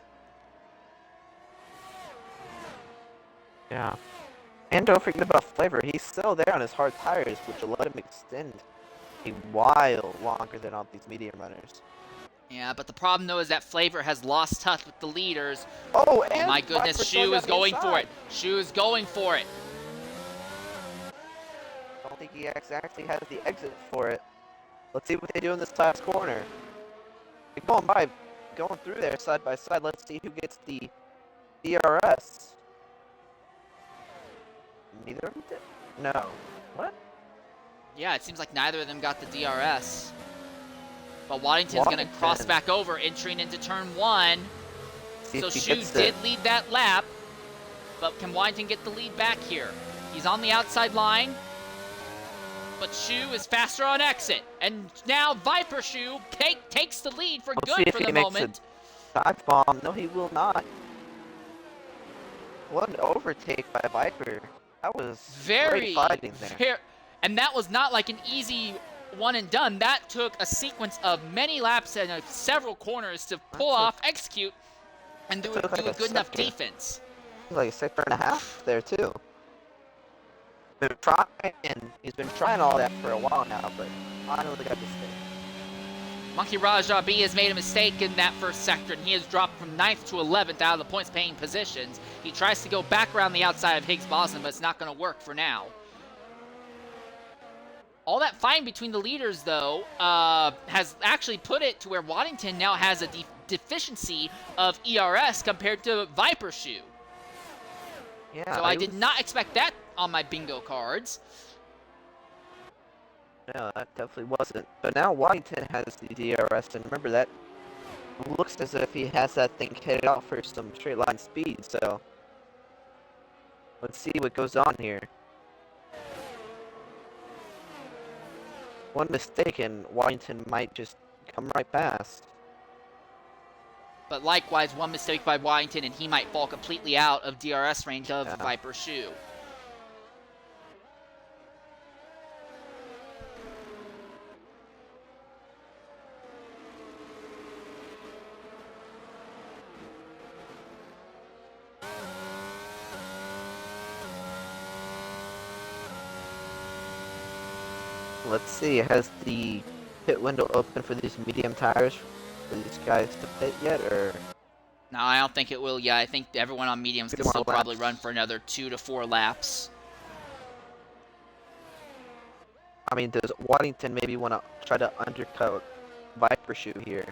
Yeah. And don't forget about Flavor. He's still there on his hard tires, which will let him extend a while longer than all these medium runners. Yeah, but the problem, though, is that Flavor has lost touch with the leaders. Oh, and my goodness, Shoe is going for it. Shoe is going for it. I don't think he exactly has the exit for it. Let's see what they do in this last corner. They're going through there side by side. Let's see who gets the DRS. Neither of them did? No. What? Yeah, it seems like neither of them got the DRS. But Waddington's going to cross back over, entering into turn 1. So Shoe did lead that lap. But can Waddington get the lead back here? He's on the outside line. But Shoe is faster on exit. And now Viper Shoe takes the lead for good for the moment. Dive bomb. No, he will not. What an overtake by Viper. That was great fighting there. And that was not like an easy one and done. That took a sequence of many laps and several corners to pull off, execute, and do a good enough defense. Like a 6.5 there too. He's been trying all that for a while now, but finally got this thing. Monkey Raja B has made a mistake in that first sector, and he has dropped from 9th to 11th out of the points-paying positions. He tries to go back around the outside of Higgs Boston, but it's not going to work for now. All that fighting between the leaders, though, has actually put it to where Waddington now has a deficiency of ERS compared to Viper Shoe. Yeah, so I did not expect that on my bingo cards. No, that definitely wasn't. But now Waddington has the DRS, and remember that looks as if he has that thing headed out for some straight line speed, so let's see what goes on here. One mistake and Waddington might just come right past. But likewise, one mistake by Waddington and he might fall completely out of DRS range of Viper's shoe. Let's see, has the pit window open for these medium tires for these guys to pit yet, or? No, I don't think it will yet. I think everyone on mediums can still probably run for another 2 to 4 laps. I mean, does Waddington maybe want to try to undercut Viper Shoe here?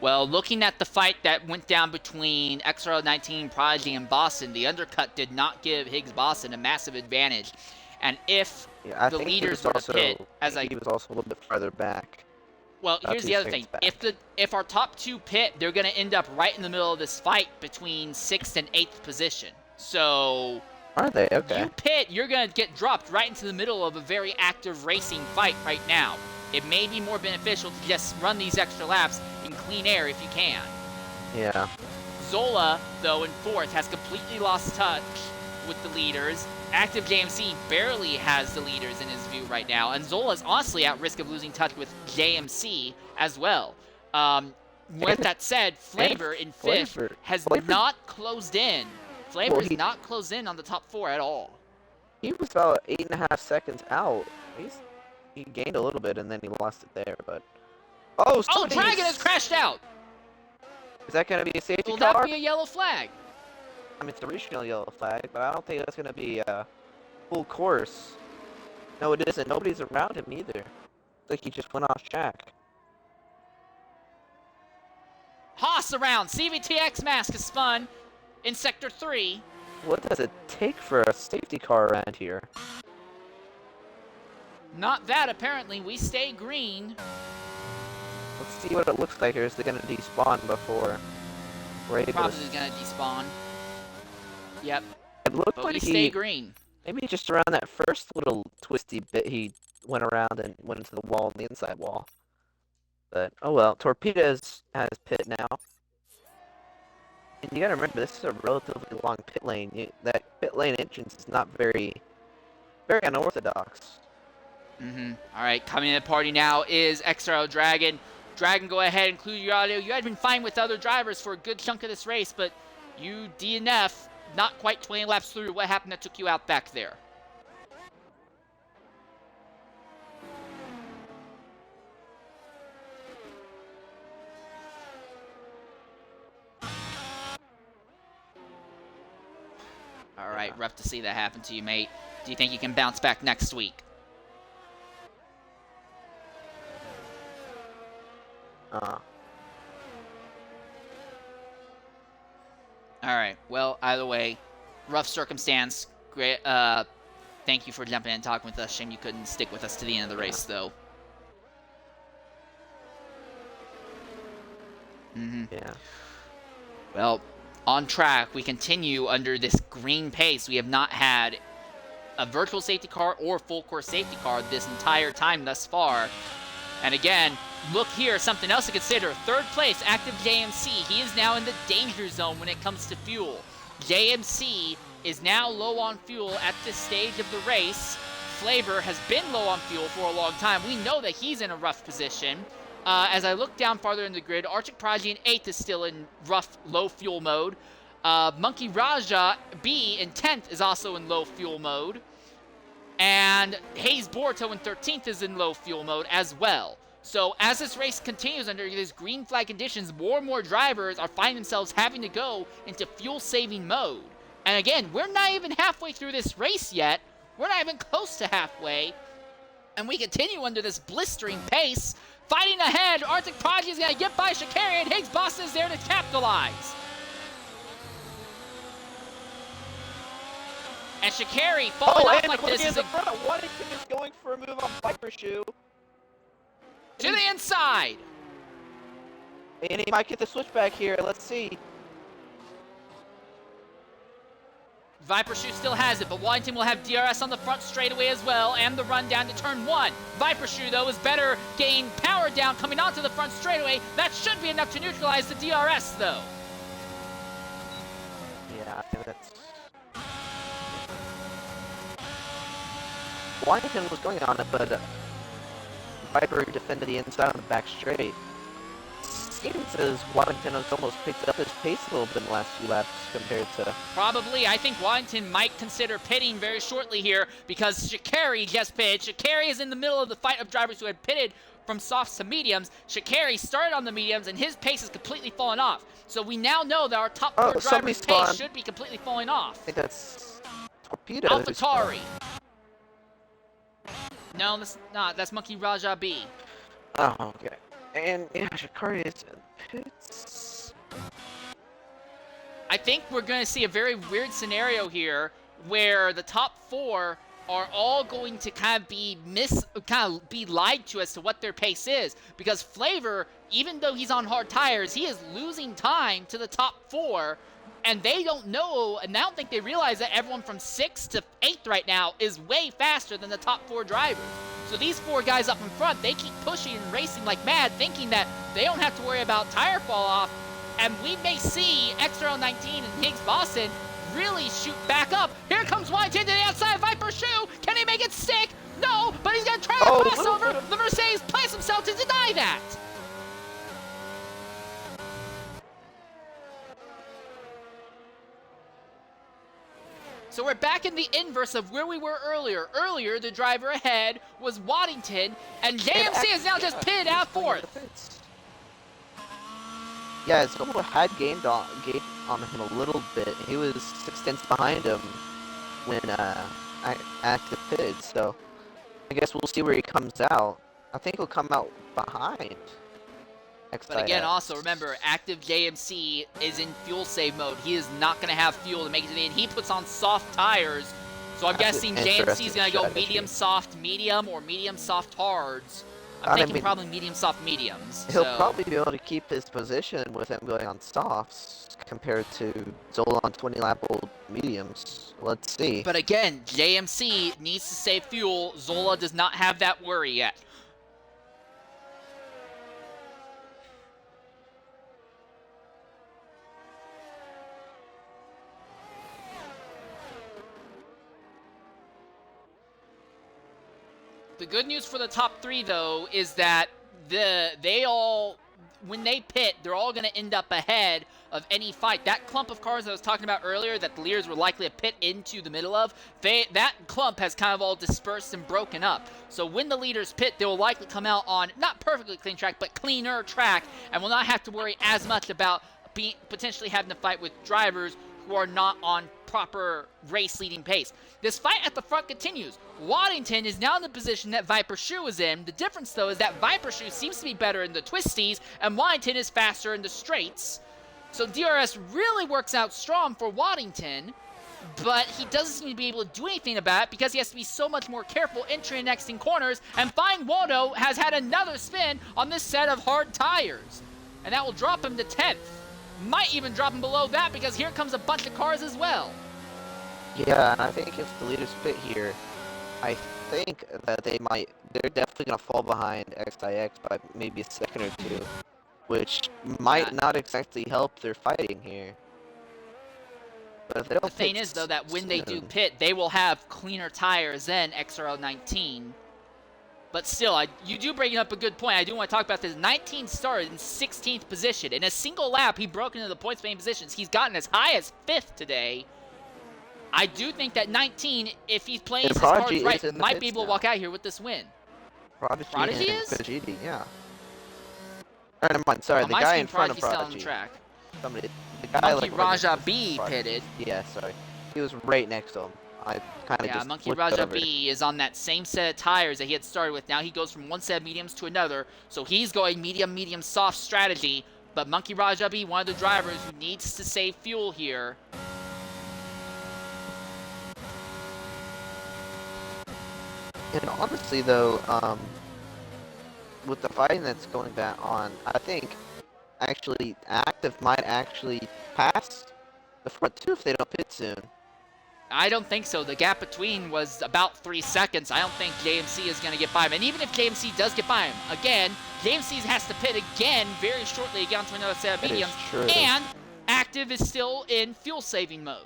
Well, looking at the fight that went down between XRL 19, Prodigy, and Boston, the undercut did not give Higgs Boston a massive advantage. And if the leaders were to pit, he was also a little bit farther back. Well, here's the other thing. If our top 2 pit, they're going to end up right in the middle of this fight between 6th and 8th position. So, are they? Okay. You pit, you're going to get dropped right into the middle of a very active racing fight right now. It may be more beneficial to just run these extra laps in clean air if you can. Yeah. Zola, though, in 4th, has completely lost touch with the leaders. Active JMC barely has the leaders in his view right now, and Zola's honestly at risk of losing touch with JMC as well. With that said, Flavor in 5th has not closed in. Flavor's not closed in on the top 4 at all. He was about 8.5 seconds out. He gained a little bit and then he lost it there, but... Oh, Dragon has crashed out! Is that going to be a safety car? Will that be a yellow flag? I mean, it's a regional yellow flag, but I don't think that's going to be a full course. No, it isn't. Nobody's around him either. Looks like he just went off track. Haas around. CVTX mask is spun in Sector 3. What does it take for a safety car around here? Not that, apparently. We stay green. Let's see what it looks like here. Is it going to despawn before we're able Probably going to despawn. Yep. It looked but like we stay green. Maybe just around that first little twisty bit, he went around and went into the wall, the inside wall. But, oh well. Torpedoes has pit now. And you gotta remember, this is a relatively long pit lane. That pit lane entrance is not very unorthodox. Alright, coming in the party now is XRL Dragon. Dragon, go ahead and include your audio. You had been fine with other drivers for a good chunk of this race, but you DNF not quite 20 laps through. What happened that took you out back there? Alright, rough to see that happen to you, mate. Do you think you can bounce back next week? Alright, well, either way, rough circumstance. Great. Thank you for jumping in and talking with us. Shame you couldn't stick with us to the end of the race, though. Yeah. Well, on track, we continue under this green pace. We have not had a virtual safety car or full course safety car this entire time thus far. And again, look here, something else to consider. 3rd place, Active JMC. He is now in the danger zone when it comes to fuel. JMC is now low on fuel at this stage of the race. Flavor has been low on fuel for a long time. We know that he's in a rough position. As I look down farther in the grid, Arctic Prodigy in 8th is still in rough, low fuel mode. Monkey Raja B in 10th is also in low fuel mode. And Hayes Borto in 13th is in low fuel mode as well. So as this race continues under these green flag conditions, more and more drivers are finding themselves having to go into fuel-saving mode. And again, we're not even halfway through this race yet. We're not even close to halfway. And we continue under this blistering pace. Fighting ahead, Arctic Prodigy is going to get by Shakari, and Higgs Boston is there to capitalize. And Shikari falling off like this is the front. Waddington is going for a move on Viper Shoe. to the inside. And he might get the switchback here. Let's see. Viper Shoe still has it, but Waddington will have DRS on the front straightaway as well, and the run down to turn 1. Viper Shoe, though, is better getting power down coming onto the front straightaway. That should be enough to neutralize the DRS, though. Yeah, I think that's... Waddington was going on it, but Viper defended the inside on the back straight. Seems as Waddington has almost picked up his pace a little bit in the last few laps compared to... Probably. I think Waddington might consider pitting very shortly here because Shikari just pitted. Shikari is in the middle of the fight of drivers who had pitted from softs to mediums. Shikari started on the mediums and his pace has completely fallen off. So we now know that our top 4 drivers' pace should be completely falling off. I think that's Torpedo. AlphaTauri. No, that's not. That's Monkey Raja B. Oh, okay. And yeah, Shikari is in pits. I think we're going to see a very weird scenario here where the top 4 are all going to kind of be lied to as to what their pace is, because Flavor, even though he's on hard tires, he is losing time to the top 4, and they don't know, and I don't think they realize that everyone from 6th to 8th right now is way faster than the top 4 drivers. So these 4 guys up in front, they keep pushing and racing like mad, thinking that they don't have to worry about tire fall off, and we may see XRL 19 and Higgs Boston really shoot back up. Here comes Waddington to the outside of Viper Shoe. Can he make it stick? No, but he's going to try a crossover. The Mercedes plants himself to deny that. So we're back in the inverse of where we were earlier. Earlier, the driver ahead was Waddington, and JMC is now just pitted out 4th. Yeah, Zola had gained on him a little bit. He was 6 tenths behind him when active pitted, so I guess we'll see where he comes out. I think he'll come out behind. But again, also remember, active JMC is in fuel save mode. He is not going to have fuel to make it to the end. He puts on soft tires, so I'm guessing JMC is going to go medium soft medium or medium soft hards. I'm thinking probably medium soft mediums. He'll probably be able to keep his position with him going on softs compared to Zola on 20 lap old mediums. Let's see. But again, JMC needs to save fuel. Zola does not have that worry yet. The good news for the top 3, though, is that they all, when they pit, they're all going to end up ahead of any fight. That clump of cars I was talking about earlier that the leaders were likely to pit into the middle of, that clump has kind of all dispersed and broken up. So when the leaders pit, they will likely come out on not perfectly clean track, but cleaner track, and will not have to worry as much about potentially having to fight with drivers who are not on proper race-leading pace. This fight at the front continues. Waddington is now in the position that Viper Shoe is in. The difference, though, is that Viper Shoe seems to be better in the twisties, and Waddington is faster in the straights. So DRS really works out strong for Waddington, but he doesn't seem to be able to do anything about it because he has to be so much more careful entering and exiting corners, and Fine Waldo has had another spin on this set of hard tires, and that will drop him to 10th. Might even drop him below that because here comes a bunch of cars as well. Yeah, and I think if the leaders pit here, I think that they're definitely going to fall behind XIX by maybe a second or 2, which might not exactly help their fighting here. But if they don't the thing is, though, that when they do pit, they will have cleaner tires than XRL 19. But still, you do bring up a good point. I do want to talk about this. 19 started in 16th position. In a single lap, he broke into the points main positions. He's gotten as high as 5th today. I do think that 19, if he's playing his cards right, might be able to walk out here with this win. Prodigy is? Vegeta, yeah. Oh, never mind. Sorry, the guy in front of Prodigy. On the track. The guy Monkey Raja B pitted. Yeah, sorry. He was right next to him. I kind of just Monkey Raja B is on that same set of tires that he had started with. Now he goes from one set of mediums to another, so he's going medium soft strategy. But Monkey Raja B, one of the drivers who needs to save fuel here. And honestly, though, with the fighting that's going back on, I think actually Active might actually pass the front two if they don't pit soon. I don't think so. The gap between was about 3 seconds. I don't think JMC is going to get by him. And even if JMC does get by him, again, JMC has to pit again very shortly again to another set of mediums. And Active is still in fuel-saving mode.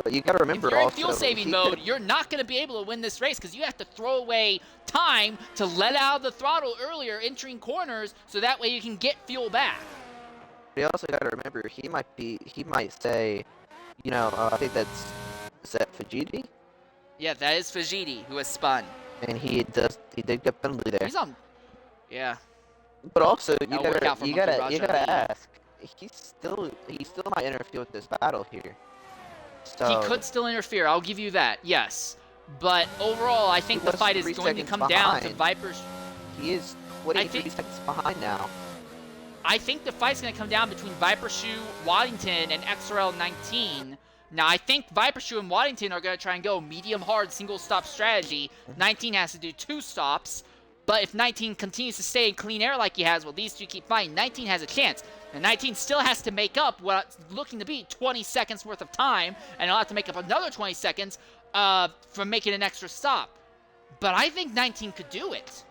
But you got to remember, if you're also, in fuel-saving mode, you're not going to be able to win this race because you have to throw away time to let out the throttle earlier entering corners so that way you can get fuel back. But you also got to remember, he might say, you know, I think is that Fajiti? Yeah, that is Fajiti who has spun. And he did get penalty there. He's on, yeah. But also, you gotta ask, he still might interfere with this battle here. So, he could still interfere, I'll give you that, yes. But overall, I think the fight is going to come down to Viper's... He is 23 seconds behind now. I think the fight's going to come down between Viper Shoe, Waddington, and XRL 19. Now, I think Viper Shoe and Waddington are going to try and go medium-hard single-stop strategy. 19 has to do 2 stops. But if 19 continues to stay in clean air like he has, well, these two keep fighting, 19 has a chance. And 19 still has to make up what's looking to be 20 seconds worth of time, and he'll have to make up another 20 seconds from making an extra stop. But I think 19 could do it.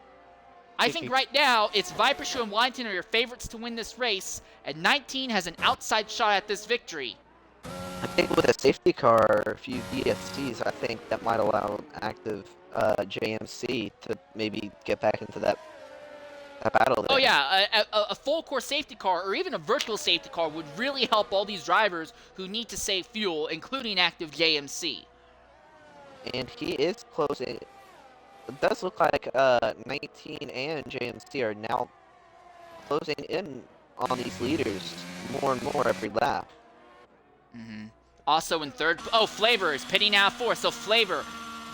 I think right now, it's Viper Shoe and Waddington are your favorites to win this race, and 19 has an outside shot at this victory. I think with a safety car or a few DSCs, I think that might allow Active JMC to maybe get back into that battle there. Oh yeah, a full course safety car or even a virtual safety car would really help all these drivers who need to save fuel, including Active JMC. And he is closing. It does look like 19 and JMC are now closing in on these leaders more and more every lap. Also in third, oh, Flavor is pitting out fourth, so Flavor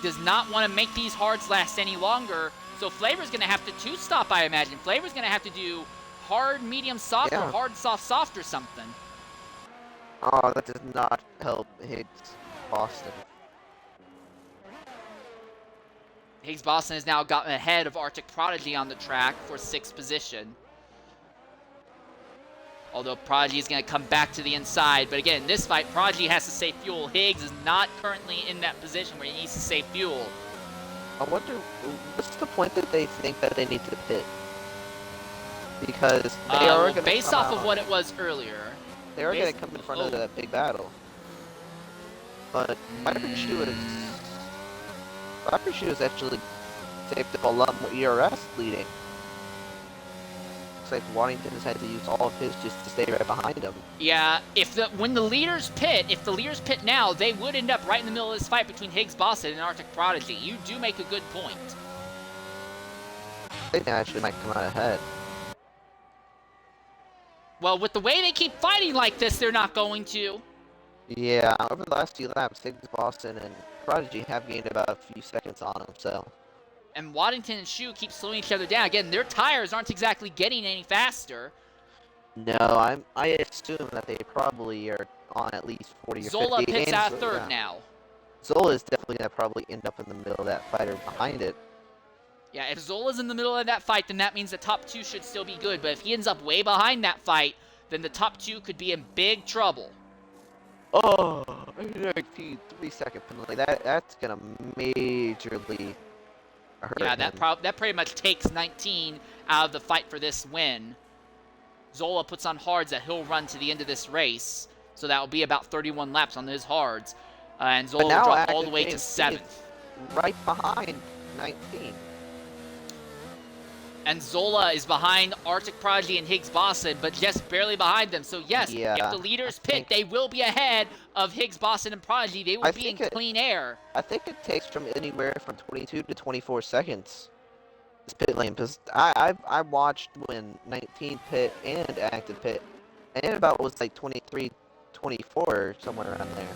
does not want to make these hards last any longer, so Flavor's going to have to two-stop, I imagine. Flavor's going to have to do hard, medium, soft, or hard, soft, soft, or something. Oh, that does not help Higgs Boston. Higgs Boston has now gotten ahead of Arctic Prodigy on the track for 6th position. Although Prodigy is going to come back to the inside. But again, in this fight, Prodigy has to save fuel. Higgs is not currently in that position where he needs to save fuel. I wonder, what's the point that they think that they need to pit? Because they are going to based off of what it was earlier. They are going to come in front of that big battle. But Viper Shoe is actually saved up a lot more ERS leading. Looks like Waddington has had to use all of his just to stay right behind him. Yeah, when the leaders pit, if the leaders pit now, they would end up right in the middle of this fight between Higgs Boston and Arctic Prodigy. You do make a good point. I think they actually might come out ahead. Well, with the way they keep fighting like this, they're not going to. Yeah, over the last few laps, Higgs Boston and Prodigy have gained about a few seconds on him, so. And Waddington and Shoe keep slowing each other down. Again, their tires aren't exactly getting any faster. No, I assume that they probably are on at least 40 or 50. Zola pits out third now. Zola is definitely going to probably end up in the middle of that fight or behind it. Yeah, if Zola's in the middle of that fight, then that means the top 2 should still be good. But if he ends up way behind that fight, then the top 2 could be in big trouble. Oh, 3-second penalty. That's going to majorly hurt Yeah, him. that pretty much takes 19 out of the fight for this win. Zola puts on hards that he'll run to the end of this race. So that will be about 31 laps on his hards. And Zola will drop all the way to 7th. Right behind 19. And Zola is behind Arctic Prodigy and Higgs Boston, but just barely behind them. So yes, if the leaders pit, they will be ahead of Higgs Boston and Prodigy. They will be in clean air. I think it takes from anywhere from 22 to 24 seconds. This pit lane, because I watched when 19 pit and Active pit, and it about was like 23, 24, somewhere around there.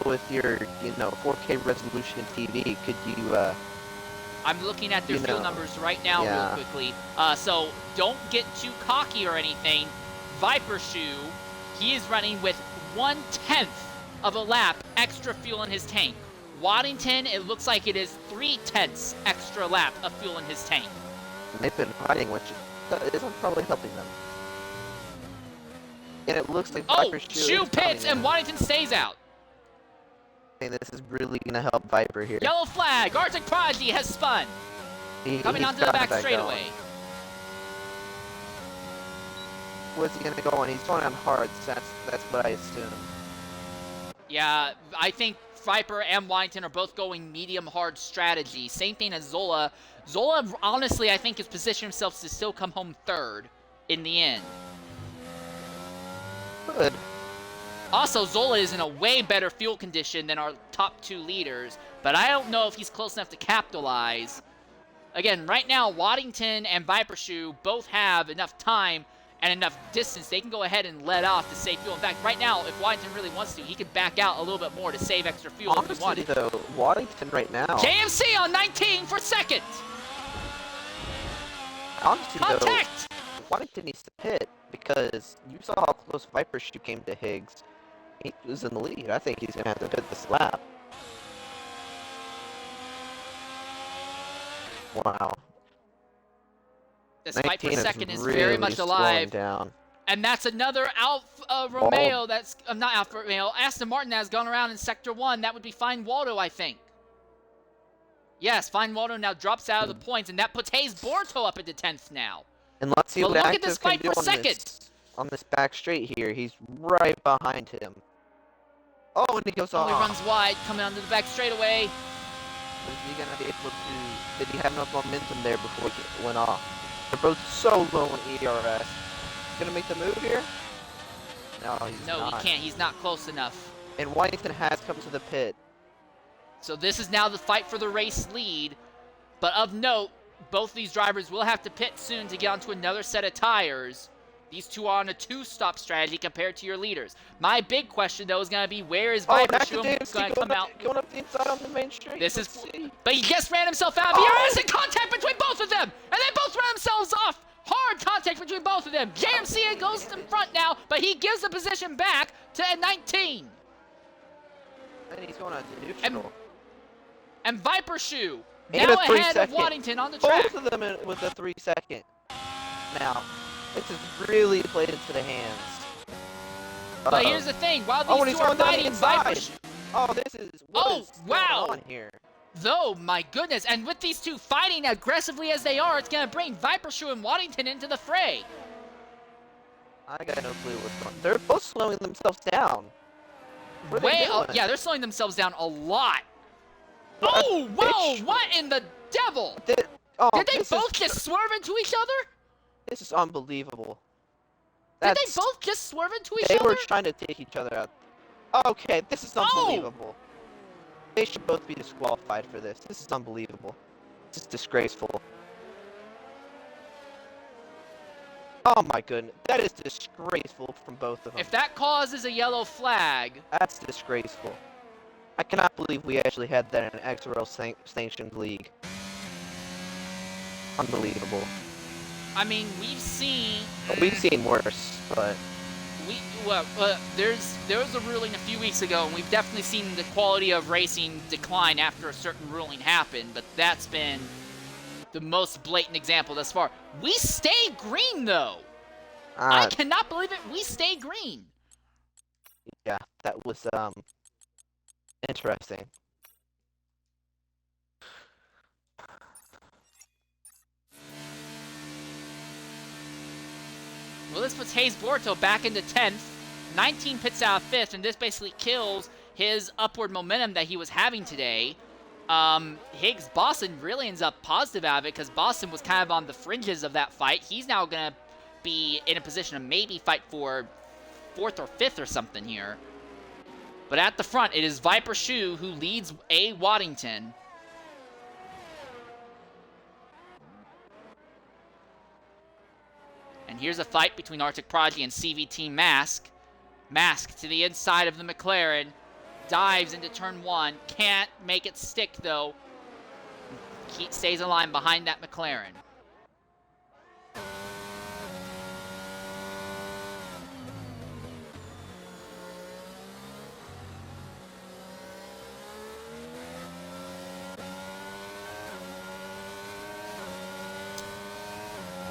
With your, 4K resolution TV, could you, I'm looking at their fuel numbers right now real quickly. So don't get too cocky or anything. Viper Shoe, he is running with 1/10 of a lap extra fuel in his tank. Waddington, it looks like it is 3/10 extra lap of fuel in his tank. They've been fighting, which isn't probably helping them. And it looks like Oh, Viper's Shoe pits and Waddington stays out. I think this is really going to help Viper here. Yellow flag, Arctic Prodigy has spun. Coming onto the back straightaway. What's he going to go on? He's going on hard, so that's what I assume. Yeah, I think Viper and Waddington are both going medium-hard strategy. Same thing as Zola. Zola, honestly, I think has positioned himself to still come home third in the end. Good. Also, Zola is in a way better fuel condition than our top two leaders, but I don't know if he's close enough to capitalize. Again, right now, Waddington and Viper Shoe both have enough time and enough distance. They can go ahead and let off to save fuel. In fact, right now, if Waddington really wants to, he could back out a little bit more to save extra fuel if he wanted. Honestly, though, Waddington right now... JMC on 19 for second! Honestly, Contact! though, Waddington needs to pit, because you saw how close Viper Shoe came to Higgs. He was in the lead. I think he's going to have to pit this lap. Wow. This fight for second is really very much alive. Down. And that's another Alfa Romeo that's... not Alfa Romeo. Aston Martin has gone around in Sector 1. That would be Fine Waldo, I think. Yes, Fine Waldo now drops out of the points, and that puts Hayes Borto up into 10th now. And let's see but what look Active at this can fight do for on second. On this back straight here. He's right behind him. Oh, and he goes off. He runs wide, coming onto the back straightaway. Is he going to be able to... Did he have enough momentum there before he went off? They're both so low in ERS. He's going to make the move here? No, he's not. No, he can't. He's not close enough. And Waddington has come to the pit. So this is now the fight for the race lead. But of note, both of these drivers will have to pit soon to get onto another set of tires. These two are on a two-stop strategy compared to your leaders. My big question, though, is going to be where is Viper Shoe going to come out? Going up the inside on the main straight. This is, but he just ran himself out. There is a contact between both of them, and they both ran themselves off. Hard contact between both of them. JMC goes in front now, but he gives the position back to 19. And he's going on to neutral. And Viper Shoe now ahead of Waddington on the track. Both of them with a 3 second. Now. This is really played into the hands. But here's the thing, while these two are fighting, Viper Shoe... Oh, this is... What is going on here? Though, my goodness, and with these two fighting aggressively as they are, it's going to bring Viper Shoe and Waddington into the fray. I got no clue what's going on. They're both slowing themselves down. Yeah, they're slowing themselves down a lot. Oh, whoa, what in the devil? Did they both just swerve into each other? This is unbelievable. Did they both just swerve into each other? They were trying to take each other out. Okay, this is unbelievable. They should both be disqualified for this. This is unbelievable. This is disgraceful. Oh my goodness. That is disgraceful from both of them. If that causes a yellow flag... That's disgraceful. I cannot believe we actually had that in an XRL sanctioned league. Unbelievable. I mean, we've seen worse, but there was a ruling a few weeks ago, and we've definitely seen the quality of racing decline after a certain ruling happened. But that's been the most blatant example thus far. We stay green, though. I cannot believe it. We stay green. Yeah, that was interesting. Well, this puts Hayes Borto back into 10th. 19 pits out of 5th, and this basically kills his upward momentum that he was having today. Boston really ends up positive out of it because Boston was kind of on the fringes of that fight. He's now going to be in a position to maybe fight for 4th or 5th or something here. But at the front, it is Viper Shoe who leads A. Waddington. And here's a fight between Arctic Prodigy and CVT Mask. Mask to the inside of the McLaren. Dives into turn 1. Can't make it stick, though. Stays in line behind that McLaren.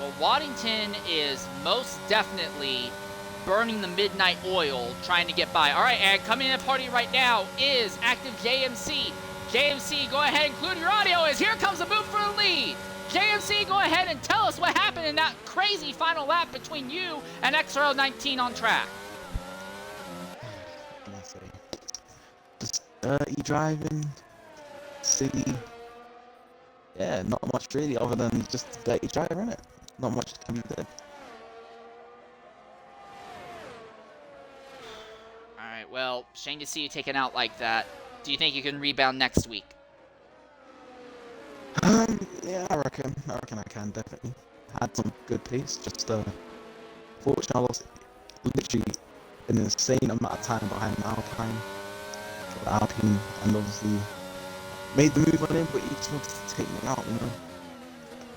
Well, Waddington is most definitely burning the midnight oil trying to get by. All right, and coming in the party right now is active JMC. JMC, go ahead and include your audio as here comes a move for the lead. JMC, go ahead and tell us what happened in that crazy final lap between you and XRL 19 on track. What can I say? Just dirty driving, silly. Yeah, not much really other than just dirty driving, innit? Not much can be said. Alright, well, shame to see you taken out like that. Do you think you can rebound next week? Yeah, I reckon I can definitely. Had some good pace, just fortunately I lost literally an insane amount of time behind the Alpine. The Alpine, and obviously made the move on him, but he just wanted to take me out, you know.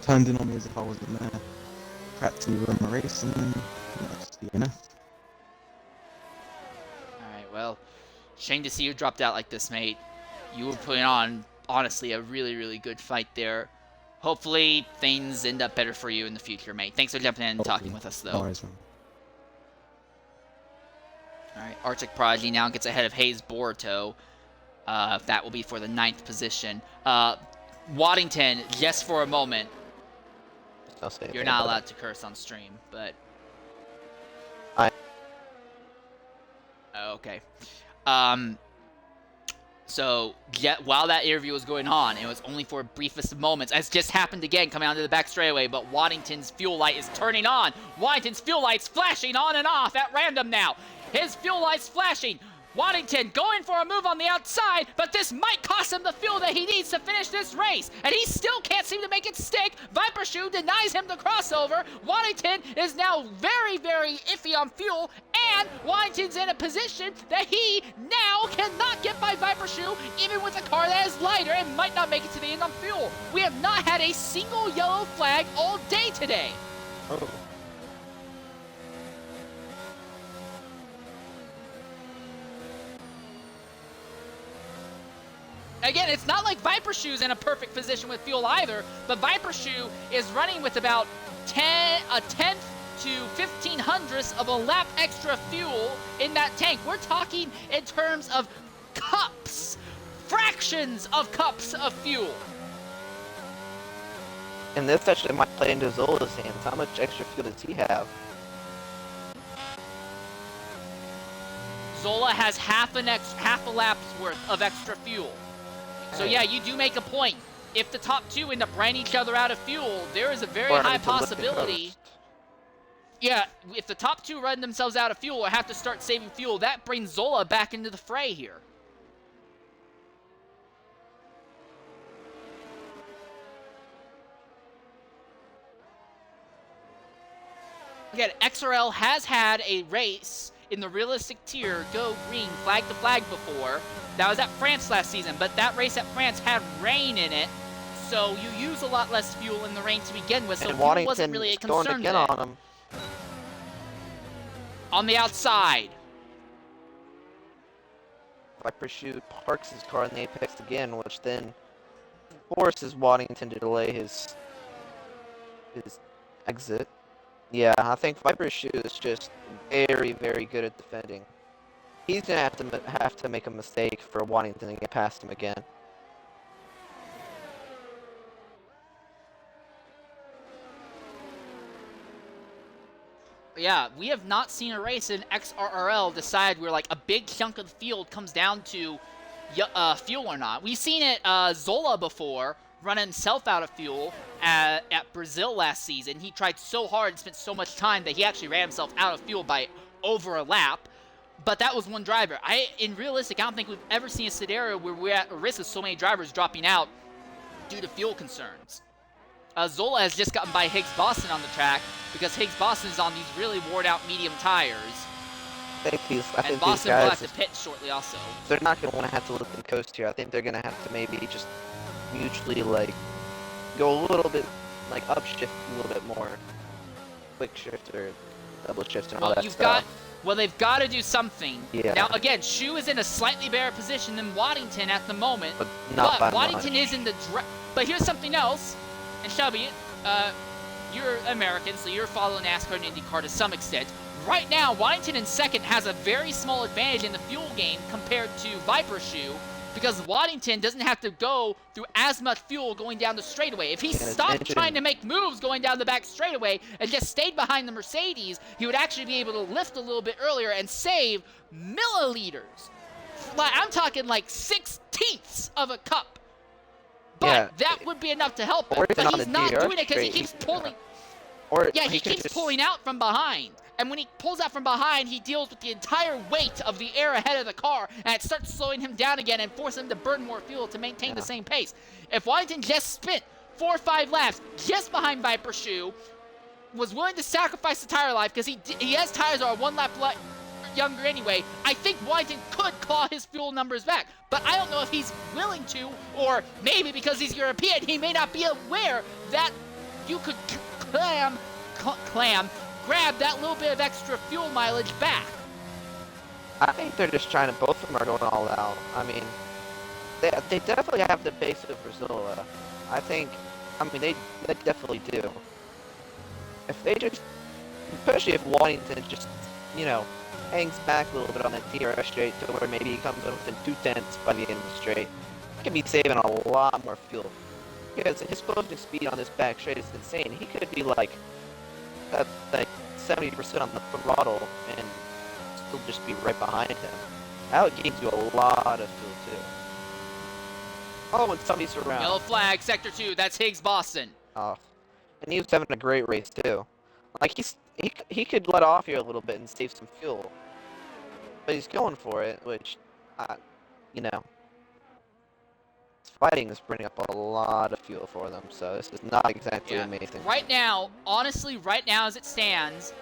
Turned in on me as if I wasn't there. Practically run my race, and then just DNF. Alright, well, shame to see you dropped out like this, mate. You were putting on, honestly, a really, really good fight there. Hopefully, things end up better for you in the future, mate. Thanks for jumping in and talking with us, though. No worries, man. Alright, Arctic Prodigy now gets ahead of Hayes Boruto. That will be for the 9th position. Waddington, just for a moment. You're not allowed to curse on stream, but... Okay. So, while that interview was going on, it was only for briefest of moments, as just happened again coming onto the back straightaway, but Waddington's fuel light is turning on. Waddington's fuel light's flashing on and off at random now. His fuel light's flashing. Waddington going for a move on the outside, but this might cost him the fuel that he needs to finish this race, and he still can't seem to make it stick. Viper Shoe denies him the crossover. Waddington is now very, very iffy on fuel, and Waddington's in a position that he now cannot get by Viper Shoe, even with a car that is lighter and might not make it to the end on fuel. We have not had a single yellow flag all day today. Oh. Again, it's not like Viper Shoe's in a perfect position with fuel either, but Viper Shoe is running with about a tenth to 1/1500th of a lap extra fuel in that tank. We're talking in terms of cups, fractions of cups of fuel. And this actually might play into Zola's hands. How much extra fuel does he have? Zola has half a lap's worth of extra fuel. So yeah, you do make a point. If the top two end up running each other out of fuel, there is a very high possibility. Yeah, if the top two run themselves out of fuel or have to start saving fuel, that brings Zola back into the fray here. Again, XRL has had a race in the realistic tier go green flag to flag before. That was at France last season, but that race at France had rain in it, so you use a lot less fuel in the rain to begin with, so and fuel wasn't really a concern again there. on him. On the outside. Viper Shoe parks his car in the apex again, which then forces Waddington to delay his exit. Yeah, I think Viper Shoe is just very, very good at defending. He's gonna have to make a mistake for Waddington to get past him again. Yeah, we have not seen a race in XRRL decide where like a big chunk of the field comes down to fuel or not. We've seen it Zola before run himself out of fuel at Brazil last season. He tried so hard and spent so much time that he actually ran himself out of fuel by over a lap. But that was one driver. In realistic, I don't think we've ever seen a scenario where we're at a risk of so many drivers dropping out due to fuel concerns. Zola has just gotten by Higgs Boston on the track because Higgs Boston is on these really worn out medium tires. I think Boston these will guys, have to pit shortly also. they're not going to want to have to let them coast here. I think they're going to have to maybe just mutually like go a little bit like upshift a little bit more, quick shift or double shift and all that stuff. Well, they've got to do something. Yeah. Now, again, Shu is in a slightly better position than Waddington at the moment. But not by Waddington much. is in the... But here's something else. And Shelby, you're American, so you're following NASCAR and IndyCar to some extent. Right now, Waddington in second has a very small advantage in the fuel game compared to Viper Shoe, because Waddington doesn't have to go through as much fuel going down the straightaway. If he stopped trying to make moves going down the back straightaway and just stayed behind the Mercedes, he would actually be able to lift a little bit earlier and save milliliters. Like, I'm talking like 6/10ths of a cup. But that would be enough to help him. But he's not doing it because he keeps pulling. He keeps pulling out from behind. And when he pulls out from behind, he deals with the entire weight of the air ahead of the car, and it starts slowing him down again and forcing him to burn more fuel to maintain the same pace. If Waddington just spent 4 or 5 laps just behind Viper Shoe, was willing to sacrifice the tire life because he has tires that are 1 lap younger anyway, I think Waddington could claw his fuel numbers back. But I don't know if he's willing to, or maybe because he's European, he may not be aware that you could grab that little bit of extra fuel mileage back. I think they're just trying to, both of them are going all out. I mean, they definitely have the base of Brazil. I mean, they definitely do. If they just, especially if Waddington just, you know, hangs back a little bit on that DRS straight to where maybe he comes in within 2/10 by the end of the straight, he can be saving a lot more fuel. Because his closing speed on this back straight is insane. He could be like 70% on the throttle and still just be right behind him. That gains you a lot of fuel too. Oh, and somebody's around. Yellow flag, sector 2. That's Higgs Boston. Oh, and he was having a great race too. Like he could let off here a little bit and save some fuel, but he's going for it, which, you know, fighting is burning up a lot of fuel for them, so this is not exactly amazing. Right now, honestly, right now as it stands,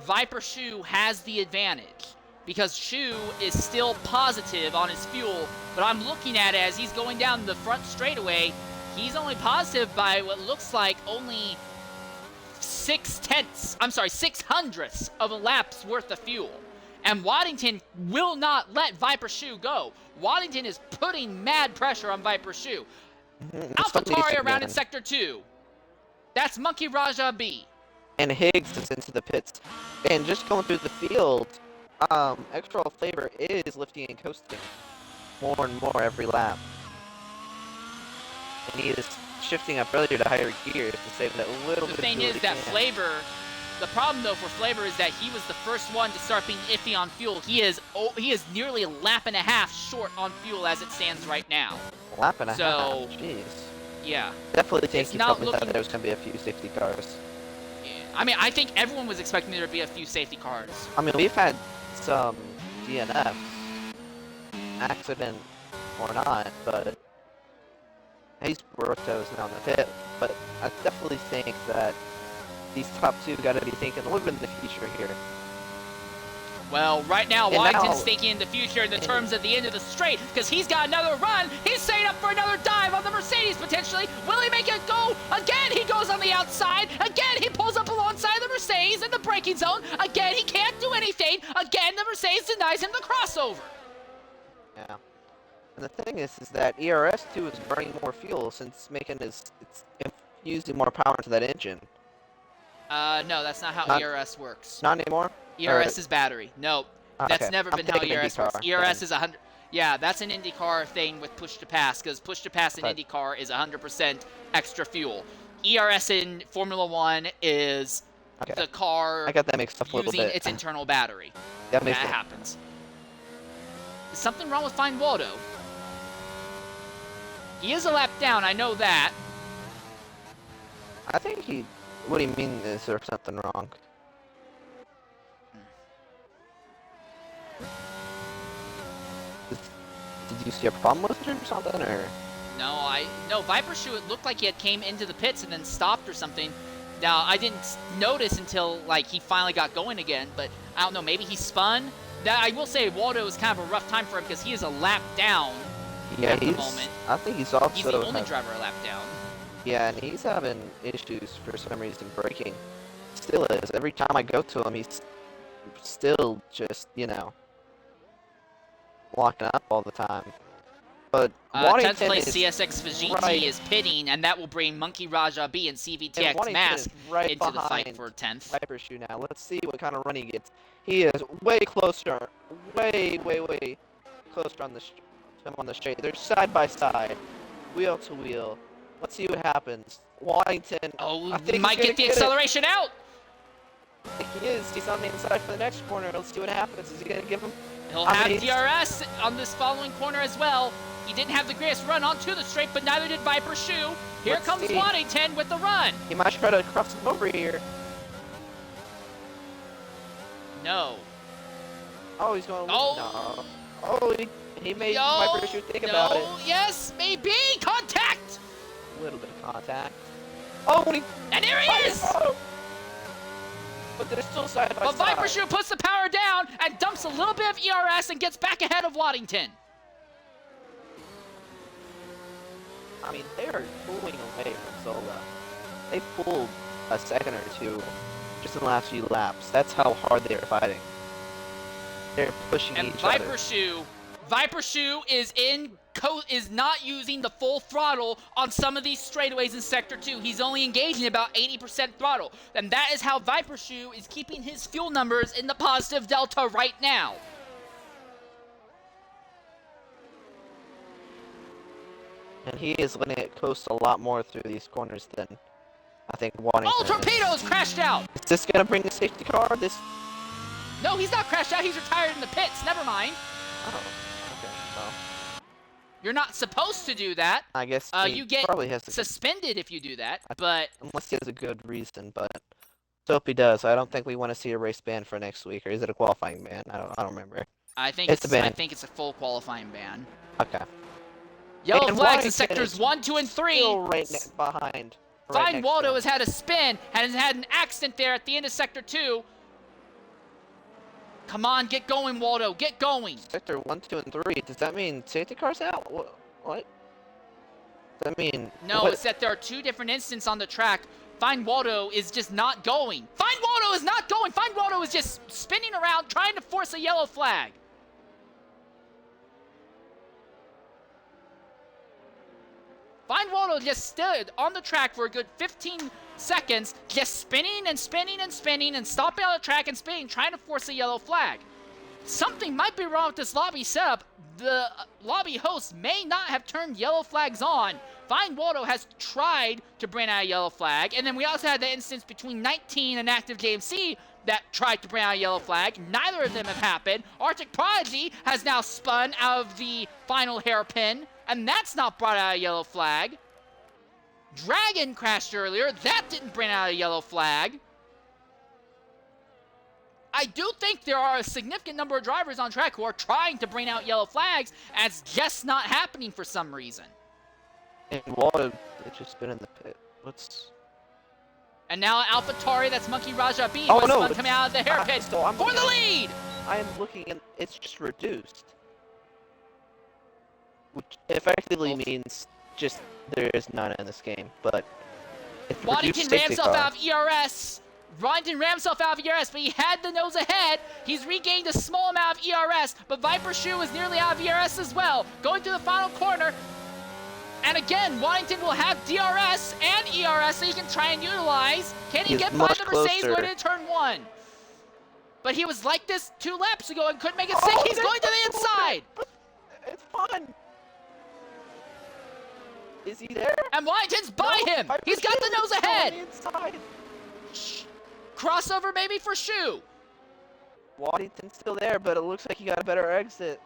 Viper Shoe has the advantage because Shoe is still positive on his fuel, but I'm looking at it as he's going down the front straightaway. He's only positive by what looks like only 6/100ths of a lap's worth of fuel. And Waddington will not let Viper Shoe go. Waddington is putting mad pressure on Viper Shoe. AlphaTauri around in sector 2. That's Monkey Raja B. And Higgs is into the pits. And just going through the field, XRL Flavor is lifting and coasting more and more every lap. And he is shifting up earlier to higher gears to save that little bit of fuel. The thing is that Flavor, the problem though for Flavor is that he was the first one to start being iffy on fuel. He is nearly a lap and a half short on fuel as it stands right now. Lap and a half? Jeez. Yeah. Definitely think he probably thought there was going to be a few safety cars. Yeah. I mean, I think everyone was expecting there to be a few safety cars. I mean, we've had some DNFs, accident or not, but Hayes Barroso is now in the pit. But I definitely think that these top two got to be thinking a little bit in the future here. Well, right now, Waddington's thinking in the future in the terms of the end of the straight, because he's got another run. He's setting up for another dive on the Mercedes, potentially. Will he make it go? Again, he goes on the outside. Again, he pulls up alongside the Mercedes in the braking zone. Again, he can't do anything. Again, the Mercedes denies him the crossover. Yeah. And the thing is that ERS2 is burning more fuel since it's infusing more power into that engine. No, that's not how ERS works. Not anymore? ERS is battery. No, that's never been how ERS works. ERS is 100. Yeah, that's an IndyCar thing with push to pass, because push to pass in IndyCar is 100% extra fuel. ERS in Formula 1 is the car using its internal battery. That happens. Is something wrong with Fine Waldo? He is a lap down, I know that. I think he... What do you mean, is there something wrong? Did you see a problem with it or something, or? No, Viper Shoe, it looked like he had came into the pits and then stopped or something. Now, I didn't notice until, like, he finally got going again, but I don't know, maybe he spun? Now, I will say Waldo is kind of a rough time for him because he is a lap down at the moment. I think he's also... He's the only driver a lap down. Yeah, and he's having issues for some reason braking. Still is. Every time I go to him, he's still just, you know, locking up all the time. But 10th Waddington place is CSX Vegeti right, is pitting, and that will bring Monkey Raja B and and CVTX Waddington Mask is right into the fight behind for 10th. Viper Shoe now. Let's see what kind of run he gets. He is way closer, way closer on the straight. They're side by side, wheel to wheel. Let's see what happens. Waddington, Oh, I think might he's get the gonna get it. acceleration out. I think he is. He's on the inside for the next corner. Let's see what happens. Is he gonna give him? He'll I have mean, DRS on this following corner as well. He didn't have the greatest run onto the straight, but neither did Viper Shoe. Here Let's comes see. Waddington with the run. He might try to cross him over here. No. Oh, he's going. Oh. No. Oh, he made Viper Shoe think about it. Yes, maybe. Contact. A little bit of contact. Oh, And there he is. Oh. But they're still side by But side. Viper Shoe puts the power down and dumps a little bit of ERS and gets back ahead of Waddington. I mean, they are pulling away from Zola. They pulled a second or two just in the last few laps. That's how hard they are fighting. They're pushing And each Viper other. Viper Shoe is not using the full throttle on some of these straightaways in Sector 2. He's only engaging about 80% throttle. And that is how Viper Shoe is keeping his fuel numbers in the positive delta right now. And he is letting it coast a lot more through these corners than I think Waddington Oh, Torpedo's crashed out! Is this going to bring a safety car? No, he's not crashed out. He's retired in the pits. Never mind. Oh, okay. Well, You're not supposed to do that. I guess he You get probably has to, suspended if you do that, but unless he has a good reason, but so if he does, I don't think we want to see a race ban for next week, or is it a qualifying ban? I don't remember. I think It's a ban. I think it's a full qualifying ban. Okay. Yellow And flags in Waddington sectors is 1, 2, and 3. Still right behind. Right Fine next Waldo to him. has had a spin and has had an accident there at the end of Sector 2. Come on, get going, Waldo. Get going. Sector 1, 2, and 3. Does that mean safety cars out? What? Does that mean? No, what? it's that there are two different instances on the track. Fine Waldo is just not going. Fine Waldo is not going. Fine Waldo is just spinning around trying to force a yellow flag. Fine Waldo just stood on the track for a good 15 seconds, just spinning and spinning and spinning and stopping on the track and spinning, trying to force a yellow flag. Something might be wrong with this lobby setup. The lobby host may not have turned yellow flags on. Fine Waldo has tried to bring out a yellow flag, and then we also had the instance between 19 and Active JMC that tried to bring out a yellow flag. Neither of them have happened. Arctic Prodigy has now spun out of the final hairpin, and that's not brought out a yellow flag. Dragon crashed earlier. That didn't bring out a yellow flag. I do think there are a significant number of drivers on track who are trying to bring out yellow flags, and it's just not happening for some reason. And Waldo had just been in the pit. And now AlphaTauri, that's Monkey Raja B, Oh, was no, spun coming out of the hairpin so I'm for the looking- lead! I am looking and it's just reduced. Which effectively means just there is none in this game, but it's Waddington reduced ran safety himself car. out of ERS. Waddington ran himself out of ERS, but he had the nose ahead. He's regained a small amount of ERS, but Viper Shoe is nearly out of ERS as well. Going to the final corner. And again, Waddington will have DRS and ERS that he can try and utilize. Can he He's get by much the Mercedes closer. going into turn 1? But he was like this 2 laps ago and couldn't make it stick. He's going to the inside. It's fun. Is he there? And Waddington's by No, him. Viper He's got the Shoe nose is on ahead. the inside. Crossover maybe for Shoe. Waddington's still there, but it looks like he got a better exit.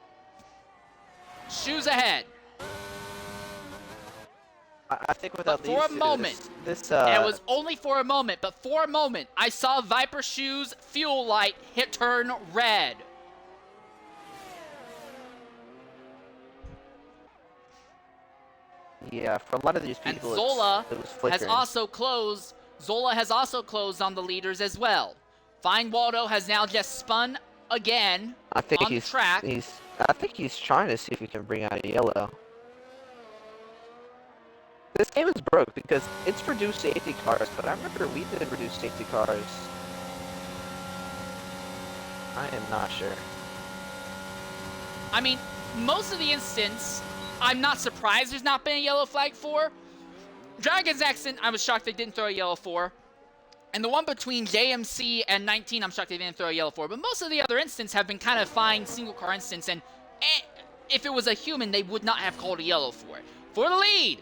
Shoe's ahead. I think without But for a these two, moment, this And it was only for a moment, but for a moment, I saw Viper Shoe's fuel light turn red. yeah, for a lot of these And people, Zola it was has flickering. also closed. Zola has also closed on the leaders as well. Fine Waldo has now just spun again I think on the track. I think he's trying to see if he can bring out a yellow. This game is broke because it's reduced safety cars, but I remember we did reduce safety cars. I am not sure. I mean, most of the instance, I'm not surprised there's not been a yellow flag for. Dragon's Accent, I was shocked they didn't throw a yellow for. And the one between JMC and 19, I'm shocked they didn't throw a yellow for. But most of the other instances have been kind of fine single car instance, and if it was a human, they would not have called a yellow for it. For the lead,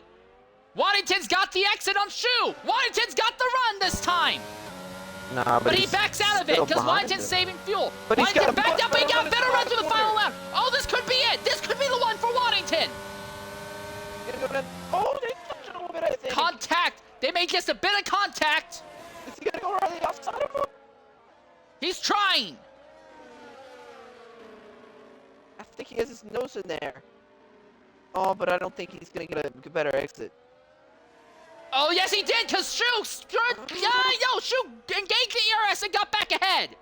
Waddington's got the exit on Shu. Waddington's got the run this time. Nah, but he backs out of it because Waddington's saving fuel. But Waddington backed up, but he got a better run through the final lap. Oh, this could be it. This could be the one for Waddington. Oh, they touched a little bit, I think. Contact. They made just a bit of contact. Is he gonna go around the outside of him? He's trying. I think he has his nose in there. Oh, but I don't think he's gonna get a better exit. Oh, yes, he did, because Shu engaged the ERS and got back ahead.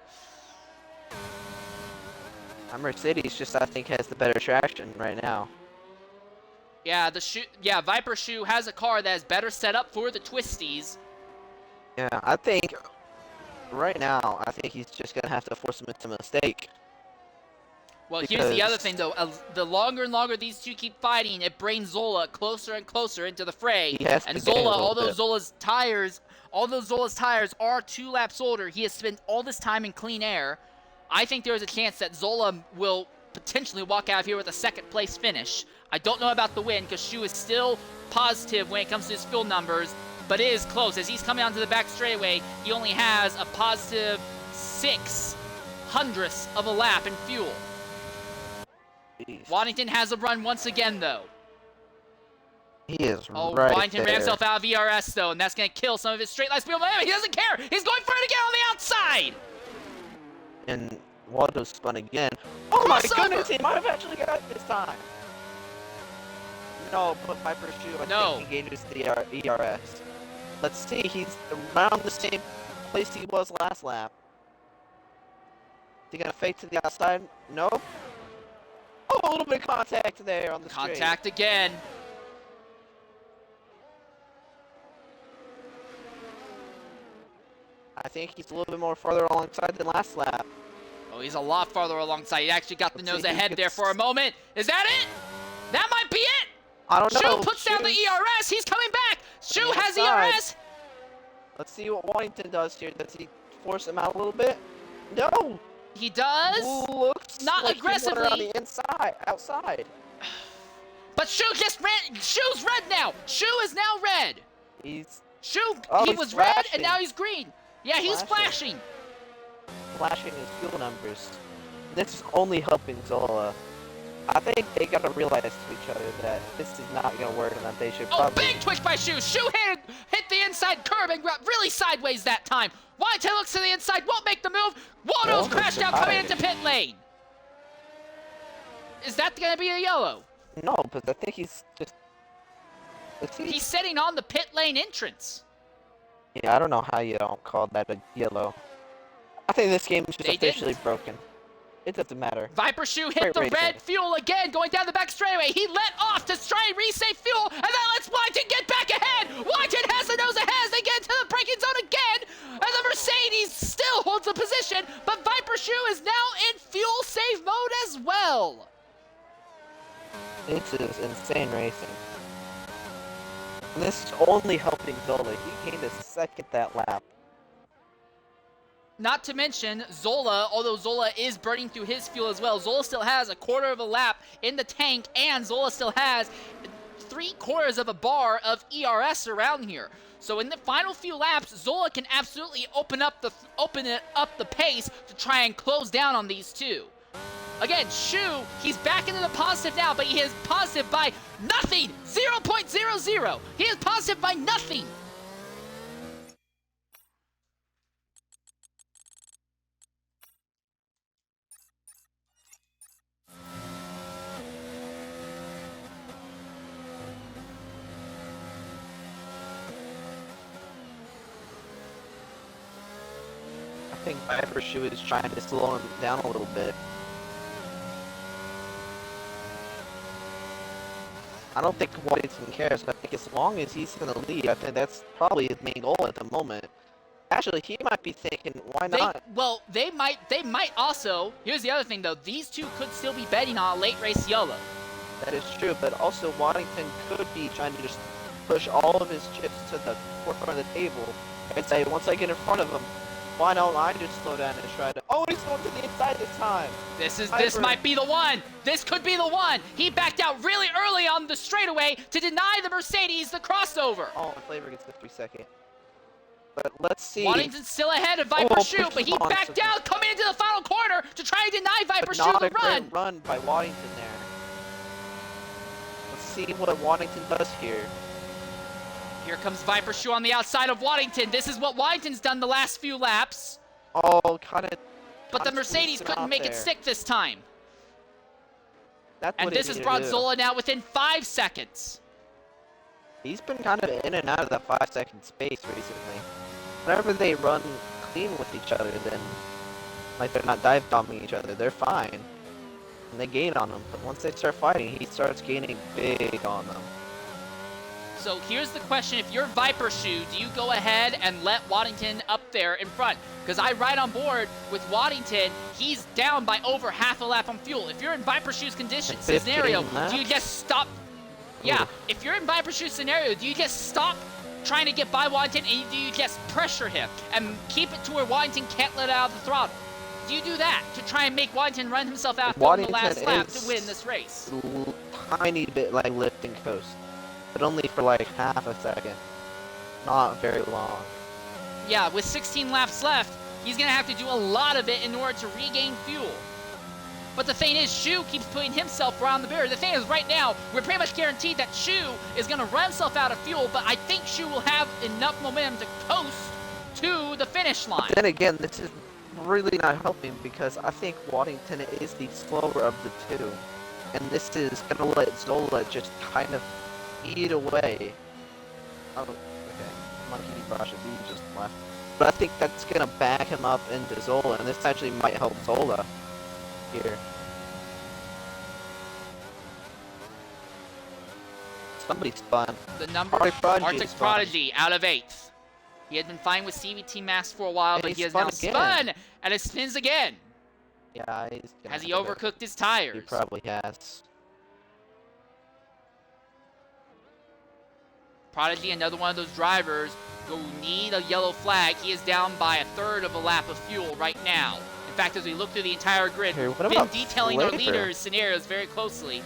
Mercedes just, I think, has the better traction right now. Yeah, Viper Shu has a car that is better set up for the twisties. Yeah, I think right now, I think he's just gonna have to force him into a mistake. Well, here's the other thing, though. The longer and longer these two keep fighting, it brings Zola closer and closer into the fray. And Zola, although Zola's tires are 2 laps older, he has spent all this time in clean air. I think there is a chance that Zola will potentially walk out of here with a second-place finish. I don't know about the win, because Shu is still positive when it comes to his fuel numbers, but it is close. As he's coming onto the back straightaway, he only has a positive 0.06 of a lap in fuel. Jeez. Waddington has a run once again, though. He is Waddington there. ran himself out of ERS, though, and that's going to kill some of his straight line speed. He doesn't care. He's going for it again on the outside. And Waldo spun again. Oh my goodness, he might have actually got it this time. No, but Viper Shu, I think he engages the ERS. Let's see, he's around the same place he was last lap. Is he going to fake to the outside? Nope. Oh, a little bit of contact there on the straight. Contact again. I think he's a little bit more farther alongside than last lap. Oh, he's a lot farther alongside. He actually got the nose ahead there for a moment. Is that it? That might be it. I don't know. Shu puts down the ERS. He's coming back. Shu has ERS. Let's see what Waddington does here. Does he force him out a little bit? No. He does. Looks not like aggressively. On the outside. But Shu just ran. Shu's red now. Shu is now red. He was red and now he's green. Yeah, he's flashing. Flashing his fuel numbers. This is only helping Zola. I think they gotta realize to each other that this is not gonna work and that they should probably... big twitch by Shu! Shu hit the inside curb and got really sideways that time. Waddington looks to the inside, won't make the move. Waldo's crashed out coming into pit lane. Is that gonna be a yellow? No, but I think he's just... He's sitting on the pit lane entrance. Yeah, I don't know how you don't call that a yellow. I think this game is just officially broken. It doesn't matter. Viper Shu hit the red fuel again, going down the back straightaway. He let off to try and resave fuel, and that lets Waddington get back ahead. Waddington has the nose ahead as they get into the braking zone again, and the Mercedes still holds the position, but Viper Shu is now in fuel save mode as well. This is insane racing. And this is only helping Zola. He gained a second that lap. Not to mention, Zola, although Zola is burning through his fuel as well, Zola still has a quarter of a lap in the tank, and Zola still has 3/4 of a bar of ERS around here. So in the final few laps, Zola can absolutely open up the pace to try and close down on these two. Again, Shu, he's back into the positive now, but he is positive by nothing! 0.00! He is positive by nothing! I think Viper Shu is trying to slow him down a little bit. I don't think Waddington cares. I think as long as he's in the lead, I think that's probably his main goal at the moment. Actually, he might be thinking, why not? They might also. Here's the other thing, though. These two could still be betting on a late race yellow. That is true, but also Waddington could be trying to just push all of his chips to the forefront of the table and say, once I get in front of him, why don't I just slow down and try to... Oh, he's going to the inside this time! This might be the one! This could be the one! He backed out really early on the straightaway to deny the Mercedes the crossover! Oh, and Flavor gets the 3-second. But let's see. Waddington's still ahead of Viper Shoe, but he backed out coming into the final corner to try and deny Viper Shoe the run! Not a great run by Waddington there. Let's see what Waddington does here. Here comes Viper Shoe on the outside of Waddington. This is what Waddington's done the last few laps. Oh, kind of. But the Mercedes couldn't make it stick this time. That's and what this has brought Zola now within 5 seconds. He's been kind of in and out of that 5-second space recently. Whenever they run clean with each other, then like they're not dive bombing each other, they're fine. And they gain on them. But once they start fighting, he starts gaining big on them. So here's the question, if you're Viper Shoe, do you go ahead and let Waddington up there in front? Because I ride on board with Waddington, he's down by over half a lap on fuel. If you're in Viper Shoe's scenario, do you just stop? Yeah, if you're in Viper Shoe's scenario, do you just stop trying to get by Waddington and do you just pressure him and keep it to where Waddington can't let out of the throttle? Do you do that to try and make Waddington run himself out on the last lap to win this race? Tiny bit like lifting coast. But only for like half a second. Not very long. Yeah, with 16 laps left, he's going to have to do a lot of it in order to regain fuel. But the thing is, Shu keeps putting himself around the barrier. The thing is, right now, we're pretty much guaranteed that Shu is going to run himself out of fuel, but I think Shu will have enough momentum to coast to the finish line. But then again, this is really not helping because I think Waddington is the slower of the two. And this is going to let Zola just kind of eat away. Oh, okay. Monkey Brasha B just left. But I think that's gonna back him up into Zola, and this actually might help Zola here. Somebody spun. The number Arctic Prodigy out of 8th. He had been fine with CVT Mask for a while, but he has now spun, and it spins again. Yeah, he's gonna Has he overcooked his tires? He probably has. Prodigy, another one of those drivers who need a yellow flag. He is down by 1/3 of a lap of fuel right now. In fact, as we look through the entire grid, we've been detailing our leaders' scenarios very closely.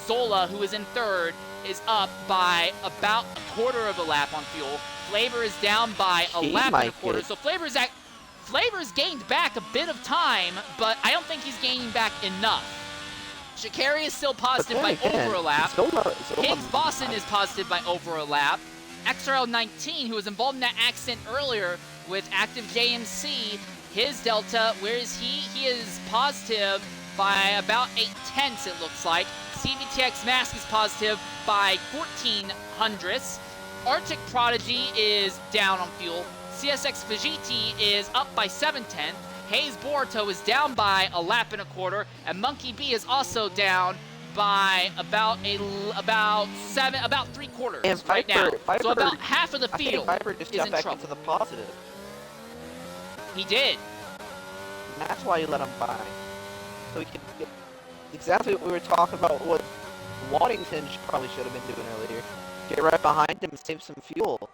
Zola, who is in 3rd, is up by about 1/4 of a lap on fuel. Flavor is down by a lap and a quarter. So Flavor's gained back a bit of time, but I don't think he's gaining back enough. Sha'Carri is still positive by over a lap. Higgs Boston is positive by over a lap. XRL 19, who was involved in that accident earlier with active JMC, his delta, where is he? He is positive by about 8/10, it looks like. CVTX Mask is positive by 14 hundredths. Arctic Prodigy is down on fuel. CSX Vegeti is up by 7/10. Hayes Boruto is down by a lap and a quarter, and Monkey B is also down by about 3/4 and right now. Viper, so about half of the field Viper just got back into the positive. He did. And that's why you let him by. So he could get exactly what we were talking about, what Waddington probably should have been doing earlier. Get right behind him and save some fuel.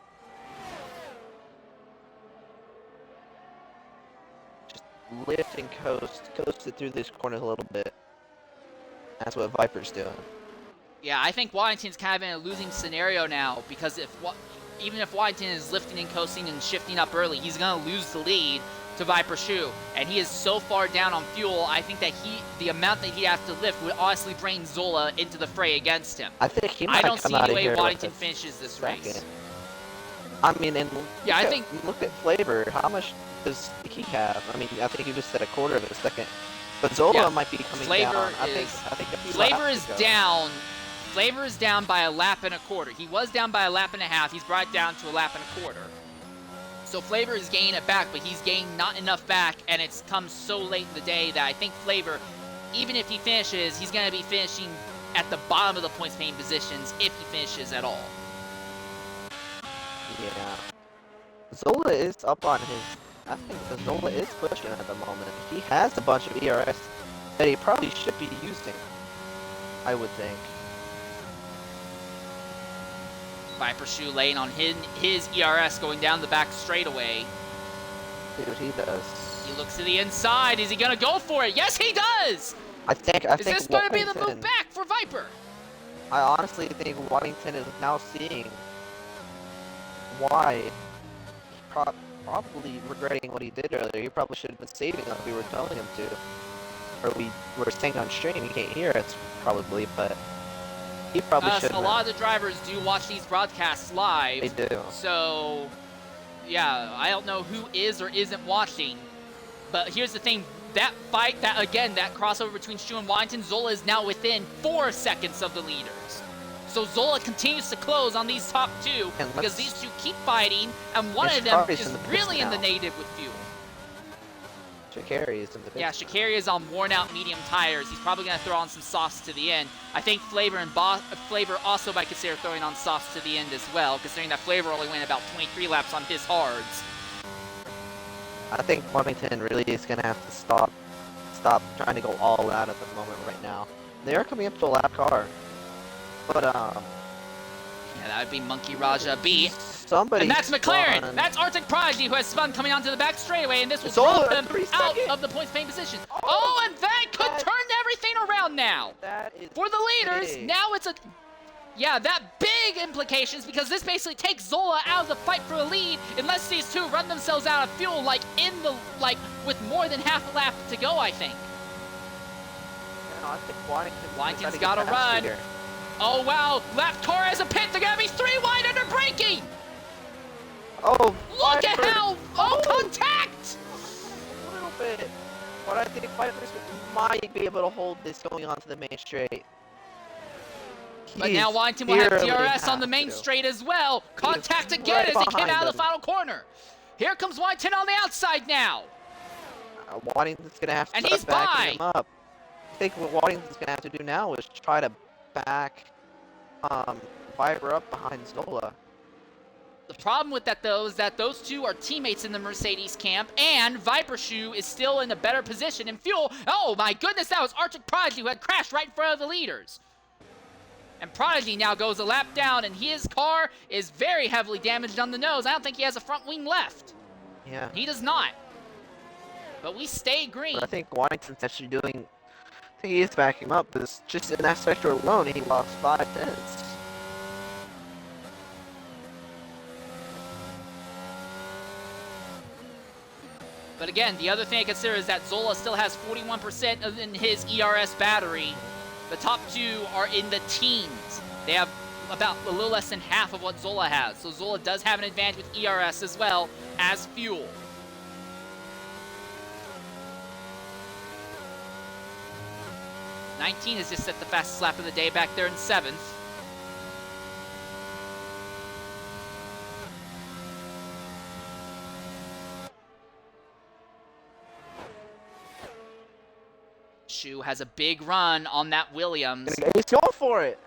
Lift and coast it through this corner a little bit. That's what Viper's doing. Yeah, I think Waddington's kind of in a losing scenario now because even if Waddington is lifting and coasting and shifting up early, he's gonna lose the lead to Viper Shoe, and he is so far down on fuel. I think that the amount that he'd have to lift would honestly bring Zola into the fray against him. I think he might I don't come see out the of way here Waddington finishes this race. I mean, and yeah, I think look at Flavor. How much does he have? I mean, I think he just said 1/4 of a second. But Zola might be coming down. I think Flavor is down. Flavor is down by a lap and a quarter. He was down by a lap and a half. He's brought it down to a lap and a quarter. So Flavor is gaining it back, but he's gained not enough back, and it's come so late in the day that I think Flavor, even if he finishes, he's going to be finishing at the bottom of the points paying positions if he finishes at all. Yeah. Zola is up on his... I think the Zola is pushing at the moment. He has a bunch of ERS that he probably should be using, I would think. Viper Shoe laying on his ERS going down the back straightaway. See what he does. He looks to the inside. Is he going to go for it? Yes, he does! I think Is this going to be the move back for Viper? I honestly think Waddington is now seeing why he's probably regretting what he did earlier. He probably should have been saving like we were telling him to. Or we were saying on stream, he can't hear us probably, but he probably should have. A lot of the drivers do watch these broadcasts live. They do. So, yeah, I don't know who is or isn't watching. But here's the thing. That fight, that crossover between Shu and Waddington, Zola is now within 4 seconds of the leaders. So Zola continues to close on these top two because these two keep fighting, and one of them is really in the negative with fuel. Shikari is in the pits. Yeah, Shikari is on worn-out medium tires. He's probably going to throw on some softs to the end. I think Flavor also might consider throwing on softs to the end as well, considering that Flavor only went about 23 laps on his hards. I think Waddington really is going to have to stop trying to go all out at the moment right now. They are coming up to a lap car. But, yeah, that would be Monkey Raja B. Somebody. And that's McLaren. Spun. That's Arctic Prodigy who has spun coming onto the back straightaway, and this will drop him out of the points paying position. Oh, and that could turn everything around now. That is for the leaders, big. Now it's a... Yeah, that big implications because this basically takes Zola out of the fight for the lead unless these two run themselves out of fuel with more than half a lap to go, I think. Yeah, no, I think Waddington's got to run. Here. Oh, wow. Lap car has a pit. They're going to be 3 wide under braking. Oh, look at how... Oh, contact! A little bit. But I think Vipers might be able to hold this going on to the main straight. But now Waddington will have DRS on the main straight as well. Contact again as he came out of the final corner. Here comes Waddington on the outside now. Waddington's going to have to start backing him up. I think what Waddington's going to have to do now is try to back Viper up behind Zola. The problem with that, though, is that those two are teammates in the Mercedes camp, and Viper Shoe is still in a better position in fuel. Oh, my goodness, that was Arctic Prodigy who had crashed right in front of the leaders. And Prodigy now goes a lap down, and his car is very heavily damaged on the nose. I don't think he has a front wing left. Yeah. He does not. But we stay green. But I think Waddington's actually doing... I think he is backing up, because just in that sector alone, he lost 5 tenths. But again, the other thing I consider is that Zola still has 41% in his ERS battery. The top two are in the teens. They have about a little less than half of what Zola has. So Zola does have an advantage with ERS as well as fuel. '19 has just set the fastest lap of the day back there in 7th. Shu has a big run on that Williams. He's going for it.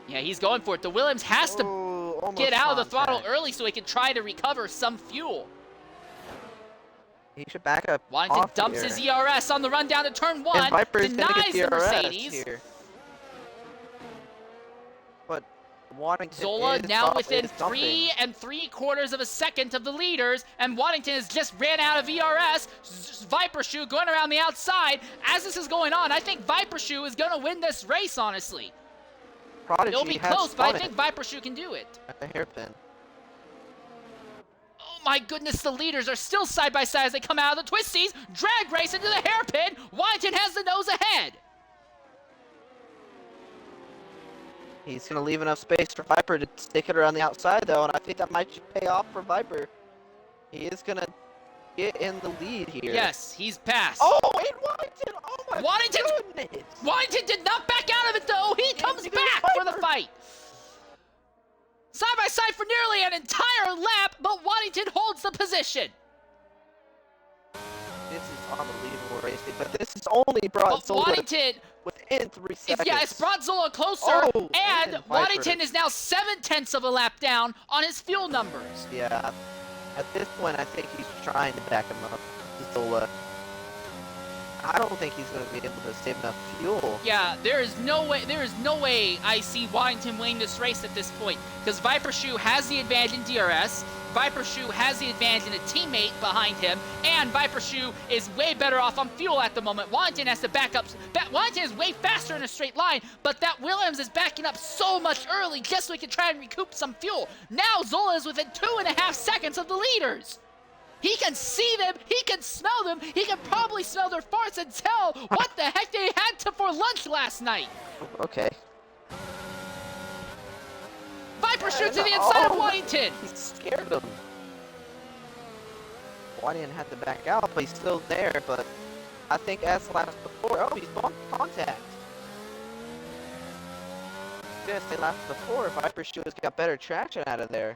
Yeah, he's going for it. The Williams has to get out of the throttle early so he can try to recover some fuel. He should back up. Waddington dumps his ERS on the run down to turn 1. Denies the Mercedes. Here. But Waddington Zola now within 3 3/4 of a second of the leaders, and Waddington has just ran out of ERS. Viper Shoe going around the outside. As this is going on, I think Viper Shoe is going to win this race, honestly. Prodigy It'll be close, but I think Viper Shoe can do it. At the hairpin. Oh my goodness, the leaders are still side by side as they come out of the twisties. Drag race into the hairpin. Waddington has the nose ahead. He's going to leave enough space for Viper to stick it around the outside, though, and I think that might pay off for Viper. He is going to get in the lead here. Yes, he's passed. Oh, and Waddington! Oh, my goodness! Waddington did not back out of it, though. He comes back for the fight. Side by side for nearly an entire lap, but Waddington holds the position. This is unbelievable racing, but this is only brought Zola within 3 seconds. Yeah, it's brought Zola closer, and Waddington is now 7/10 of a lap down on his fuel numbers. Yeah, at this point, I think he's trying to back him up, Zola. I don't think he's going to be able to save enough fuel. Yeah, there is no way I see Waddington winning this race at this point, because Viper Shoe has the advantage in DRS, Viper Shoe has the advantage in a teammate behind him, and Viper Shoe is way better off on fuel at the moment. Waddington has to back up. Waddington is way faster in a straight line, but that Williams is backing up so much early just so he can try and recoup some fuel. Now Zola is within 2.5 seconds of the leaders. He can see them, he can smell them, he can probably smell their farts and tell what the heck they had for lunch last night. Okay. Viper shoots to the inside of Waddington. He scared him. Waddington had to back out, but he's still there, but I think as laps before, oh, he's bumped contact. I was gonna say laps before, Viper Shoe has got better traction out of there.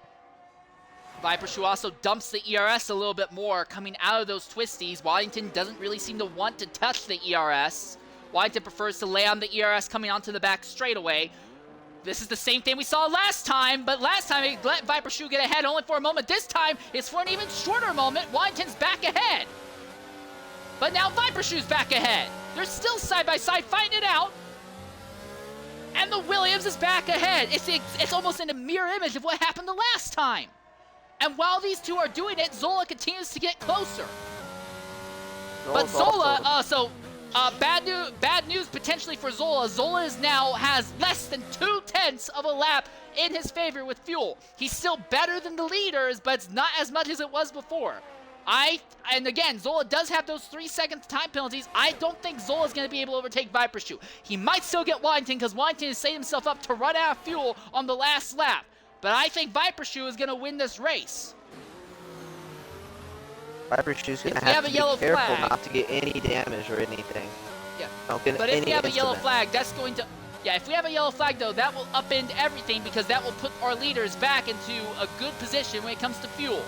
Viper Shoe also dumps the ERS a little bit more coming out of those twisties. Waddington doesn't really seem to want to touch the ERS. Waddington prefers to lay on the ERS coming onto the back straightaway. This is the same thing we saw last time, but last time he let Viper Shoe get ahead only for a moment. This time, it's for an even shorter moment. Waddington's back ahead. But now Viper Shoe's back ahead. They're still side by side fighting it out. And the Williams is back ahead. It's almost in a mirror image of what happened the last time. And while these two are doing it, Zola continues to get closer. But Zola, bad news potentially for Zola. Zola has less than 0.2 of a lap in his favor with fuel. He's still better than the leaders, but it's not as much as it was before. And again, Zola does have those 3-second time penalties. I don't think Zola's going to be able to overtake Viper Shoe. He might still get Waddington because Waddington has set himself up to run out of fuel on the last lap. But I think Viper Shoe is going to win this race. Viper Shoe's going to have to be careful not to get any damage or anything. Yeah, but if we have a yellow flag, that's going to... Yeah, if we have a yellow flag, though, that will upend everything because that will put our leaders back into a good position when it comes to fuel.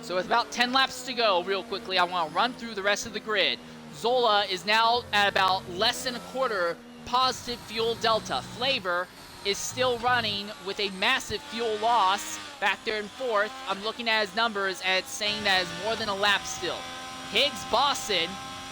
So with about 10 laps to go, real quickly, I want to run through the rest of the grid. Zola is now at about less than a quarter positive fuel delta. Flavor is still running with a massive fuel loss back there in fourth. I'm looking at his numbers, and it's saying that it's more than a lap still. Higgs Boston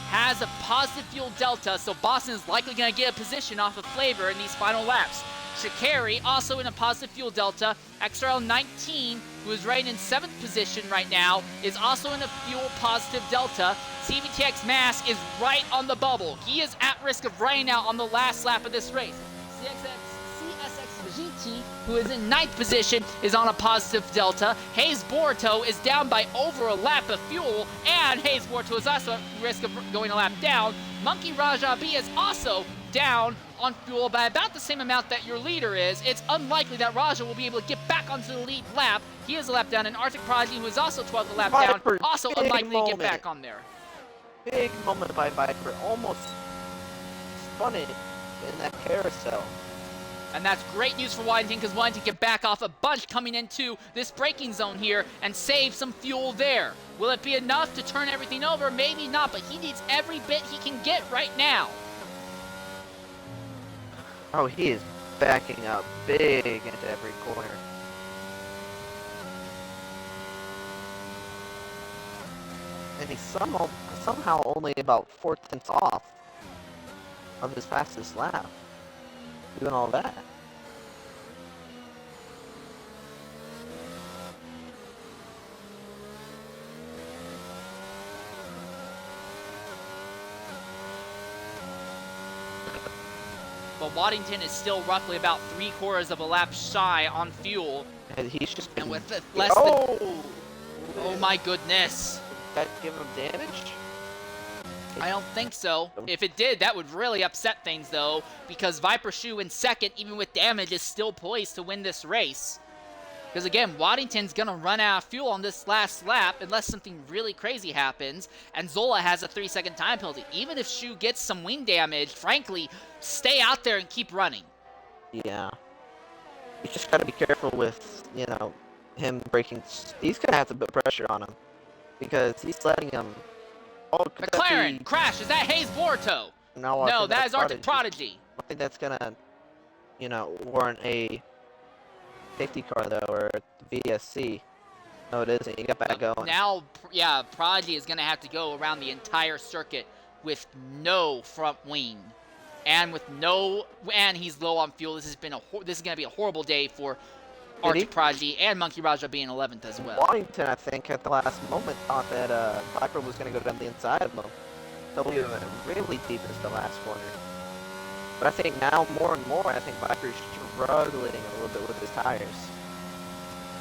has a positive fuel delta, so Boston is likely going to get a position off of Flavor in these final laps. Shikari also in a positive fuel delta. XRL 19, who is right in 7th position right now, is also in a fuel positive delta. CVTX Mask is right on the bubble. He is at risk of running out on the last lap of this race. CSX GT, who is in 9th position, is on a positive delta. Hayes Boruto is down by over a lap of fuel, and Hayes Boruto is also at risk of going a lap down. Monkey Raja B is also down on fuel by about the same amount that your leader is. It's unlikely that Raja will be able to get back onto the lead lap. He is a lap down, and Arctic Prodigy, who is also 12th lap down, also unlikely to get back on there. Big moment by Viper, almost spun it in that carousel. And that's great news for Waddington because Waddington can back off a bunch coming into this braking zone here and save some fuel there. Will it be enough to turn everything over? Maybe not, but he needs every bit he can get right now. Oh, he is backing up big into every corner. And he's somehow only about 4/10 off of his fastest lap. Doing all that. But Waddington is still roughly about 3/4 of a lap shy on fuel. And he's just been... And with less than... Oh my goodness. Did that give him damage? I don't think so. If it did, that would really upset things, though, because Viper Shoe in second, even with damage, is still poised to win this race. Because, again, Waddington's going to run out of fuel on this last lap unless something really crazy happens, and Zola has a 3-second time penalty. Even if Shoe gets some wing damage, frankly, stay out there and keep running. Yeah. You just got to be careful with, you know, him breaking... He's going to have to put pressure on him, because he's letting him... Oh, McLaren, crash, is that Hayes Boruto? No, that is Arctic Prodigy. I think that's gonna, you know, warrant a safety car though, or VSC. No, it isn't. You got back going. Now, yeah, Prodigy is going to have to go around the entire circuit with no front wing, and he's low on fuel. This is going to be a horrible day for Arctic Prodigy and Monkey Raja being 11th as well. Waddington, I think, at the last moment thought that Viper was going to go down the inside of him. W really deep into the last corner. But I think now, more and more, I think Viper's struggling a little bit with his tires.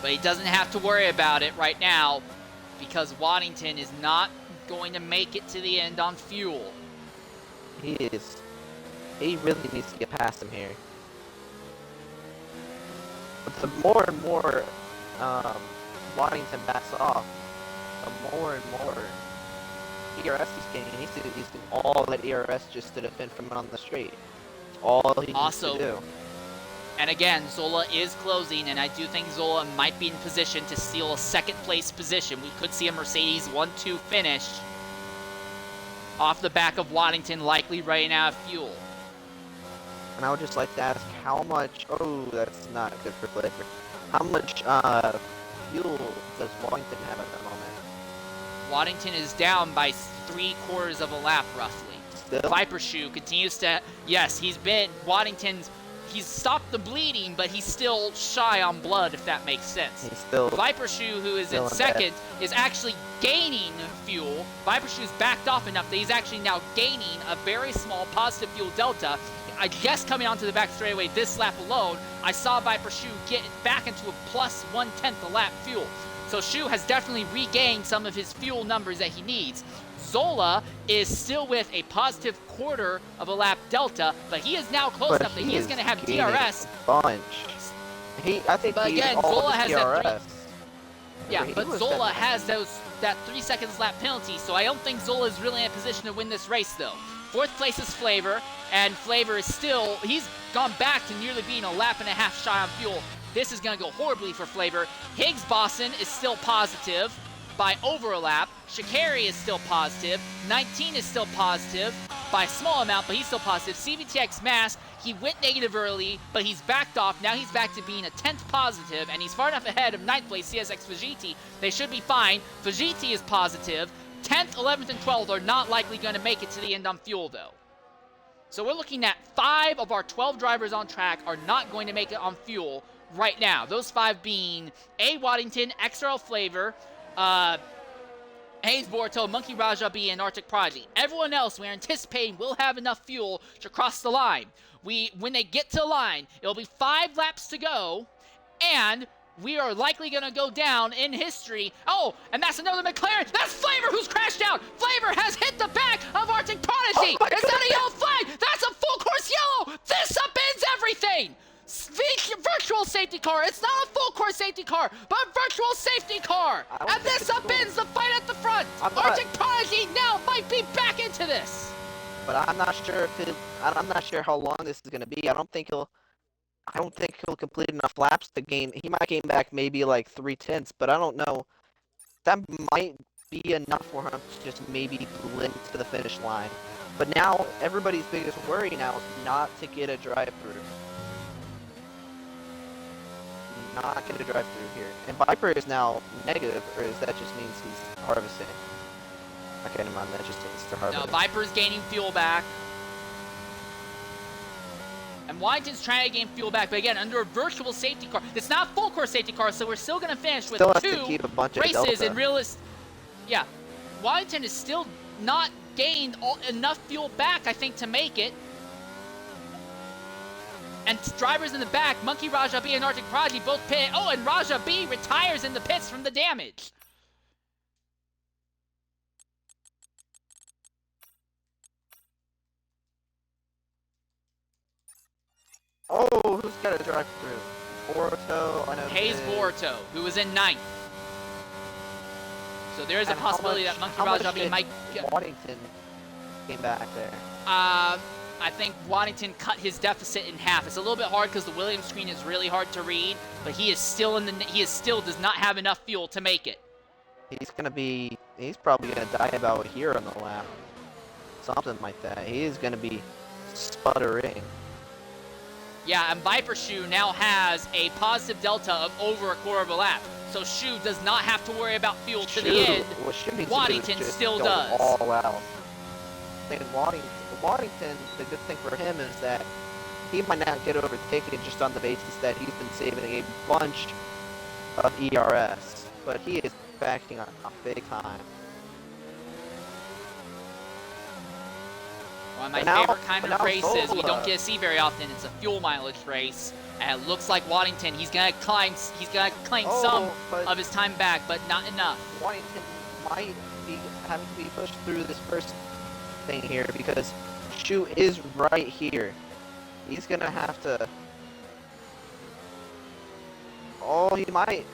But he doesn't have to worry about it right now because Waddington is not going to make it to the end on fuel. He is. He really needs to get past him here. But the more and more Waddington backs off, the more and more ERS he's getting. He needs to use all that ERS just to defend from on the straight. All he needs to do. And again, Zola is closing, and I do think Zola might be in position to steal a second place position. We could see a Mercedes 1-2 finish off the back of Waddington, likely running out of fuel. And I would just like to ask how much, oh, that's not good for Flavor. How much fuel does Waddington have at the moment? Waddington is down by 3/4 of a lap, roughly. Still? Viper Shoe continues to, yes, he's stopped the bleeding, but he's still shy on blood, if that makes sense. He's still Viper Shoe, who is in second, is actually gaining fuel. Viper Shoe's backed off enough that he's actually now gaining a very small positive fuel delta. I guess coming onto the back straightaway this lap alone, I saw Viper Shoe get back into a plus 1/10 a lap fuel. So Shoe has definitely regained some of his fuel numbers that he needs. Zola is still with a positive 1/4 of a lap delta, but he is now close enough that he is going to have DRS. Bunch. I think but again, Zola has DRS. that but Zola has that 3 seconds lap penalty, so I don't think Zola is really in a position to win this race though. 4th place is Flavor, and Flavor is still, he's gone back to nearly being a lap and a half shy on fuel. This is going to go horribly for Flavor. Higgs Boston is still positive by over a lap. Shikari is still positive. 19 is still positive by a small amount, but he's still positive. CVTX Mask, he went negative early, but he's backed off. Now he's back to being a 10th positive, and he's far enough ahead of 9th place CSX Fujiti. They should be fine. Fujiti is positive. 10th, 11th, and 12th are not likely going to make it to the end on fuel, though. So we're looking at 5 of our 12 drivers on track are not going to make it on fuel right now. Those 5 being A. Waddington, XRL Flavor, Hayes Borto, Monkey Raja B, and Arctic Prodigy. Everyone else we're anticipating will have enough fuel to cross the line. When they get to the line, it'll be 5 laps to go, and we are likely going to go down in history. Oh, and that's another McLaren. That's Flavor who's crashed out. Flavor has hit the back of Arctic Prodigy. Is that a yellow flag? That's a full course yellow. This upends everything. Virtual safety car. It's not a full course safety car, but a virtual safety car. And this upends the fight at the front. Arctic Prodigy now might be back into this. But I'm not sure I'm not sure how long this is going to be. I don't think he'll complete enough laps to gain. He might gain back maybe like 3/10, but I don't know. That might be enough for him to just maybe blink to the finish line. But now everybody's biggest worry now is not to get a drive-through. Not get a drive-through here. And Viper is now negative, or is that just means he's harvesting? Okay, never mind. That just means they're harvesting. No, Viper's gaining fuel back. And Waddington's trying to gain fuel back, but again, under a virtual safety car. It's not a full course safety car, so we're still going to finish with 2 races in realist. Yeah, Waddington has still not gained enough fuel back, I think, to make it. And drivers in the back, Monkey Raja B and Arctic Prodigy both pit. Oh, and Raja B retires in the pits from the damage. Oh, who's got a drive-through? Borto, I know. Hayes Borto, who was in 9th. So there is a possibility that Monkey Raja B might get. Waddington came back there. I think Waddington cut his deficit in half. It's a little bit hard because the Williams screen is really hard to read, but he is still does not have enough fuel to make it. He's probably gonna die about here on the lap. Something like that. He is gonna be sputtering. Yeah, and Viper Shoe now has a positive delta of over a quarter of a lap. So Shoe does not have to worry about fuel to the end. What Shoe needs Waddington to do is just still go does. all out. And Waddington, the good thing for him is that he might not get overtaken just on the basis that he's been saving a bunch of ERS, but he is backing on big time. One of my favorite kind of races we don't get to see very often. It's a fuel mileage race, and it looks like Waddington. He's gonna claim some of his time back, but not enough. Waddington might be having to be pushed through this first thing here because Shoe is right here. He's gonna have to. Oh, he might.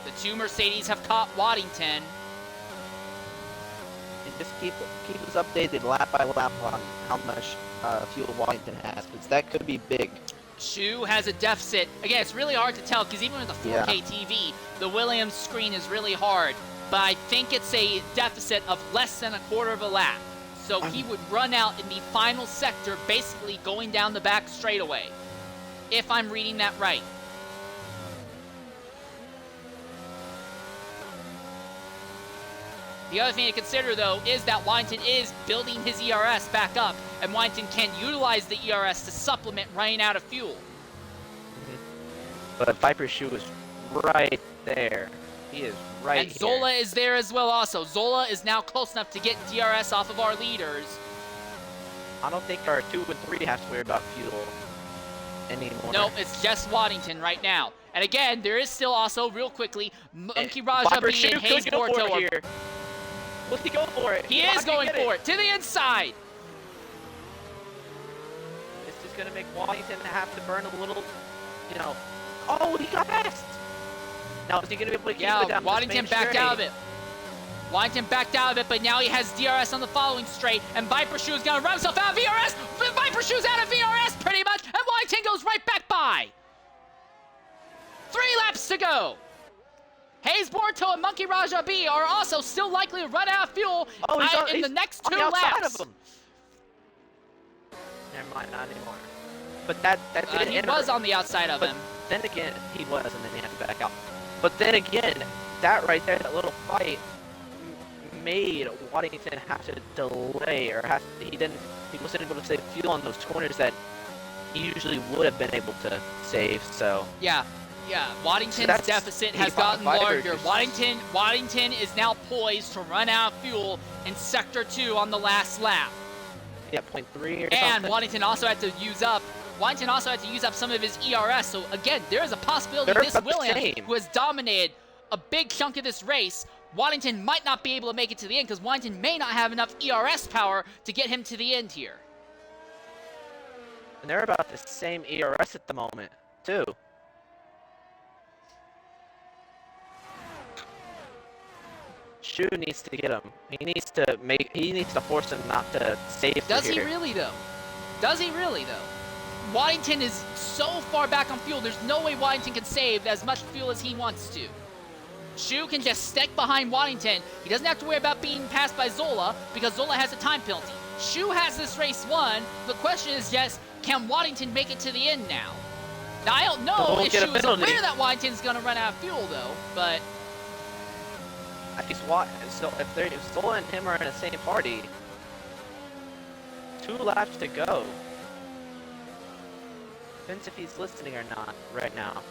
The two Mercedes have caught Waddington. And just keep us updated lap by lap on how much fuel Waddington has, because that could be big. Shoe has a deficit. Again, it's really hard to tell because even with the 4K TV, the Williams screen is really hard. But I think it's a deficit of less than a quarter of a lap. So he would run out in the final sector, basically going down the back straightaway, if I'm reading that right. The other thing to consider, though, is that Waddington is building his ERS back up, and Waddington can utilize the ERS to supplement running out of fuel. But Viper Shoe is right there. He is right and Zola is there as well also. Zola is now close enough to get DRS off of our leaders. I don't think our 2 and 3 have to worry about fuel anymore. Nope, it's just Waddington right now. And again, there is still also, real quickly, Monkey Raja B and Hayes Borto here. Will he go for it? He is going for it, to the inside. It's just going to make Waddington have to burn a little, you know. Oh, he got passed. Now, is he going to be able to keep it down Waddington backed out of it. Waddington backed out of it, but now he has DRS on the following straight, and Viper Shoe is going to run himself out of VRS. Viper Shoe's out of VRS pretty much, and Waddington goes right back by. 3 laps to go. Hayes Borto and Monkey Raja B are also still likely to run out of fuel in the next 2 laps. Of him. Never mind, not anymore. But that he was on the outside of him. Then again, he was, and then he had to back out. But then again, that right there, that little fight, made Waddington have to delay, or he wasn't able to save fuel on those corners that he usually would have been able to save. So yeah, Waddington's deficit has gotten larger. Waddington is now poised to run out of fuel in Sector 2 on the last lap. Yeah, 0.3 or something. And Waddington also had to use up some of his ERS. So again, there is a possibility this Williams, who has dominated a big chunk of this race, Waddington might not be able to make it to the end because Waddington may not have enough ERS power to get him to the end here. And they're about the same ERS at the moment, too. Shoe needs to get him. He needs to force him not to save. Does he really though? Waddington is so far back on fuel, there's no way Waddington can save as much fuel as he wants to. Shoe can just stick behind Waddington. He doesn't have to worry about being passed by Zola because Zola has a time penalty. Shoe has this race won. The question is just, can Waddington make it to the end now? Now, I don't know if Shoe is aware that Waddington's going to run out of fuel, though, but... if Zola and him are in the same party, 2 laps to go. Depends if he's listening or not right now.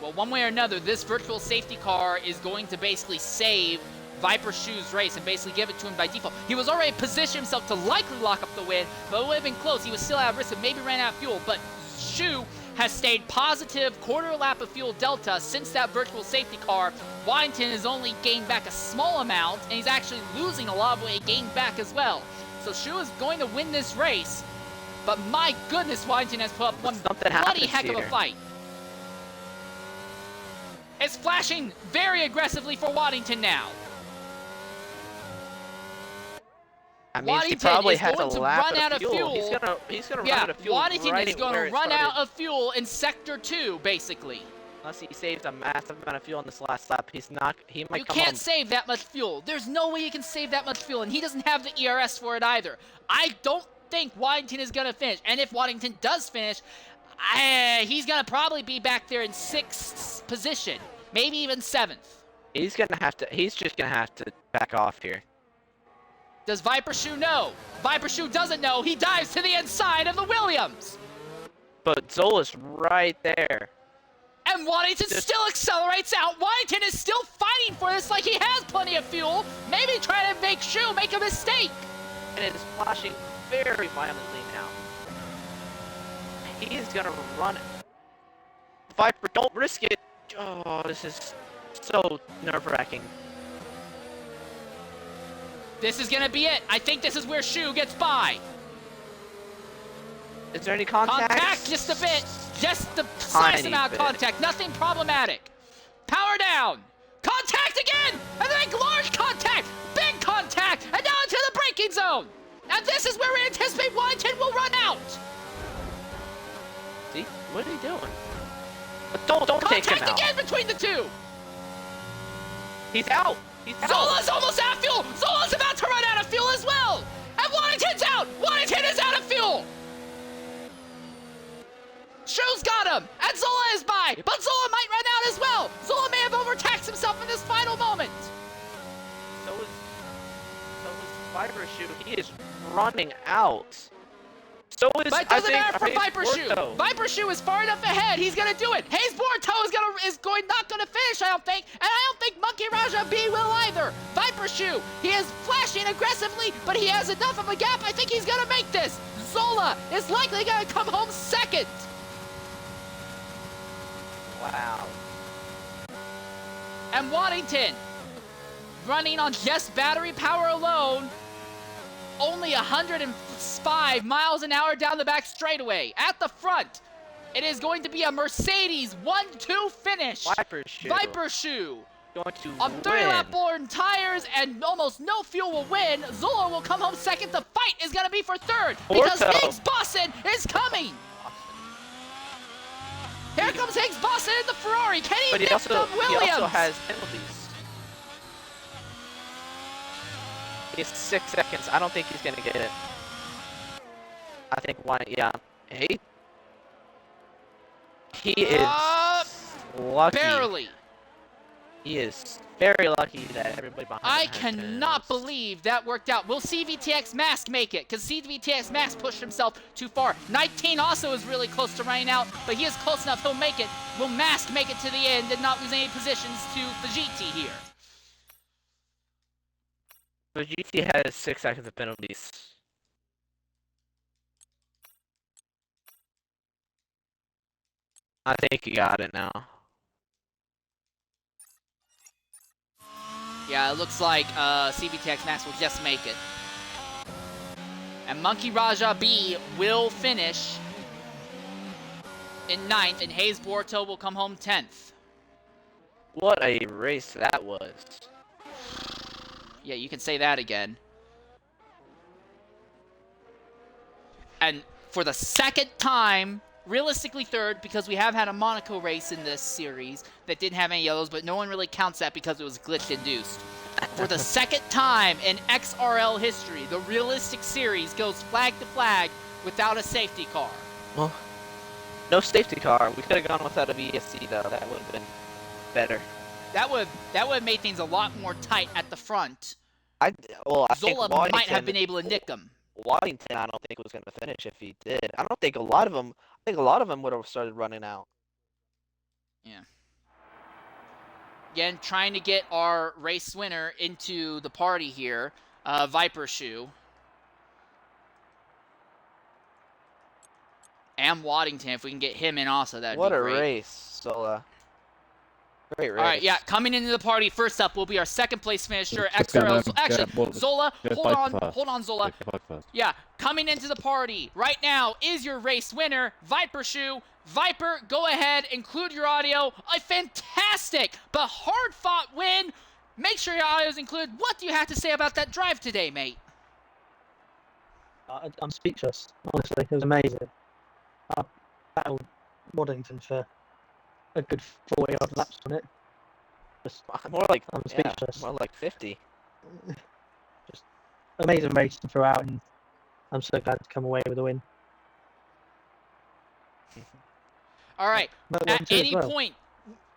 Well, one way or another, this virtual safety car is going to basically save Viper Shoe's race and basically give it to him by default. He was already positioned himself to likely lock up the win, but it would have been close. He was still at risk of maybe ran out of fuel, but Shoe has stayed positive quarter lap of fuel delta since that virtual safety car. Waddington has only gained back a small amount, and he's actually losing a lot of weight gained back as well. So Shoe is going to win this race, but my goodness, Waddington has put up one bloody heck of a fight. It's flashing very aggressively for Waddington now. I mean, he probably has a lap run out of fuel. He's gonna run out of fuel. Waddington right is going to run out of fuel in Sector 2, basically. Unless he saves a massive amount of fuel on this last lap, he might You come can't home. save that much fuel. There's no way you can save that much fuel, and he doesn't have the ERS for it either. I don't think Waddington is going to finish, and if Waddington does finish, he's going to probably be back there in 6th position, maybe even 7th. He's just gonna have to back off here. Does Viper Shoe know? Viper Shoe doesn't know. He dives to the inside of the Williams. But Zola's right there. And Waddington still accelerates out. Waddington is still fighting for this like he has plenty of fuel. Maybe trying to make Shoe make a mistake. And it is flashing very violently now. He is gonna run it. Viper, don't risk it. Oh, this is so nerve-wracking. This is gonna be it. I think this is where Shoe gets by. Is there any contact? Contact, just a bit. Just the slight amount of contact. Nothing problematic. Power down. Contact again. And then large contact. Big contact. And now into the braking zone. And this is where we anticipate Waddington will run out. See? What is he doing? But don't take him out. Contact again between the two. He's out. He's out. Zola's almost out of fuel. Zola's about to run out of fuel as well. And Waddington's out. Waddington is out of fuel. Shoe's got him, and Zola is by, but Zola might run out as well. Zola may have overtaxed himself in this final moment. So is Viper Shoe. He is running out. So is, but it doesn't matter for Hayes Viper Shoe. Borto. Viper Shoe is far enough ahead. He's gonna do it. Hayes Borto is not gonna finish, I don't think, and I don't think Monkey Raja B will either. Viper Shoe, he is flashing aggressively, but he has enough of a gap. I think he's gonna make this. Zola is likely gonna come home second. Wow. And Waddington, running on just battery power alone, only 105 miles an hour down the back straightaway. At the front, it is going to be a Mercedes 1-2 finish. Viper Shoe. Viper Shoe. Going to On win. 3-lap born tires and almost no fuel will win. Zola will come home second. The fight is going to be for third because Borto. Higgs Boston is coming. Here comes Higgs Boston in the Ferrari. Can he nick the Williams? He also has penalties. He has 6 seconds. I don't think he's gonna get it. I think one. Yeah. He is lucky. Barely. He is very lucky that everybody behind I him has cannot penalties. believe that worked out. Will CVTX Mask make it? Because CVTX Mask pushed himself too far. 19 also is really close to running out, but he is close enough. He'll make it. Will Mask make it to the end and not lose any positions to the GT here? But GT has 6 seconds of penalties. I think he got it now. Yeah, it looks like CVTX Max will just make it. And Monkey Raja B will finish in 9th, and Hayes Borto will come home 10th. What a race that was. Yeah, you can say that again. And for the second time, realistically third, because we have had a Monaco race in this series that didn't have any yellows, but no one really counts that because it was glitch-induced. For the second time in XRL history, the realistic series goes flag to flag without a safety car. Well, no safety car. We could have gone without a VSC though. That would have been better. That would have made things a lot more tight at the front. I Zola think might have been able to nick him. Waddington, I don't think was going to finish if he did. I don't think a lot of them. I think a lot of them would have started running out. Yeah. Again, trying to get our race winner into the party here, Viper Shoe. And Waddington, if we can get him in also, that'd be great. What a race, Zola. Great race. All right, yeah, coming into the party, first up will be our second place finisher, XRL. Actually, Zola, hold on, Zola. Yeah, coming into the party right now is your race winner, Viper Shoe. Viper, go ahead, include your audio. A fantastic but hard-fought win. Make sure your audio is included. What do you have to say about that drive today, mate? I'm speechless, honestly. It was amazing. I battled Waddington for a good 40 odd laps on it. More like I'm speechless. more like 50. Just amazing racing throughout, and I'm so glad to come away with a win. All right. But At 1-2 as any well. point,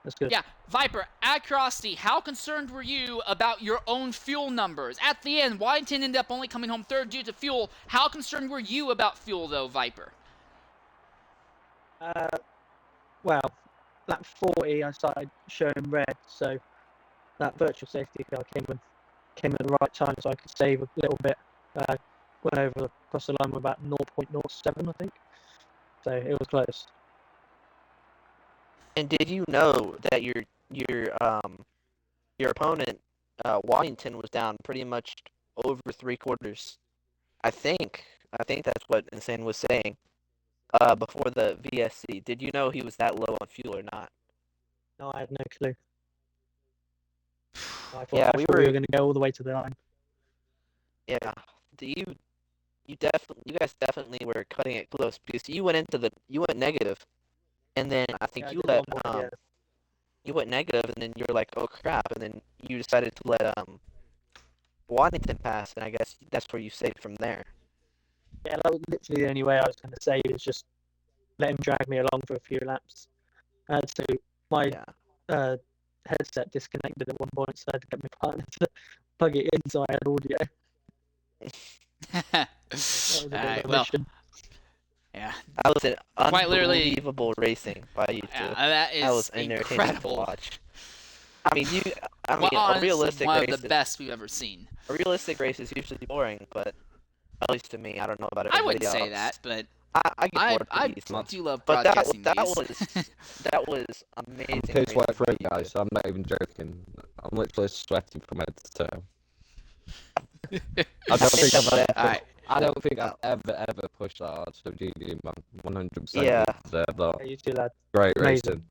That's good. yeah, Viper, out of curiosity, how concerned were you about your own fuel numbers? At the end, Waddington ended up only coming home third due to fuel. How concerned were you about fuel, though, Viper? Well, lap 40, I started showing red, so that virtual safety car came at the right time, so I could save a little bit. Went over across the line with about 0.07, I think. So it was close. And did you know that your opponent Waddington was down pretty much over 3/4? I think that's what Insane was saying before the VSC. Did you know he was that low on fuel or not? No, I had no clue. I thought, Yeah, we were going to go all the way to the line. Yeah, you guys definitely were cutting it close because you went negative, and then I think Yeah, I you did let one more, yeah. you went negative, and then you were like, oh crap, and then you decided to let Waddington pass, and I guess that's where you saved from there. Yeah, that was literally the only way I was going to save, is just let him drag me along for a few laps. So my Yeah. headset disconnected at one point, so I had to get my partner to plug it in so I had audio. That was a bit of a mission. Yeah. That was an Quite literally, unbelievable racing by you two. that is was entertaining incredible. to watch. I mean, Well, honestly, a realistic one race of the best we've ever seen. A realistic race is usually boring, but at least to me, I don't know about I everybody wouldn't else. say that, but I get bored pretty easily. do love But broadcasting that these. was amazing. I'm racing by through, you guys. two. I'm not even joking. I'm literally sweating from head to toe. I don't think I've ever pushed that hard. So GG, man, 100%. Yeah. Yeah, you two lad. Great Amazing. racing.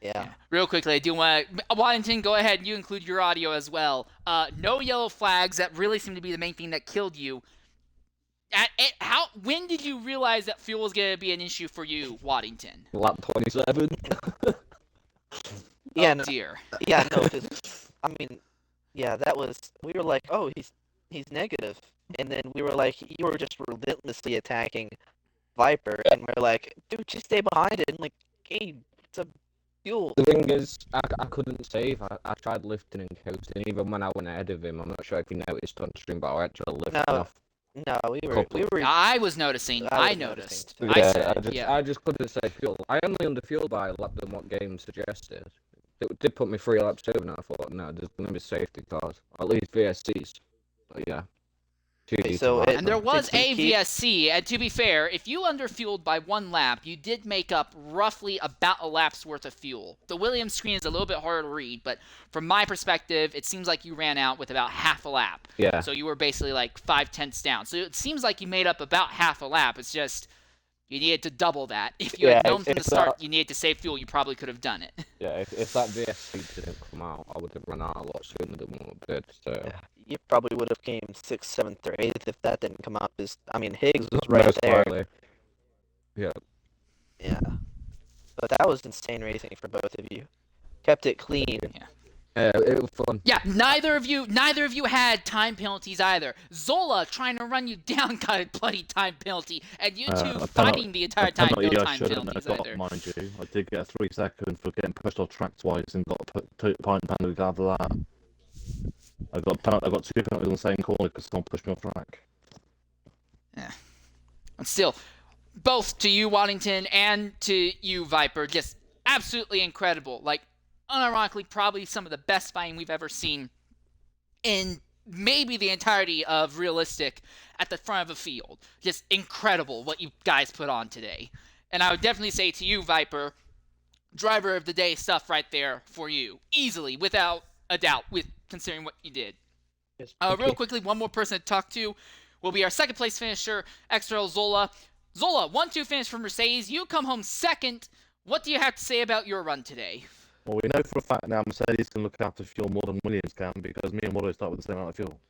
Yeah. Real quickly, I do want to... Waddington, go ahead. You include your audio as well. No yellow flags. That really seemed to be the main thing that killed you. When did you realize that fuel was going to be an issue for you, Waddington? Lap 27. Yeah. Oh, dear. Yeah. No. Because I mean, yeah. That was. We were like, oh, he's negative, and then we were like, you were just relentlessly attacking Viper, and we're like, dude, just stay behind it, and like, hey, it's a fuel. The thing is, I couldn't save. I tried lifting and coasting, even when I went ahead of him. I'm not sure if you noticed on stream, but I actually lifted off. No, we were. I was noticing. I noticed. Yeah, I just couldn't save fuel. I only underfueled by a lap than what game suggested. It did put me 3 laps over, and I thought, no, there's going to be safety cars. At least VSCs. But yeah. And there was a VSC, and to be fair, if you underfueled by 1 lap, you did make up roughly about a lap's worth of fuel. The Williams screen is a little bit harder to read, but from my perspective, it seems like you ran out with about half a lap. Yeah. So you were basically like 5/10 down. So it seems like you made up about half a lap. It's just you needed to double that. If you had known from the start you needed to save fuel, you probably could have done it. Yeah, if that VSC didn't come out, I would have run out a lot sooner than what I did. So. Yeah. You probably would have came 6th, 7th, or 8th if that didn't come out. I mean, Higgs was right Most there. likely. Yeah. Yeah. But that was insane racing for both of you. Kept it clean. Yeah, it was fun. Yeah, neither of you had time penalties either. Zola trying to run you down got a bloody time penalty, and you two fighting the entire time, no time penalties either. Mind you, I did get a 3 second for getting pushed off track twice and got a time penalty out of that. I got 2 penalties on the same corner because someone pushed me off track. Yeah. And still, both to you, Waddington, and to you, Viper, just absolutely incredible. Like, unironically, probably some of the best fighting we've ever seen in maybe the entirety of Realistic at the front of a field. Just incredible what you guys put on today. And I would definitely say to you, Viper, driver of the day stuff right there for you. Easily, without a doubt, considering what you did. Yes, real quickly, one more person to talk to will be our second place finisher, XRL Zola. Zola, 1-2 finish from Mercedes. You come home second. What do you have to say about your run today? Well, we know for a fact now Mercedes can look after fuel more than Williams can because me and Watto start with the same amount of fuel.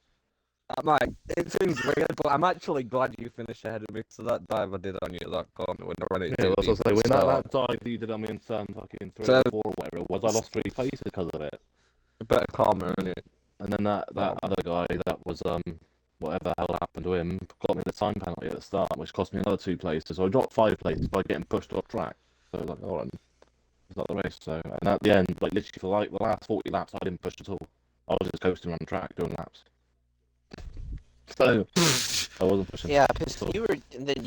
It seems weird, but I'm actually glad you finished ahead of me. So that dive I did on you, that corner, when I ran it. Yeah, that's what I say. When that dive you did on me in turn fucking 3 or 4 or whatever it was, I lost 3 places because of it. A better karma, innit? And then that other guy that was whatever the hell happened to him got me the time penalty at the start, which cost me another 2 places. So I dropped 5 places by getting pushed off track. So I was like, all right, it's not the race. So and at the end, like literally for like the last 40 laps, I didn't push at all. I was just coasting around the track doing laps. So I wasn't pushing. Yeah, because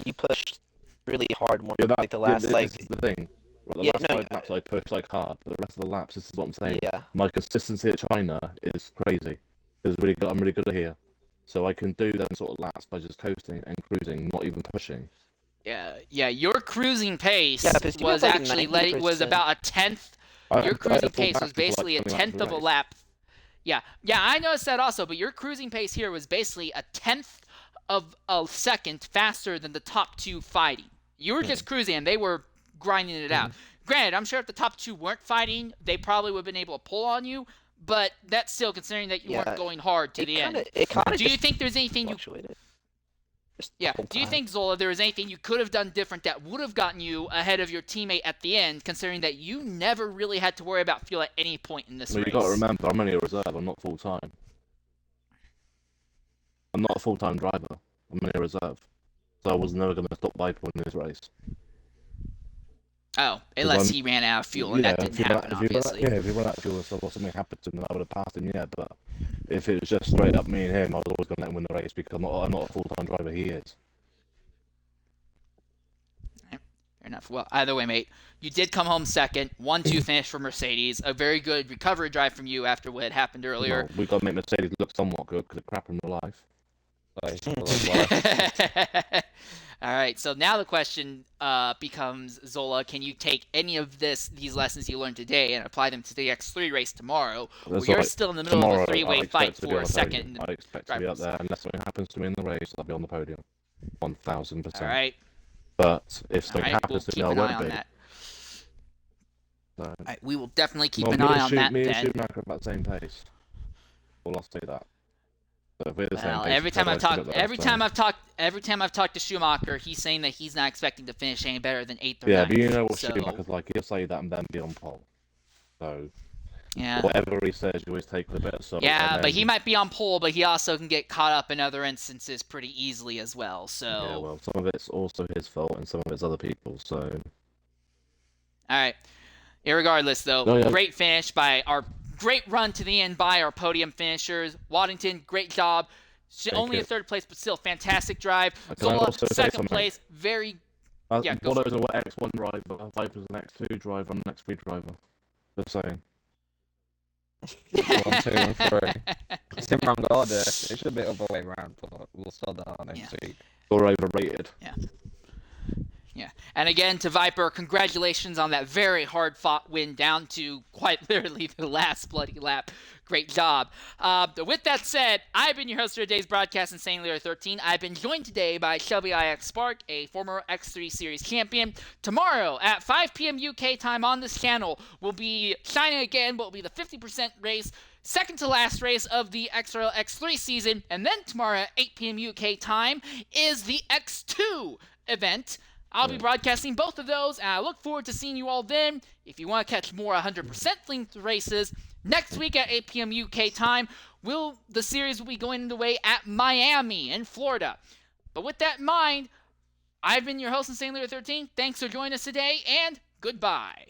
you pushed really hard more like the last this is the thing. The last 5 laps I pushed like hard, but the rest of the laps, this is what I'm saying. Yeah. My consistency at China is crazy. It's really good. I'm really good at here, so I can do them sort of laps by just coasting and cruising, not even pushing. Yeah. Your cruising pace was like actually was about a tenth. Your cruising pace was basically a tenth of a lap. Yeah, I noticed that also, but your cruising pace here was basically a tenth of a second faster than the top 2 fighting. You were just cruising, and they were grinding it out. Granted, I'm sure if the top 2 weren't fighting, they probably would have been able to pull on you, but that's still considering that you weren't going hard to the end. Do you think there's anything do you think, Zola, there was anything you could have done different that would have gotten you ahead of your teammate at the end, considering that you never really had to worry about fuel at any point in this race? You've got to remember, I'm only a reserve. I'm not full-time. I'm not a full-time driver. I'm only a reserve. So I was never going to stop Viper in this race. Oh, unless he ran out of fuel, and that didn't happen, obviously. If he ran out of fuel or something happened to him, I would have passed him, yeah. But if it was just straight up me and him, I was always going to let him win the race because I'm not a full-time driver. He is. Fair enough. Well, either way, mate, you did come home second. 1-2 finish for Mercedes. A very good recovery drive from you after what had happened earlier. We've got to make Mercedes look somewhat good because it's crap in real life. All right, so now the question becomes, Zola, can you take any of these lessons you learned today and apply them to the X3 race tomorrow? Or you're still in the middle of a 3-way fight for a second. I expect to be up there. Unless something happens to me in the race, I'll be on the podium. 1,000%. All right. But if something happens to me, I won't be. So, all right, we will definitely keep an eye on that. Me and Schumacher are about the same pace. Well, I'll say that. So well, every time I've talked to Schumacher, he's saying that he's not expecting to finish any better than 8th or 9th. Yeah, but you know what Schumacher's like. He'll say that and then be on pole. So whatever he says, you always take with a bit of salt. Yeah, but he might be on pole, but he also can get caught up in other instances pretty easily as well. So yeah, well, some of it's also his fault and some of it's other people's. So all right. Irregardless, though, great finish by our. Great run to the end by our podium finishers. Waddington, great job. Only a 3rd place, but still fantastic drive. Zola, 2nd place. Very. Yeah, go for it. What X1 driver, Viper's an X2 driver, and an X3 driver. Just saying. 1, 2, and 3. It's in wrong order. It should be other way around, but we'll sort that out next week. Or overrated. Yeah, and again, to Viper, congratulations on that very hard-fought win down to quite literally the last bloody lap. Great job. With that said, I've been your host for today's broadcast, Insane Leader 13. I've been joined today by Shelby IX Spark, a former X3 Series champion. Tomorrow at 5 p.m. UK time on this channel will be shining again, but will be the 50% race, second to last race of the XRL X3 season. And then tomorrow at 8 p.m. UK time is the X2 event. I'll be broadcasting both of those, and I look forward to seeing you all then. If you want to catch more 100% linked races, next week at 8 p.m. UK time, the series will be going underway at Miami in Florida. But with that in mind, I've been your host, Insane Leader 13. Thanks for joining us today, and goodbye.